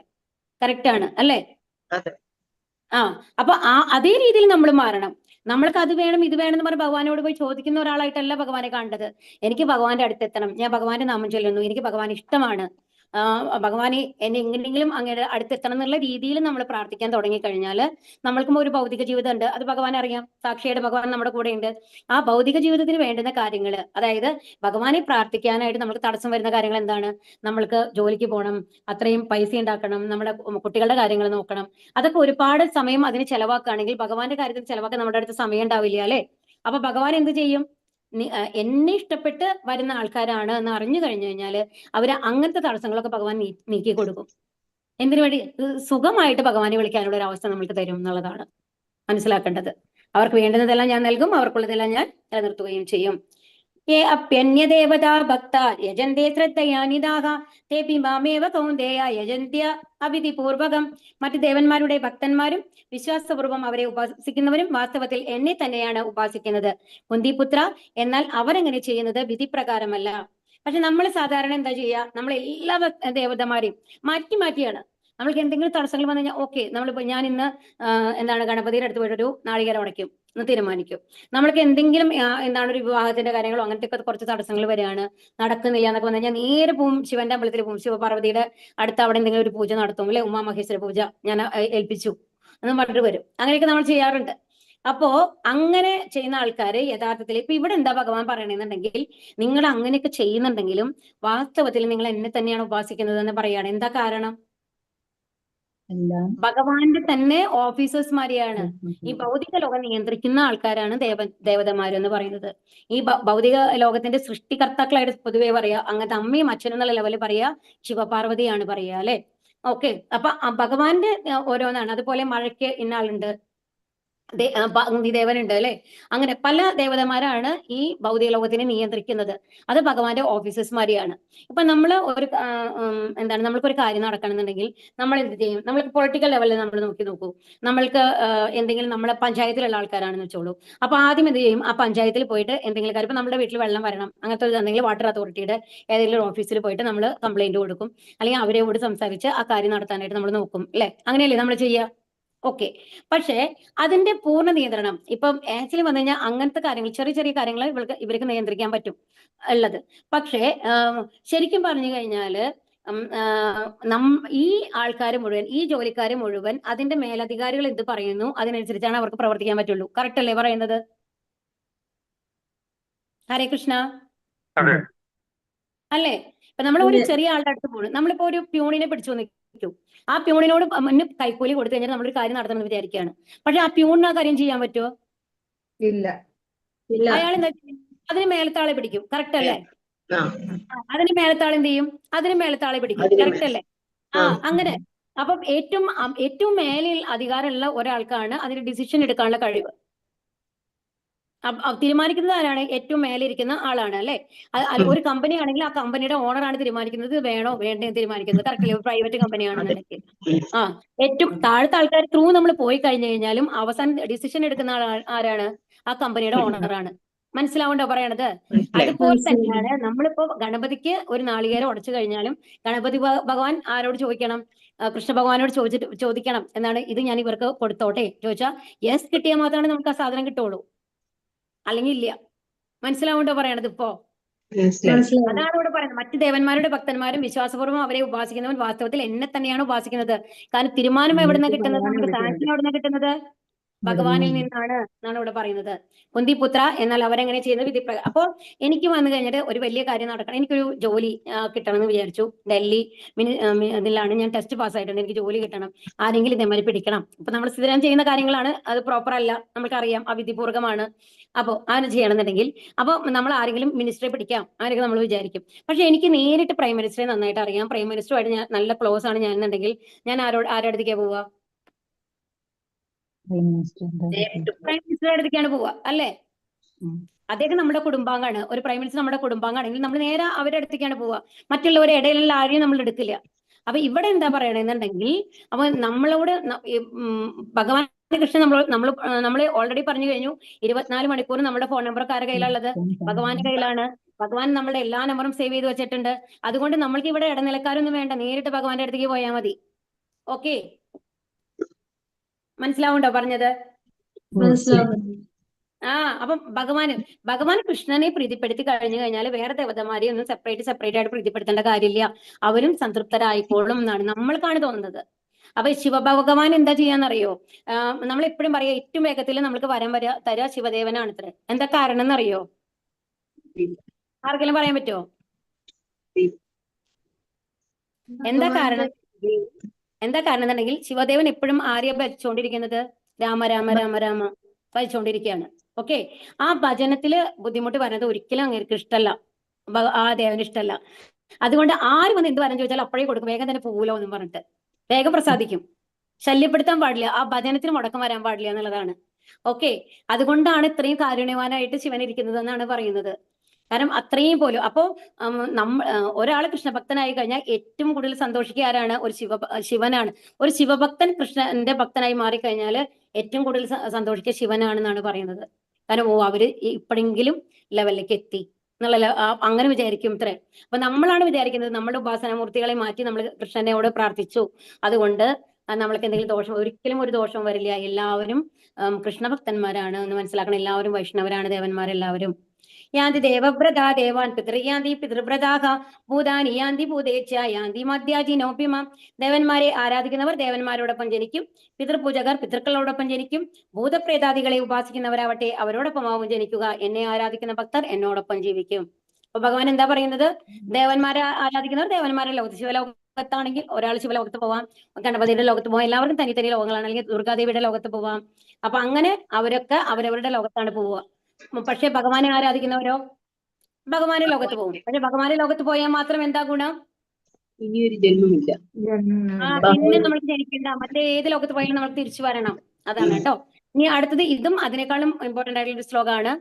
കറക്റ്റ് ആണ് അല്ലെ? ആ അപ്പൊ അതേ രീതിയിൽ നമ്മൾ മാറണം. നമ്മൾക്ക് അത് വേണം ഇത് വേണം എന്ന് പറഞ്ഞ് ഭഗവാനോട് പോയി ചോദിക്കുന്ന ഒരാളായിട്ടല്ല ഭഗവാനെ കാണേണ്ടത്. എനിക്ക് ഭഗവാന്റെ അടുത്തെത്തണം, ഞാൻ ഭഗവാന്റെ നാമം ചൊല്ലുന്നു, എനിക്ക് ഭഗവാൻ ഇഷ്ടമാണ്, ഭഗവാനെ എന്നെ എങ്ങനെയെങ്കിലും അങ്ങയുടെ അടുത്തെത്തണം എന്നുള്ള രീതിയിൽ നമ്മൾ പ്രാർത്ഥിക്കാൻ തുടങ്ങിക്കഴിഞ്ഞാൽ നമ്മൾക്കും ഒരു ഭൗതിക ജീവിതം ഉണ്ട്, അത് ഭഗവാൻ അറിയാം, സാക്ഷിയായിട്ട് ഭഗവാൻ നമ്മുടെ കൂടെ ഉണ്ട്. ആ ഭൗതിക ജീവിതത്തിന് വേണ്ടുന്ന കാര്യങ്ങൾ, അതായത് ഭഗവാനെ പ്രാർത്ഥിക്കാനായിട്ട് നമുക്ക് തടസ്സം വരുന്ന കാര്യങ്ങൾ എന്താണ്? നമ്മൾക്ക് ജോലിക്ക് പോകണം, അത്രയും പൈസ ഉണ്ടാക്കണം, നമ്മുടെ കുട്ടികളുടെ കാര്യങ്ങൾ നോക്കണം, അതൊക്കെ ഒരുപാട് സമയം അതിന് ചെലവാക്കുകയാണെങ്കിൽ ഭഗവാന്റെ കാര്യത്തിൽ ചെലവാക്കാൻ നമ്മുടെ അടുത്ത് സമയം ഉണ്ടാവില്ല അല്ലെ? അപ്പൊ ഭഗവാൻ എന്ത് ചെയ്യും? എന്നെ ഇഷ്ടപ്പെട്ട് വരുന്ന ആൾക്കാരാണ് എന്ന് അറിഞ്ഞു കഴിഞ്ഞു കഴിഞ്ഞാല് അവര് അങ്ങനത്തെ തടസ്സങ്ങളൊക്കെ ഭഗവാൻ നീക്കി കൊടുക്കും. എന്തിനു വേണ്ടി? സുഖമായിട്ട് ഭഗവാനെ വിളിക്കാനുള്ള ഒരു അവസ്ഥ നമ്മൾക്ക് തരും എന്നുള്ളതാണ് മനസ്സിലാക്കേണ്ടത്. അവർക്ക് വേണ്ടുന്നതെല്ലാം ഞാൻ നൽകും, അവർക്കുള്ളതെല്ലാം ഞാൻ നിലനിർത്തുകയും ചെയ്യും. ये अप्यन्यदेवता भक्ता यजन्ते ശ്രദ്ധയാനിതാഹ തേപി മാമേവ കൗന്ദേയ യജന്ത്യ അവിധിപൂർവകം. മറ്റ് ദേവന്മാരുടെ ഭക്തന്മാരും വിശ്വാസപൂർവ്വം അവരെ ഉപാസിക്കുന്നവരും വാസ്തവത്തിൽ എന്നെ തന്നെയാണ് ഉപാസിക്കുന്നത്. കുന്തിപുത്ര, എന്നാൽ അവരെങ്ങനെ ചെയ്യുന്നത് വിധിപ്രകാരമല്ല. പക്ഷെ നമ്മൾ സാധാരണ എന്താ ചെയ്യുക? നമ്മൾ എല്ലാ ദേവതമാരെയും മാറ്റി മാറ്റിയാണ്. നമ്മൾക്ക് എന്തെങ്കിലും തടസ്സങ്ങൾ വന്നു കഴിഞ്ഞാൽ ഓക്കെ, നമ്മളിപ്പോ ഞാൻ ഇന്ന് എന്താണ് ഗണപതിയുടെ അടുത്ത് പോയിട്ടൊരു നാളികേരം ഉടയ്ക്കും എന്ന് തീരുമാനിക്കും. നമ്മൾക്ക് എന്തെങ്കിലും എന്താണ് ഒരു വിവാഹത്തിന്റെ കാര്യങ്ങളോ അങ്ങനത്തെ ഒക്കെ കുറച്ച് തടസ്സങ്ങൾ വരികയാണ്, നടക്കുന്നില്ല എന്നൊക്കെ വന്നു കഴിഞ്ഞാൽ നേരെ പോവും ശിവന്റെ അമ്പലത്തിൽ പോവും, ശിവപാർവതിയുടെ അടുത്ത് അവിടെ എന്തെങ്കിലും ഒരു പൂജ നടത്തും അല്ലെ, ഉമാമഹേശ്വര പൂജ ഞാൻ ഏൽപ്പിച്ചു എന്ന് പറഞ്ഞിട്ട് വരും. അങ്ങനെയൊക്കെ നമ്മൾ ചെയ്യാറുണ്ട്. അപ്പോ അങ്ങനെ ചെയ്യുന്ന ആൾക്കാര് യഥാർത്ഥത്തിൽ ഇപ്പൊ ഇവിടെ എന്താ ഭഗവാൻ പറയണെന്നുണ്ടെങ്കിൽ, നിങ്ങൾ അങ്ങനെയൊക്കെ ചെയ്യുന്നുണ്ടെങ്കിലും വാസ്തവത്തിൽ നിങ്ങൾ എന്നെ തന്നെയാണ് ഉപാസിക്കുന്നത് എന്ന് പറയാണ്. എന്താ കാരണം? എല്ലാം ഭഗവാന്റെ തന്നെ ഓഫീസേഴ്സ്മാരെയാണ്. ഈ ഭൗതിക ലോകം നിയന്ത്രിക്കുന്ന ആൾക്കാരാണ് ദേവതമാര് എന്ന് പറയുന്നത്. ഈ ഭൗതിക ലോകത്തിന്റെ സൃഷ്ടികർത്താക്കളായിട്ട് പൊതുവെ പറയാ, അങ്ങനത്തെ അമ്മയും അച്ഛനും എന്നുള്ള ലെവലിൽ പറയാ ശിവപാർവതിയാണ് പറയാ അല്ലെ. ഓക്കെ, അപ്പൊ ഭഗവാന്റെ ഓരോന്നാണ്. അതുപോലെ മഴയ്ക്ക് ഇന്ന ആളുണ്ട്, ദേവനുണ്ട് അല്ലെ. അങ്ങനെ പല ദേവതമാരാണ് ഈ ഭൗതിക ലോകത്തിനെ നിയന്ത്രിക്കുന്നത്. അത് ഭഗവാന്റെ ഓഫീസേഴ്സ്മാരെയാണ്. ഇപ്പൊ നമ്മൾ ഒരു എന്താണ് നമ്മൾക്കൊരു കാര്യം നടക്കണമെന്നുണ്ടെങ്കിൽ നമ്മൾ എന്ത് ചെയ്യും? നമ്മൾക്ക് പൊളിറ്റിക്കൽ ലെവലിൽ നമ്മൾ നോക്കൂ, നമ്മൾക്ക് എന്തെങ്കിലും നമ്മളെ പഞ്ചായത്തിലുള്ള ആൾക്കാരാണെന്ന് വെച്ചോളൂ. അപ്പൊ ആദ്യം എന്ത് ചെയ്യും? ആ പഞ്ചായത്തിൽ പോയിട്ട് എന്തെങ്കിലും കാര്യം, ഇപ്പൊ നമ്മുടെ വീട്ടിൽ വെള്ളം വരണം, അങ്ങനത്തെ എന്തെങ്കിലും വാട്ടർ അതോറിറ്റിയുടെ ഏതെങ്കിലും ഓഫീസിൽ പോയിട്ട് നമ്മൾ കംപ്ലൈന്റ് കൊടുക്കും, അല്ലെങ്കിൽ അവരോട് സംസാരിച്ച് ആ കാര്യം നടത്താനായിട്ട് നമ്മൾ നോക്കും അല്ലെ. അങ്ങനെയല്ലേ നമ്മൾ ചെയ്യുക? ഓക്കെ. പക്ഷേ അതിന്റെ പൂർണ്ണ നിയന്ത്രണം ഇപ്പം ആക്ച്വലി വന്നു കഴിഞ്ഞാൽ അങ്ങനത്തെ കാര്യങ്ങൾ, ചെറിയ ചെറിയ കാര്യങ്ങൾ ഇവർക്ക് നിയന്ത്രിക്കാൻ പറ്റും ഉള്ളത്. പക്ഷേ ശരിക്കും പറഞ്ഞു കഴിഞ്ഞാല് ഈ ആൾക്കാർ മുഴുവൻ, ഈ ജോലിക്കാർ മുഴുവൻ അതിന്റെ മേലധികാരികൾ എന്ത് പറയുന്നു അതിനനുസരിച്ചാണ് അവർക്ക് പ്രവർത്തിക്കാൻ പറ്റുള്ളൂ. കറക്റ്റ് അല്ലേ പറയുന്നത്? ഹരേ കൃഷ്ണ അല്ലേ? ഇപ്പൊ നമ്മൾ ഒരു ചെറിയ ആളുടെ അടുത്ത് പോകും, നമ്മളിപ്പോ ഒരു പ്യൂണിനെ പിടിച്ചു നിൽക്കും, ആ പ്യൂണിനോട് മുന്നേ കൈക്കൂലി കൊടുത്തു കഴിഞ്ഞാൽ നമ്മളൊരു കാര്യം നടത്തണമെന്ന് വിചാരിക്കുകയാണ്. പക്ഷെ ആ പ്യൂണിന് ആ കാര്യം ചെയ്യാൻ പറ്റുമോ? ഇല്ല. അയാൾ എന്താ അതിന് മേലത്താളെ പിടിക്കും. കറക്റ്റ് അല്ലേ? അതിന് മേലത്താൾ എന്ത് ചെയ്യും? അതിന് മേലത്താളെ പിടിക്കും. കറക്റ്റ് അല്ലേ? അങ്ങനെ. അപ്പം ഏറ്റവും മേലിൽ അധികാരമുള്ള ഒരാൾക്കാണ് അതിന് ഡിസിഷൻ എടുക്കാനുള്ള കഴിവ്. തീരുമാനിക്കുന്നത് ആരാണ്? ഏറ്റവും മേലെ ഇരിക്കുന്ന ആളാണ് അല്ലെ. ഒരു കമ്പനി ആണെങ്കിൽ ആ കമ്പനിയുടെ ഓണറാണ് തീരുമാനിക്കുന്നത്, വേണോ വേണ്ടേ തീരുമാനിക്കുന്നത്. കറക്റ്റ് അല്ലേ? പ്രൈവറ്റ് കമ്പനി ആണെന്നുണ്ടെങ്കിൽ ഏറ്റവും താഴത്തെ ആൾക്കാർ ത്രൂ നമ്മൾ പോയി കഴിഞ്ഞു കഴിഞ്ഞാലും അവസാനം ഡിസിഷൻ എടുക്കുന്ന ആരാണ്? ആ കമ്പനിയുടെ ഓണറാണ്. മനസ്സിലാവുണ്ടോ പറയണത്? അതുപോലെ തന്നെയാണ് നമ്മളിപ്പോ ഗണപതിക്ക് ഒരു നാളികേരം ഉടച്ചു കഴിഞ്ഞാലും ഗണപതി ഭഗവാൻ ആരോട് ചോദിക്കണം? കൃഷ്ണ ഭഗവാനോട് ചോദിക്കണം എന്നാണ്, ഇത് ഞാൻ ഇവർക്ക് കൊടുത്തോട്ടെ ചോദിച്ചാൽ യെസ് കിട്ടിയാൽ മാത്രമാണ് നമുക്ക് ആ സാധനം കിട്ടുള്ളൂ, അല്ലെങ്കിൽ ഇല്ല. മനസ്സിലാവുണ്ടോ പറയണത്? ഇപ്പോ അതാണ് ഇവിടെ പറയുന്നത്. മറ്റ് ദേവന്മാരുടെ ഭക്തന്മാരും വിശ്വാസപൂർവ്വം അവരെ ഉപാസിക്കുന്നവൻ വാസ്തവത്തിൽ എന്നെ തന്നെയാണ് ഉപാസിക്കുന്നത്. കാരണം തീരുമാനം എവിടുന്ന കിട്ടുന്നത്? നമുക്ക് സാങ്ഷൻ എവിടുന്ന കിട്ടുന്നത്? ഭഗവാനിൽ നിന്നാണ് എന്നാണ് ഇവിടെ പറയുന്നത്. കുന്തിപുത്ര, എന്നാൽ അവരെങ്ങനെ ചെയ്യുന്നത് വിധിപ്രകാരം. അപ്പോൾ എനിക്ക് വന്നു കഴിഞ്ഞിട്ട് ഒരു വലിയ കാര്യം നടക്കണം, എനിക്കൊരു ജോലി കിട്ടണം എന്ന് വിചാരിച്ചു. ഡൽഹി ഇതിലാണ് ഞാൻ ടെസ്റ്റ് പാസ്സായിട്ടുണ്ട്, എനിക്ക് ജോലി കിട്ടണം, ആരെങ്കിലും ഇതേമാതിരി പിടിക്കണം. അപ്പൊ നമ്മൾ സ്ഥിരം ചെയ്യുന്ന കാര്യങ്ങളാണ്, അത് പ്രോപ്പർ അല്ല, നമുക്കറിയാം, അവിധിപൂർവ്വമാണ്. അപ്പോൾ അങ്ങനെ ചെയ്യണമെന്നുണ്ടെങ്കിൽ അപ്പൊ നമ്മൾ ആരെങ്കിലും മിനിസ്റ്ററെ പിടിക്കാം ആരൊക്കെ നമ്മൾ വിചാരിക്കും. പക്ഷെ എനിക്ക് നേരിട്ട് പ്രൈം മിനിസ്റ്ററെ നന്നായിട്ട് അറിയാം, പ്രൈം മിനിസ്റ്ററുമായിട്ട് ഞാൻ നല്ല ക്ലോസ് ആണ് ഞാൻ എന്നുണ്ടെങ്കിൽ ഞാൻ ആരുടെ അടുത്തേക്കാ പോവുക? പ്രൈം മിനിസ്റ്ററുടെ അടുത്തേക്കാണ് പോവുക അല്ലേ. അദ്ദേഹം നമ്മുടെ കുടുംബാംഗമാണ്. ഒരു പ്രൈം മിനിസ്റ്റർ നമ്മുടെ കുടുംബാംഗമാണെങ്കിൽ നമ്മൾ നേരെ അവരുടെ അടുത്തേക്കാണ് പോവുക, മറ്റുള്ളവരെ ഇടയിലുള്ള ആരെയും നമ്മൾ എടുക്കില്ല. അപ്പൊ ഇവിടെ എന്താ പറയണെന്നുണ്ടെങ്കിൽ, അപ്പൊ നമ്മളോട് ഭഗവാൻ കൃഷ്ണൻ നമ്മൾ ഓൾറെഡി പറഞ്ഞു കഴിഞ്ഞു, 24 മണിക്കൂർ നമ്മുടെ ഫോൺ നമ്പർ ആരുടെ കയ്യിലുള്ളത്? ഭഗവാന്റെ കയ്യിലാണ്. ഭഗവാൻ നമ്മുടെ എല്ലാ നമ്പറും സേവ് ചെയ്ത് വെച്ചിട്ടുണ്ട്. അതുകൊണ്ട് നമ്മൾക്ക് ഇവിടെ ഇടനിലക്കാരൊന്നും വേണ്ട, നേരിട്ട് ഭഗവാന്റെ അടുത്തേക്ക് പോയാൽ മതി. ഓക്കെ, മനസ്സിലാവുണ്ടോ പറഞ്ഞത്? മനസ്സിലാവുന്നുണ്ട്. ആ അപ്പം ഭഗവാൻ കൃഷ്ണനെ പ്രീതിപ്പെടുത്തി കഴിഞ്ഞു കഴിഞ്ഞാൽ വേറെ ദേവതമാരെ ഒന്നും സെപ്പറേറ്റ് ആയിട്ട് പ്രീതിപ്പെടുത്തേണ്ട കാര്യമില്ല. സംതൃപ്തരായിക്കോളും എന്നാണ് നമ്മൾക്കാണ് തോന്നുന്നത്. അപ്പൊ ശിവഭഗവാൻ എന്താ ചെയ്യാന്നറിയോ? നമ്മൾ എപ്പോഴും പറയാ ഏറ്റവും വേഗത്തിൽ നമ്മൾക്ക് വരം തരാ ശിവദേവനാണ് അത്ര. എന്താ കാരണം എന്നറിയോ? ആർക്കെങ്കിലും പറയാൻ പറ്റുമോ? എന്താ കാരണം എന്നുണ്ടെങ്കിൽ ശിവദേവൻ എപ്പോഴും ആരെയാ ഭജിച്ചുകൊണ്ടിരിക്കുന്നത്? രാമ രാമ രാമ രാമ ഭജിച്ചുകൊണ്ടിരിക്കുകയാണ്. ഓക്കെ, ആ ഭജനത്തില് ബുദ്ധിമുട്ട് വരുന്നത് ഒരിക്കലും അങ്ങേർക്ക് ഇഷ്ടമല്ല, ആ ദേവന് ഇഷ്ടമല്ല. അതുകൊണ്ട് ആര് വന്ന് എന്ത് വരം ചോദിച്ചാൽ അപ്പോഴേ കൊടുക്കും, വേഗം തന്നെ പോകൂലോ എന്നും പറഞ്ഞിട്ട് വേഗം പ്രസാദിക്കും. ശല്യപ്പെടുത്താൻ പാടില്ല, ആ ഭജനത്തിന് മുടക്കം വരാൻ പാടില്ല എന്നുള്ളതാണ്. ഓക്കെ, അതുകൊണ്ടാണ് ഇത്രയും കാരുണ്യവാനായിട്ട് ശിവൻ ഇരിക്കുന്നത് എന്നാണ് പറയുന്നത്. കാരണം അത്രയും പോലും. അപ്പോ ഒരാള് കൃഷ്ണഭക്തനായി കഴിഞ്ഞാൽ ഏറ്റവും കൂടുതൽ സന്തോഷിക്കുക ആരാണ്? ഒരു ശിവനാണ്. ഒരു ശിവഭക്തൻ കൃഷ്ണന്റെ ഭക്തനായി മാറിക്കഴിഞ്ഞാല് ഏറ്റവും കൂടുതൽ സന്തോഷിക്കുക ശിവനാണെന്നാണ് പറയുന്നത്. കാരണം അവര് ഇപ്പോഴെങ്കിലും ലെവലിലേക്ക് എത്തി എന്നുള്ള അങ്ങനെ വിചാരിക്കും ഇത്രേ. അപ്പൊ നമ്മളാണ് വിചാരിക്കുന്നത് നമ്മുടെ ഉപാസനാമൂർത്തികളെ മാറ്റി നമ്മൾ കൃഷ്ണനോട് പ്രാർത്ഥിച്ചു, അതുകൊണ്ട് നമ്മൾക്ക് എന്തെങ്കിലും ദോഷം, ഒരിക്കലും ഒരു ദോഷവും വരില്ല. എല്ലാവരും കൃഷ്ണഭക്തന്മാരാണ് എന്ന് മനസ്സിലാക്കണം. എല്ലാവരും വൈഷ്ണവരാണ്, ദേവന്മാരെല്ലാവരും. യാന്തി ദേവവ്രതാ ദേവാൻ പിതൃയാന്തി പിതൃവ്രതാഹ ഭൂതാനി യാന്തി ഭൂതേച്ഛ യാന്തി മദ്യാജിനോപ്യമ. ദേവന്മാരെ ആരാധിക്കുന്നവർ ദേവന്മാരോടൊപ്പം ജനിക്കും, പിതൃപൂജകർ പിതൃക്കളോടൊപ്പം ജനിക്കും, ഭൂതപ്രേതാദികളെ ഉപാസിക്കുന്നവരാവട്ടെ അവരോടൊപ്പമാവും ജനിക്കുക. എന്നെ ആരാധിക്കുന്ന ഭക്തർ എന്നോടൊപ്പം ജീവിക്കും. അപ്പൊ ഭഗവാൻ എന്താ പറയുന്നത്? ദേവന്മാരെ ആരാധിക്കുന്നവർ ദേവന്മാരുടെ ലോകത്ത്, ശിവലോകത്താണെങ്കിൽ ഒരാൾ ശിവലോകത്ത് പോവാം, ഗണപതിയുടെ ലോകത്ത് പോവാം, എല്ലാവർക്കും തനി തനി ലോകങ്ങളാണ്. അല്ലെങ്കിൽ ദുർഗാദേവിയുടെ ലോകത്ത് പോവാം. അപ്പൊ അങ്ങനെ അവരൊക്കെ അവരവരുടെ ലോകത്താണ് പോവുക. പക്ഷെ ഭഗവാനെ ആരാധിക്കുന്നവരോ ഭഗവാന്റെ ലോകത്ത് പോകും. പക്ഷെ ഭഗവാന്റെ ലോകത്ത് പോയാൽ മാത്രം എന്താ ഗുണം? ഇനിയൊരു ജന്മമില്ല. പിന്നെ നമ്മൾ ജനിക്കേണ്ട, മറ്റേ ഏത് ലോകത്ത് പോയാലും നമ്മൾ തിരിച്ചു വരണം. അതാണ് കേട്ടോ. ഇനി അടുത്തത് ഇതും അതിനേക്കാളും ഇമ്പോർട്ടന്റ് ആയിട്ടുള്ള ഒരു ശ്ലോകമാണ്.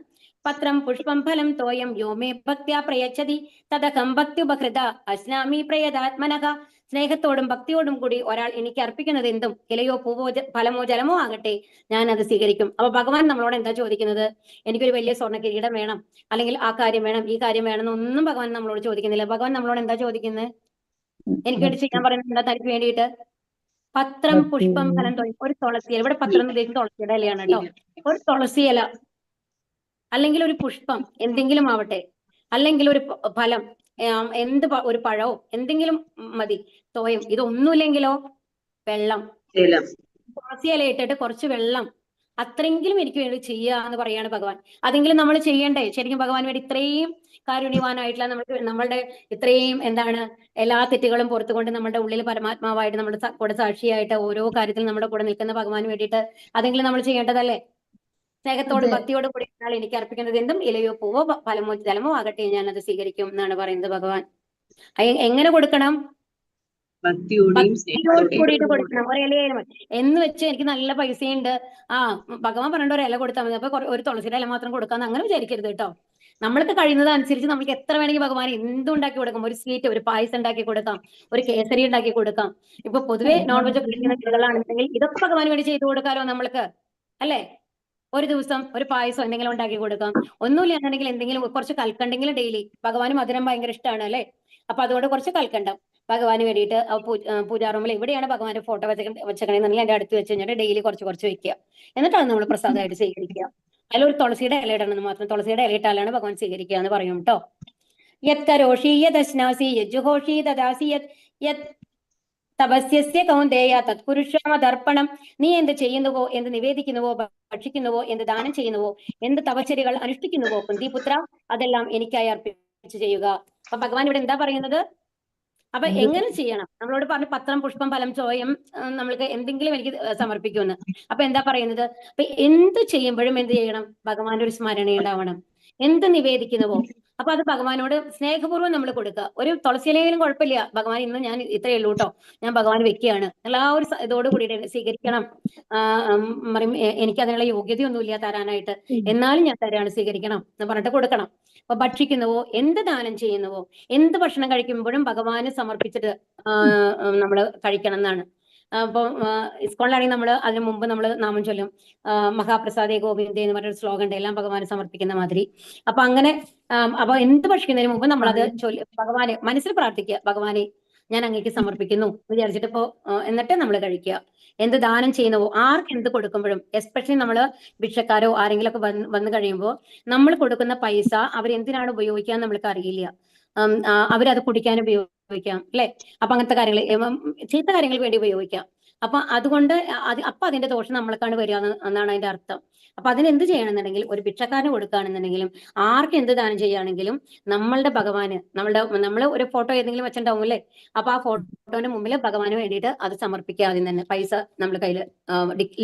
പത്രം പുഷ്പം ഫലം തോയം യോമേ ഭക്ത്യാ പ്രയച്ഛതി തദഹം ഭക്ത്യുപഹൃത അസ്നാമി പ്രയതാത്മനഃ. സ്നേഹത്തോടും ഭക്തിയോടും കൂടി ഒരാൾ എനിക്ക് അർപ്പിക്കുന്നത് എന്തും, ഇലയോ പൂവോ ഫലമോ ജലമോ ആകട്ടെ, ഞാൻ അത് സ്വീകരിക്കും. അപ്പൊ ഭഗവാൻ നമ്മളോട് എന്താ ചോദിക്കുന്നത്? എനിക്കൊരു വലിയ സ്വർണ്ണ കിരീടം വേണം, അല്ലെങ്കിൽ ആ കാര്യം വേണം, ഈ കാര്യം വേണം എന്നൊന്നും ഭഗവാൻ നമ്മളോട് ചോദിക്കുന്നില്ല. ഭഗവാൻ നമ്മളോട് എന്താ ചോദിക്കുന്നത്? എനിക്ക് വേണ്ടി ചെയ്യാൻ പറയുന്നത് എന്താ? തനിക്ക് വേണ്ടിയിട്ട് പത്രം പുഷ്പം ഫലം തോന്നി, ഒരു തുളസി ഇല. ഇവിടെ പത്രം എന്ന് ഉദ്ദേശിച്ച് തുളസിയുടെ ഇലയാണ് കേട്ടോ. ഒരു തുളസി ഇല, അല്ലെങ്കിൽ ഒരു പുഷ്പം എന്തെങ്കിലും ആവട്ടെ, അല്ലെങ്കിൽ ഒരു ഫലം, ഒരു പഴവും എന്തെങ്കിലും മതി. തോയം ഇതൊന്നുമില്ലെങ്കിലോ വെള്ളം, തുളസി ഇല ഇട്ടിട്ട് കുറച്ച് വെള്ളം, അത്രയെങ്കിലും എനിക്ക് വേണ്ടി ചെയ്യുക എന്ന് പറയാണ് ഭഗവാൻ. അതെങ്കിലും നമ്മൾ ചെയ്യണ്ടേ? ശരിക്കും ഭഗവാൻ വേണ്ടി ഇത്രയും കാരുണ്യവാനായിട്ടുള്ള നമ്മളുടെ ഇത്രയും എല്ലാ തെറ്റുകളും പുറത്തുകൊണ്ട് നമ്മുടെ ഉള്ളിൽ പരമാത്മാവായിട്ട് നമ്മുടെ കൂടെ സാക്ഷിയായിട്ട് ഓരോ കാര്യത്തിലും നമ്മുടെ കൂടെ നിൽക്കുന്ന ഭഗവാന് വേണ്ടിയിട്ട് അതെങ്കിലും നമ്മൾ ചെയ്യേണ്ടതല്ലേ? സ്നേഹത്തോടും ഭക്തിയോടും കൂടി എനിക്ക് അർപ്പിക്കുന്നത് എന്തും, ഇലയോ പൂവോ ഫലമോ ജലമോ ആകട്ടെ, ഞാൻ അത് സ്വീകരിക്കും എന്നാണ് പറയുന്നത് ഭഗവാൻ. എങ്ങനെ കൊടുക്കണം? ഭക്തിയോട് കൂടിയിട്ട് കൊടുക്കണം. ഒരു ഇലയായാലും മതി. എന്ന് വെച്ച് എനിക്ക് നല്ല പൈസയുണ്ട്, ഭഗവാൻ പറഞ്ഞ ഒരു ഇല കൊടുത്താൽ മതി, അപ്പൊ ഒരു തുളസിയുടെ ഇല മാത്രം കൊടുക്കാന്ന് അങ്ങനെ വിചാരിക്കരുത് കേട്ടോ. നമ്മൾക്ക് കഴിയുന്നത് അനുസരിച്ച് നമുക്ക് എത്ര വേണമെങ്കിൽ ഭഗവാൻ എന്തും ഉണ്ടാക്കി കൊടുക്കാം. ഒരു സ്വീറ്റ്, ഒരു പായസം ഉണ്ടാക്കി കൊടുക്കാം, ഒരു കേസരി ഉണ്ടാക്കി കൊടുക്കാം. ഇപ്പൊ പൊതുവെ നോൺ വെജ് കഴിക്കുന്ന കുട്ടികളാണെന്നുണ്ടെങ്കിൽ ഇതൊക്കെ ഭഗവാന് വേണ്ടി ചെയ്തു കൊടുക്കാലോ നമ്മൾക്ക്, അല്ലേ? ഒരു ദിവസം ഒരു പായസം എന്തെങ്കിലും ഉണ്ടാക്കി കൊടുക്കാം. ഒന്നുമില്ല എന്നുണ്ടെങ്കിൽ എന്തെങ്കിലും കുറച്ച് കൽക്കണ്ടെങ്കിലും ഡെയിലി. ഭഗവാന് മധുരം ഭയങ്കര ഇഷ്ടമാണ്, അല്ലെ? അപ്പൊ അതുകൊണ്ട് കുറച്ച് കൽക്കണ്ടം ഭഗവാന് വേണ്ടിയിട്ട് പൂജാ റൂമിൽ എവിടെയാണ് ഭഗവാന്റെ ഫോട്ടോ വെച്ചേക്കണെന്നുണ്ടെങ്കിൽ അതിന്റെ അടുത്ത് വെച്ച് കഴിഞ്ഞാൽ ഡെയിലി കുറച്ച് വെക്കുക. എന്നിട്ടാണ് നമ്മൾ പ്രസാദമായിട്ട് സ്വീകരിക്കുക. അതിലൊരു തുളസിയുടെ ഇല ഇടണമെന്ന് മാത്രം. തുളസിയുടെ ഇല ഇട്ടാലാണ് ഭഗവാൻ സ്വീകരിക്കുക എന്ന് പറയും കേട്ടോ. യത് കരോഷി യദശ്നാസി യജ്ജുഹോഷി ദദാസി യത് തപസ്യസ്യ കൗന്ദേയ തത്പുരുഷമതർപ്പണം. നീ എന്ത് ചെയ്യുന്നുവോ, എന്ത് നിവേദിക്കുന്നുവോ, ഭക്ഷിക്കുന്നുവോ, എന്ത് ദാനം ചെയ്യുന്നുവോ, എന്ത് തപശ്ചര്യകൾ അനുഷ്ഠിക്കുന്നുവോ കുന്തിപുത്ര, അതെല്ലാം എനിക്കായി അർപ്പിച്ച് ചെയ്യുക. അപ്പൊ ഭഗവാൻ ഇവിടെ എന്താ പറയുന്നത്? അപ്പൊ എങ്ങനെ ചെയ്യണം? നമ്മളോട് പറഞ്ഞു പത്രം പുഷ്പം ഫലം ചോയം നമ്മൾക്ക് എന്തെങ്കിലും എനിക്ക് സമർപ്പിക്കുമെന്ന്. അപ്പൊ എന്താ പറയുന്നത്? അപ്പൊ എന്ത് ചെയ്യുമ്പോഴും എന്ത് ചെയ്യണം? ഭഗവാന്റെ ഒരു സ്മരണ ഉണ്ടാവണം. എന്ത് നിവേദിക്കുന്നുവോ അപ്പൊ അത് ഭഗവാനോട് സ്നേഹപൂർവ്വം നമ്മൾ കൊടുക്കുക. ഒരു തുളസിയിലെങ്കിലും കുഴപ്പമില്ല, ഭഗവാൻ ഇന്ന് ഞാൻ ഇത്രയേ ഉള്ളൂ കേട്ടോ, ഞാൻ ഭഗവാൻ വെക്കുകയാണ് എല്ലാ ഒരു ഇതോട് കൂടിയിട്ട് സ്വീകരിക്കണം. പറയും എനിക്ക് അതിനുള്ള യോഗ്യതയൊന്നുമില്ല തരാനായിട്ട്, എന്നാലും ഞാൻ തരാണ്, സ്വീകരിക്കണം എന്ന് പറഞ്ഞിട്ട് കൊടുക്കണം. അപ്പൊ ഭക്ഷിക്കുന്നുവോ, എന്ത് ദാനം ചെയ്യുന്നുവോ, എന്ത് ഭക്ഷണം കഴിക്കുമ്പോഴും ഭഗവാന് സമർപ്പിച്ചിട്ട് നമ്മൾ കഴിക്കണം എന്നാണ്. അപ്പൊ ഇസ്കോളിലാണെങ്കിൽ നമ്മൾ അതിനു മുമ്പ് നമ്മൾ നാമം ചൊല്ലും, മഹാപ്രസാദേ ഗോവിന്ദേ എന്ന് പറഞ്ഞൊരു ശ്ലോകം ഉണ്ട്, എല്ലാം ഭഗവാന് സമർപ്പിക്കുന്ന മാതിരി. അപ്പൊ അങ്ങനെ അപ്പൊ എന്ത് ഭക്ഷിക്കുന്നതിന് മുമ്പ് നമ്മളത് ഭഗവാനെ മനസ്സിൽ പ്രാർത്ഥിക്കുക. ഭഗവാനെ ഞാൻ അങ്ങേക്ക് സമർപ്പിക്കുന്നു വിചാരിച്ചിട്ട് ഇപ്പോ എന്നിട്ട് നമ്മൾ കഴിക്കുക. എന്ത് ദാനം ചെയ്യുന്നവോ ആർക്ക് എന്ത് കൊടുക്കുമ്പോഴും എസ്പെഷ്യലി നമ്മൾ ഭിക്ഷക്കാരോ ആരെങ്കിലും ഒക്കെ വന്നു കഴിയുമ്പോൾ നമ്മൾ കൊടുക്കുന്ന പൈസ അവരെന്തിനാണ് ഉപയോഗിക്കുക എന്ന് നമ്മൾക്ക് അറിയില്ല. അവരത് കുടിക്കാൻ ഉപയോഗിക്കാം അല്ലെ, അപ്പൊ അങ്ങനത്തെ കാര്യങ്ങൾ ചീത്ത കാര്യങ്ങൾക്ക് വേണ്ടി ഉപയോഗിക്കാം. അപ്പൊ അതുകൊണ്ട് അപ്പൊ അതിന്റെ ദോഷം നമ്മൾക്കാണ് വരിക എന്നാണ് അതിന്റെ അർത്ഥം. അപ്പൊ അതിനെന്ത് ചെയ്യണമെന്നുണ്ടെങ്കിൽ ഒരു ഭിക്ഷക്കാരന് കൊടുക്കുകയാണെന്നുണ്ടെങ്കിലും ആർക്ക് എന്ത് ദാനം ചെയ്യുകയാണെങ്കിലും നമ്മളുടെ ഭഗവാന് നമ്മൾ ഒരു ഫോട്ടോ ഏതെങ്കിലും വെച്ചിട്ടുണ്ടാവും അല്ലേ, അപ്പൊ ആ ഫോട്ടോന്റെ മുമ്പിൽ ഭഗവാന് വേണ്ടിയിട്ട് അത് സമർപ്പിക്കുക. ആദ്യം തന്നെ പൈസ നമ്മൾ കയ്യിൽ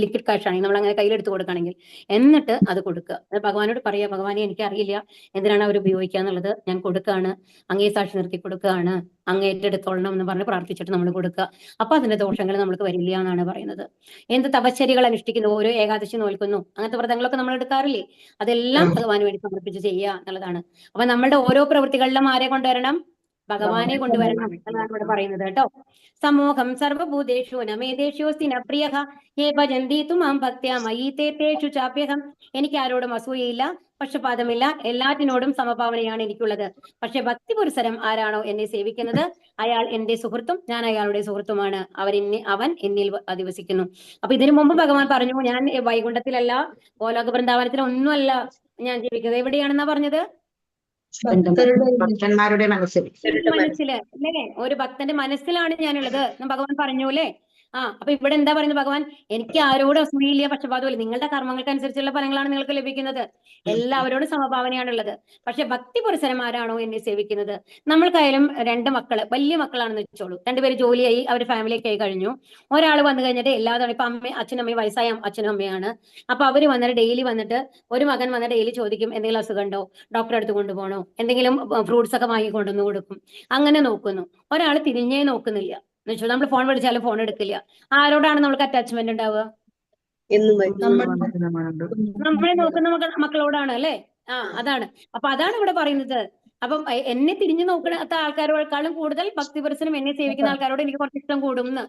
ലിക്വിഡ് കാഷ് ആണെങ്കിൽ നമ്മൾ അങ്ങനെ കയ്യിലെടുത്ത് കൊടുക്കുകയാണെങ്കിൽ എന്നിട്ട് അത് കൊടുക്കുക. ഭഗവാനോട് പറയുക, ഭഗവാനെ എനിക്കറിയില്ല എന്തിനാണ് അവർ ഉപയോഗിക്കുക എന്നുള്ളത്, ഞാൻ കൊടുക്കുകയാണ്, അങ്ങേ സാക്ഷി നിർത്തി കൊടുക്കുകയാണ്, അങ്ങ് ഏറ്റെടുത്തോളണം എന്ന് പറഞ്ഞ് പ്രാർത്ഥിച്ചിട്ട് നമ്മൾ കൊടുക്കുക. അപ്പൊ അതിന്റെ ദോഷങ്ങൾ നമ്മൾക്ക് വരില്ല എന്നാണ് പറയുന്നത്. എന്ത് തപശ്ചര്യകൾ അനുഷ്ഠിക്കുന്നു, ഓരോ ഏകാദശി നോൽക്കുന്നു, അങ്ങനത്തെ വ്രതങ്ങളൊക്കെ നമ്മൾ എടുക്കാറില്ലേ, അതെല്ലാം ഭഗവാന് വേണ്ടി സമർപ്പിച്ച് ചെയ്യുക എന്നുള്ളതാണ്. അപ്പൊ നമ്മളുടെ ഓരോ പ്രവൃത്തികളിലും ആരെ കൊണ്ടുവരണം? ഭഗവാനെ കൊണ്ടുവരണം എന്നാണ് ഇവിടെ പറയുന്നത് കേട്ടോ. സമൂഹം സർവഭൂതേഷു നമേദേഷ്യോസ്തി ന പ്രിയഃ ഹേ ഭജന്തി തുമാം ഭക്ത്യാ മയീ തേ തേഷു ചാപ്യഹം. എനിക്ക് ആരോടും അസൂയയില്ല, പക്ഷപാതമില്ല, എല്ലാറ്റിനോടും സമഭാവനയാണ് എനിക്കുള്ളത്. പക്ഷെ ഭക്തി പുരുഷരം ആരാണോ എന്നെ സേവിക്കുന്നത് അയാൾ എന്റെ സുഹൃത്തും ഞാൻ അയാളുടെ സുഹൃത്തുമാണ്, അവൻ എന്നിൽ അധിവസിക്കുന്നു. അപ്പൊ ഇതിനു മുമ്പ് ഭഗവാൻ പറഞ്ഞു, ഞാൻ വൈകുണ്ഠത്തിലല്ല, ഗോലോക വൃന്ദാവനത്തിലൊന്നുമല്ല ഞാൻ ജീവിക്കുന്നത്. എവിടെയാണെന്നാ പറഞ്ഞത്? ഭക്തന്മാരുടെ മനസ്സിൽ. മനസ്സില് അല്ലേ, ഒരു ഭക്തന്റെ മനസ്സിലാണ് ഞാനുള്ളത് എന്ന് ഭഗവാൻ പറഞ്ഞു അല്ലേ. അപ്പൊ ഇവിടെ എന്താ പറയുന്നത് ഭഗവാൻ? എനിക്ക് ആരോടും അസൂയയില്ല, പക്ഷപാതമില്ല, നിങ്ങളുടെ കർമ്മങ്ങൾക്ക് അനുസരിച്ചുള്ള ഫലങ്ങളാണ് നിങ്ങൾക്ക് ലഭിക്കുന്നത്, എല്ലാവരോടും സമഭാവനയാണുള്ളത്. പക്ഷെ ഭക്തി പുരുഷന്മാരാണോ എന്നെ സേവിക്കുന്നത്? നമ്മൾക്കായാലും 2 മക്കള് വലിയ മക്കളാണെന്ന് വെച്ചോളൂ, 2 പേര് ജോലിയായി അവർ ഫാമിലിയൊക്കെ ആയി കഴിഞ്ഞു. ഒരാൾ വന്നു കഴിഞ്ഞിട്ട് എല്ലാതും ഇപ്പൊ അച്ഛനും അമ്മയും വയസ്സായ അച്ഛനും അമ്മയാണ്. അപ്പൊ അവര് വന്നിട്ട് ഡെയിലി വന്നിട്ട് ഒരു മകൻ വന്ന് ഡെയിലി ചോദിക്കും, എന്തെങ്കിലും അസുഖം ഉണ്ടോ, ഡോക്ടറെ അടുത്ത് കൊണ്ടുപോകണോ, എന്തെങ്കിലും ഫ്രൂട്ട്സ് ഒക്കെ വാങ്ങി കൊണ്ടുവന്ന് കൊടുക്കും, അങ്ങനെ നോക്കുന്നു. ഒരാൾ തിരിഞ്ഞേ നോക്കുന്നില്ല എന്ന് വെച്ചാൽ നമ്മൾ ഫോൺ വിളിച്ചാലും ഫോൺ എടുക്കില്ല. ആരോടാണ് നമ്മൾക്ക് അറ്റാച്ച്മെന്റ് ഉണ്ടാവുക? എന്നും നമ്മളെ നോക്കുന്ന മക്കളോടാണ് അല്ലെ. അതാണ്. അപ്പൊ അതാണ് ഇവിടെ പറയുന്നത്. അപ്പം എന്നെ തിരിഞ്ഞു നോക്കുന്ന ആൾക്കാരോടെക്കാളും കൂടുതൽ ഭക്തിപരസനം എന്നെ സേവിക്കുന്ന ആൾക്കാരോട് എനിക്ക് കുറച്ച് ഇഷ്ടം കൂടും എന്ന്.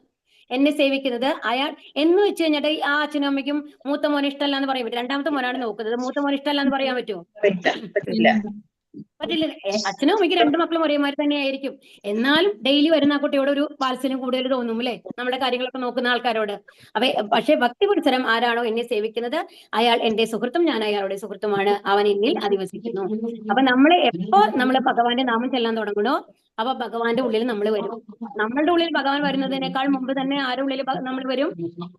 എന്നെ സേവിക്കുന്നത് അയാൾ എന്ന് വെച്ച് കഴിഞ്ഞിട്ട് ആ അച്ഛനും അമ്മയ്ക്കും മൂത്ത മോനെ ഇഷ്ടമല്ല എന്ന് പറയാൻ പറ്റും. 2ാമത്തെ മോനാണ് നോക്കുന്നത്, മൂത്ത മോനെ ഇഷ്ടമല്ല എന്ന് പറയാൻ പറ്റുമോ? പറ്റില്ല. പറ്റില്ല. അച്ഛനും അമ്മയ്ക്ക് 2 മക്കളും ഒരേമാതിരി തന്നെ ആയിരിക്കും. എന്നാലും ഡെയിലി വരുന്ന ആ കുട്ടിയോട് ഒരു വാത്സല്യം കൂടുതൽ തോന്നും അല്ലെ, നമ്മുടെ കാര്യങ്ങളൊക്കെ നോക്കുന്ന ആൾക്കാരോട്. പക്ഷെ ഭക്തി പുരുഷരം ആരാണോ എന്നെ സേവിക്കുന്നത് അയാൾ എന്റെ സുഹൃത്തും ഞാൻ അയാളുടെ സുഹൃത്തുമാണ്, അവൻ എന്നിൽ അധിവസിക്കുന്നു. അപ്പൊ എപ്പോ നമ്മൾ ഭഗവാന്റെ നാമം ചെല്ലാൻ തുടങ്ങണോ അപ്പൊ ഭഗവാന്റെ ഉള്ളിൽ നമ്മൾ വരും. നമ്മളുടെ ഉള്ളിൽ ഭഗവാൻ വരുന്നതിനേക്കാൾ മുമ്പ് തന്നെ ആരുടെ ഉള്ളിൽ നമ്മൾ വരും?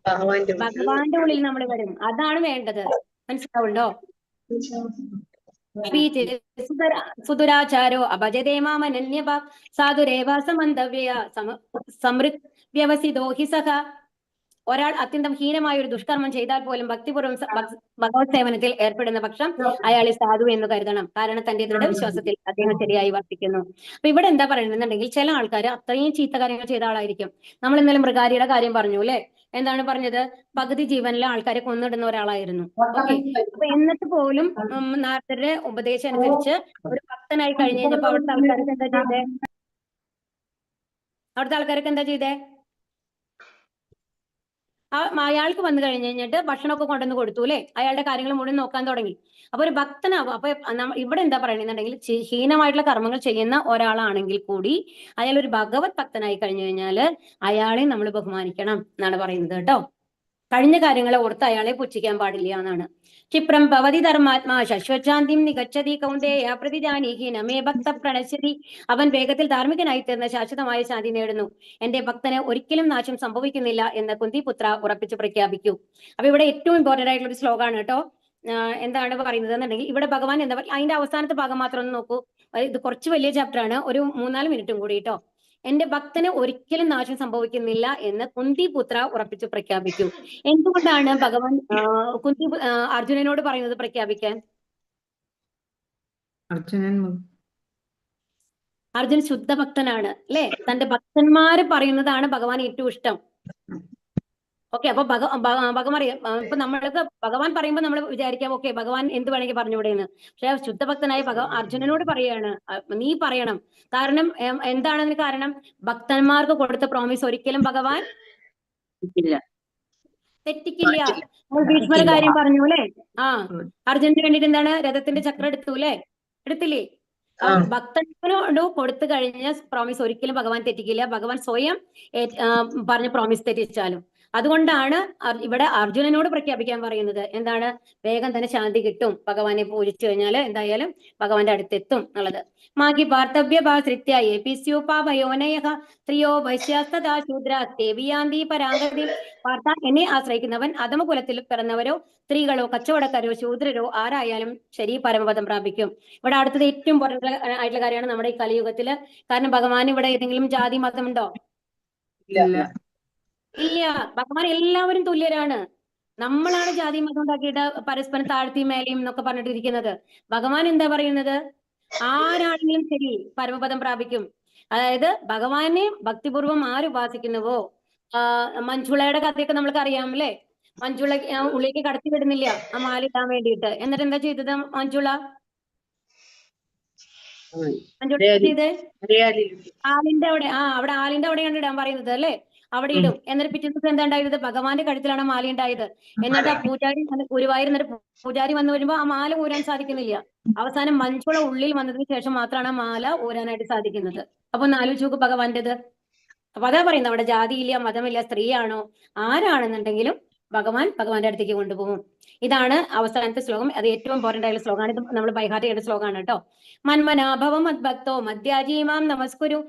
ഭഗവാന്റെ ഉള്ളിൽ നമ്മൾ വരും. അതാണ് വേണ്ടത്. മനസ്സിലാവുണ്ടോ? സുദുരാചാരോ അഭജതേ മാമനന്യഭ സാധുരേവ സമന്തവ്യ സമൃത് വ്യവസിതോ ഹി സഖ. ഒരാൾ അത്യന്തം ഹീനമായ ഒരു ദുഷ്കർമ്മം ചെയ്താൽ പോലും ഭക്തിപൂർവ്വം ഭഗവത് സേവനത്തിൽ ഏർപ്പെടുന്ന പക്ഷം അയാളെ സാധു എന്ന് കരുതണം. കാരണം തന്റെ ദൃഢവിശ്വാസത്തിൽ അദ്ദേഹം ശരിയായി വർത്തിക്കുന്നു. അപ്പൊ ഇവിടെ എന്താ പറയുന്നുണ്ടെങ്കിൽ ചില ആൾക്കാർ അത്രയും ചീത്ത കാര്യങ്ങൾ ചെയ്ത ആളായിരിക്കും. നമ്മൾ ഇന്നലെ മൃഗാരിയുടെ കാര്യം പറഞ്ഞു അല്ലെ. എന്താണ് പറഞ്ഞത്? പകുതി ജീവനിലെ ആൾക്കാരെ കൊന്നിടുന്ന ഒരാളായിരുന്നു. ഓക്കെ. അപ്പൊ എന്നിട്ട് പോലും നാരദരുടെ ഉപദേശം അനുസരിച്ച് ഒരു ഭക്തനായി കഴിഞ്ഞ് കഴിഞ്ഞപ്പോ അവിടുത്തെ ആൾക്കാർക്ക് എന്താ ചെയ്തേ? അയാൾക്ക് വന്നു കഴിഞ്ഞ് കഴിഞ്ഞിട്ട് ഭക്ഷണമൊക്കെ കൊണ്ടുവന്ന് കൊടുത്തു അല്ലെ, അയാളുടെ കാര്യങ്ങൾ മുഴുവൻ നോക്കാൻ തുടങ്ങി. അപ്പൊ ഒരു ഭക്തനാവും. അപ്പൊ ഇവിടെ എന്താ പറയുന്നുണ്ടെങ്കിൽ ഹീനമായിട്ടുള്ള കർമ്മങ്ങൾ ചെയ്യുന്ന ഒരാളാണെങ്കിൽ കൂടി അയാൾ ഒരു ഭഗവത് ഭക്തനായി കഴിഞ്ഞു കഴിഞ്ഞാൽ അയാളെ നമ്മൾ ബഹുമാനിക്കണം എന്നാണ് പറയുന്നത് കേട്ടോ. കഴിഞ്ഞ കാര്യങ്ങളെ ഓർത്ത് അയാളെ പുച്ഛിക്കാൻ പാടില്ല എന്നാണ്. ക്ഷിപ്രം ഭവതി ധർമാത്മാ ശശ്വശാന്തിം നിഗച്ഛതി കൗന്ദേയ പ്രതിജാനീഹി നമേ ഭക്ത പ്രണശ്യതി. അവൻ വേഗത്തിൽ ധാർമ്മികനായി തീർന്ന ശാശ്വതമായ ശാന്തി നേടുന്നു, എന്റെ ഭക്തന് ഒരിക്കലും നാശം സംഭവിക്കുന്നില്ല എന്ന് കുന്തിപുത്ര ഉറപ്പിച്ച് പ്രഖ്യാപിക്കൂ. അപ്പൊ ഇവിടെ ഏറ്റവും ഇമ്പോർട്ടന്റ് ആയിട്ടുള്ള ഒരു ശ്ലോകമാണ് കേട്ടോ. എന്താണ് പറയുന്നത് എന്നുണ്ടെങ്കിൽ ഇവിടെ ഭഗവാൻ എന്താ പറയുക, അതിന്റെ അവസാനത്തെ ഭാഗം മാത്രം ഒന്ന് നോക്കൂ. ഇത് കുറച്ച് വലിയ ചാപ്റ്റർ ആണ്, ഒരു 3-4 മിനിറ്റും കൂടി കേട്ടോ. എന്റെ ഭക്തന് ഒരിക്കലും നാശം സംഭവിക്കുന്നില്ല എന്ന് കുന്തിപുത്ര ഉറപ്പിച്ച് പ്രഖ്യാപിക്കൂ. എന്തുകൊണ്ടാണ് ഭഗവാൻ അർജുനനോട് പറയുന്നത് പ്രഖ്യാപിക്കാൻ? അർജുൻ ശുദ്ധ ഭക്തനാണ് അല്ലെ. തന്റെ ഭക്തന്മാര് പറയുന്നതാണ് ഭഗവാൻ ഏറ്റവും ഇഷ്ടം. ഓക്കെ. അപ്പൊ ഭഗവാൻ ഇപ്പൊ നമ്മൾക്ക് ഭഗവാൻ പറയുമ്പോൾ നമ്മൾ വിചാരിക്കാം ഓക്കെ ഭഗവാൻ എന്ത് വേണമെങ്കിൽ പറഞ്ഞുകൂടെ എന്ന്. പക്ഷെ ശുദ്ധഭക്തനായ അർജുനനോട് പറയാണ്, നീ പറയണം. കാരണം എന്താണെന്ന് കാരണം ഭക്തന്മാർക്ക് കൊടുത്ത പ്രോമിസ് ഒരിക്കലും ഭഗവാൻ തെറ്റിക്കില്ല. ഭീഷ്മരുടെ കാര്യം പറഞ്ഞു അല്ലെ. അർജുനന് വേണ്ടിട്ട് എന്താണ് രഥത്തിന്റെ ചക്രം എടുത്തു അല്ലെ, എടുത്തില്ലേ? ആ. ഭക്തനോട് കൊടുത്തു കഴിഞ്ഞ പ്രോമിസ് ഒരിക്കലും ഭഗവാൻ തെറ്റിക്കില്ല. ഭഗവാൻ സ്വയം പറഞ്ഞ പ്രോമിസ് തെറ്റിച്ചാലും. അതുകൊണ്ടാണ് ഇവിടെ അർജുനനോട് പ്രഖ്യാപിക്കാൻ പറയുന്നത് എന്താണ്? വേഗം തന്നെ ശാന്തി കിട്ടും, ഭഗവാനെ പൂജിച്ചു കഴിഞ്ഞാൽ എന്തായാലും ഭഗവാന്റെ അടുത്തെത്തും എന്നുള്ളത്. മാഗി പാർത്ഥവ്യഭാശ്രിത്യ ഏപിസ്യോപാഭയോനയഃ സ്ത്രീയോ വൈശ്യാസ്തദാ ശൂദ്രാ ദേവിയാന്തി പരാഗതി. പാർത്ഥ, എന്നെ ആശ്രയിക്കുന്നവൻ അധമകുലത്തിൽ പിറന്നവരോ സ്ത്രീകളോ കച്ചവടക്കാരോ ശൂദ്രരോ ആരായാലും ശരി പരമപദം പ്രാപിക്കും. ഇവിടെ അടുത്തത് ഏറ്റവും ഇമ്പോർട്ടന്റ് ആയിട്ടുള്ള കാര്യമാണ് നമ്മുടെ ഈ കലിയുഗത്തില്. കാരണം ഭഗവാൻ ഇവിടെ ഏതെങ്കിലും ജാതി മതമുണ്ടോ? ഇല്ല. ഇല്ല. ഭഗവാൻ എല്ലാവരും തുല്യരാണ്. നമ്മളാണ് ജാതി മതം ഉണ്ടാക്കിയിട്ട് പരസ്പരം താഴ്ത്തിയും മേലെയും എന്നൊക്കെ പറഞ്ഞിട്ടിരിക്കുന്നത്. ഭഗവാൻ എന്താ പറയുന്നത്? ആരാണെങ്കിലും ശരി പരമപദം പ്രാപിക്കും. അതായത് ഭഗവാനെ ഭക്തിപൂർവ്വം ആര് ഉപാസിക്കുന്നുവോ, മഞ്ജുളയുടെ കഥയൊക്കെ നമ്മൾക്ക് അറിയാം അല്ലേ? മഞ്ജുള ഉള്ളിലേക്ക് കടത്തി വിടുന്നില്ല ആ മാല ഇടാൻ വേണ്ടിയിട്ട്. എന്നിട്ട് എന്താ ചെയ്തത് മഞ്ജുള? മഞ്ജുള ചെയ്തേ ആലിന്റെ അവിടെ, അവിടെ ആലിന്റെ അവിടെയാണ് ഇടാൻ പറയുന്നത് അല്ലേ? അവിടെ ഇടും. എന്നിട്ട് പിറ്റേ ദിവസം എന്താ ഉണ്ടായത്? ഭഗവാന്റെ കഴുത്തിലാണ് മാല ഉണ്ടായത്. എന്നിട്ട് ആ പൂജാരി ഗുരുവായൂർ, എന്നിട്ട് പൂജാരി വന്നു വരുമ്പോ ആ മാല ഊരാൻ സാധിക്കുന്നില്ല. അവസാനം മഞ്ജുള ഉള്ളിൽ വന്നതിന് ശേഷം മാത്രമാണ് ആ മാല ഊരാനായിട്ട് സാധിക്കുന്നത്. അപ്പൊ ഒന്ന് ആലോചിച്ച് നോക്ക് ഭഗവാന്റേത്. അപ്പൊ അതാ പറയുന്നത്, അവിടെ ജാതിയില്ല, മതമില്ല, സ്ത്രീയാണോ ആരാണെന്നുണ്ടെങ്കിലും ഭഗവാൻ ഭഗവാന്റെ അടുത്തേക്ക് കൊണ്ടുപോകും. ഇതാണ് അവസാനത്തെ ശ്ലോകം. അത് ഏറ്റവും ഇമ്പോർട്ടന്റ് ആയിട്ടുള്ള ശ്ലോകമാണ്. ഇത് നമ്മൾ ബൈഹാർട്ട് ചെയ്യേണ്ട ശ്ലോകമാണ് കേട്ടോ. മന്മനാഭവം മദ്ഭക്തോ മദ്യാജീമാം നമസ്കുരു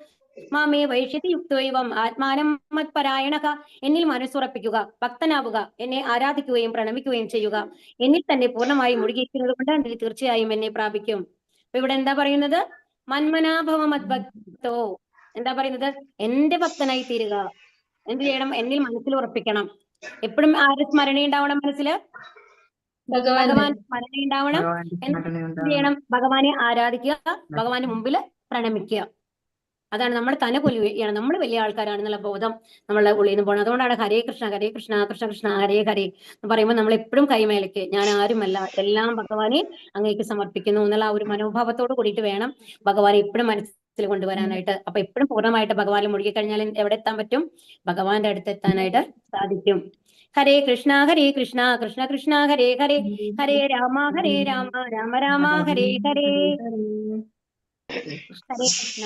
മാമേ വൈഷ്യതി യുക്തൈവം ആത്മാനം മത്പരായണക. എന്നിൽ മനസ്സുറപ്പിക്കുക, ഭക്തനാവുക, എന്നെ ആരാധിക്കുകയും പ്രണമിക്കുകയും ചെയ്യുക. എന്നിൽ തന്നെ പൂർണ്ണമായി മുഴുകിയിരിക്കുന്നത് കൊണ്ട് നീ തീർച്ചയായും എന്നെ പ്രാപിക്കും. അപ്പൊ ഇവിടെ എന്താ പറയുന്നത്? മന്മനാഭവ മദ്ഭക്തോ, എന്താ പറയുന്നത്? എന്റെ ഭക്തനായി തീരുക. എന്ത് ചെയ്യണം? എന്നിൽ മനസ്സിൽ ഉറപ്പിക്കണം. എപ്പോഴും ആര് സ്മരണയുണ്ടാവണം മനസ്സില്? ഭഗവാൻ സ്മരണയുണ്ടാവണം. എന്ത് ചെയ്യണം? ഭഗവാനെ ആരാധിക്കുക, ഭഗവാന്റെ മുമ്പിൽ പ്രണമിക്കുക. അതാണ് നമ്മൾ തന്നെ കൊല്ലുകയാണ്, നമ്മൾ വലിയ ആൾക്കാരാണെന്നുള്ള ബോധം നമ്മളെ ഉള്ളിൽ നിന്ന് പോകണം. അതുകൊണ്ടാണ് ഹരേ കൃഷ്ണ കൃഷ്ണ കൃഷ്ണ ഹരേ ഹരേ എന്ന് പറയുമ്പോൾ നമ്മൾ എപ്പോഴും കൈമേലയ്ക്ക് ഞാൻ ആരുമല്ല, എല്ലാം ഭഗവാനെ അങ്ങേക്ക് സമർപ്പിക്കുന്നു എന്നുള്ള ആ ഒരു മനോഭാവത്തോട് കൂടിയിട്ട് വേണം ഭഗവാനെ എപ്പോഴും മനസ്സിൽ കൊണ്ടുവരാനായിട്ട്. അപ്പൊ എപ്പോഴും പൂർണ്ണമായിട്ട് ഭഗവാനിൽ മുഴുകി കഴിഞ്ഞാൽ എവിടെ എത്താൻ പറ്റും? ഭഗവാന്റെ അടുത്ത് എത്താനായിട്ട് സാധിക്കും. ഹരേ കൃഷ്ണ കൃഷ്ണ കൃഷ്ണ ഹരേ ഹരേ, ഹരേ രാമ രാമ രാമ ഹരേ ഹരേ. ഹരേ കൃഷ്ണ.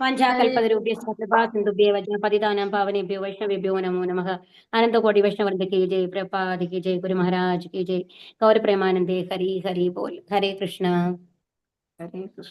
വാഞ്ചാകൽപതരുഭ്യശ്ച കൃപാ സിന്ധുഭ്യോ പതിതാനാം പാവനേഭ്യോ വൈഷ്ണവേഭ്യോ നമോ നമഃ. ആനന്ദകോടി വൈഷ്ണവൃന്ദ കി ജയ്, പ്രഭുപാദ കി ജയ്, ഗുരു മഹാരാജ് കി ജയ്, ഗൗര പ്രേമാനന്ദേ ഹരി ഹരി ബോൽ. ഹരേ കൃഷ്ണ.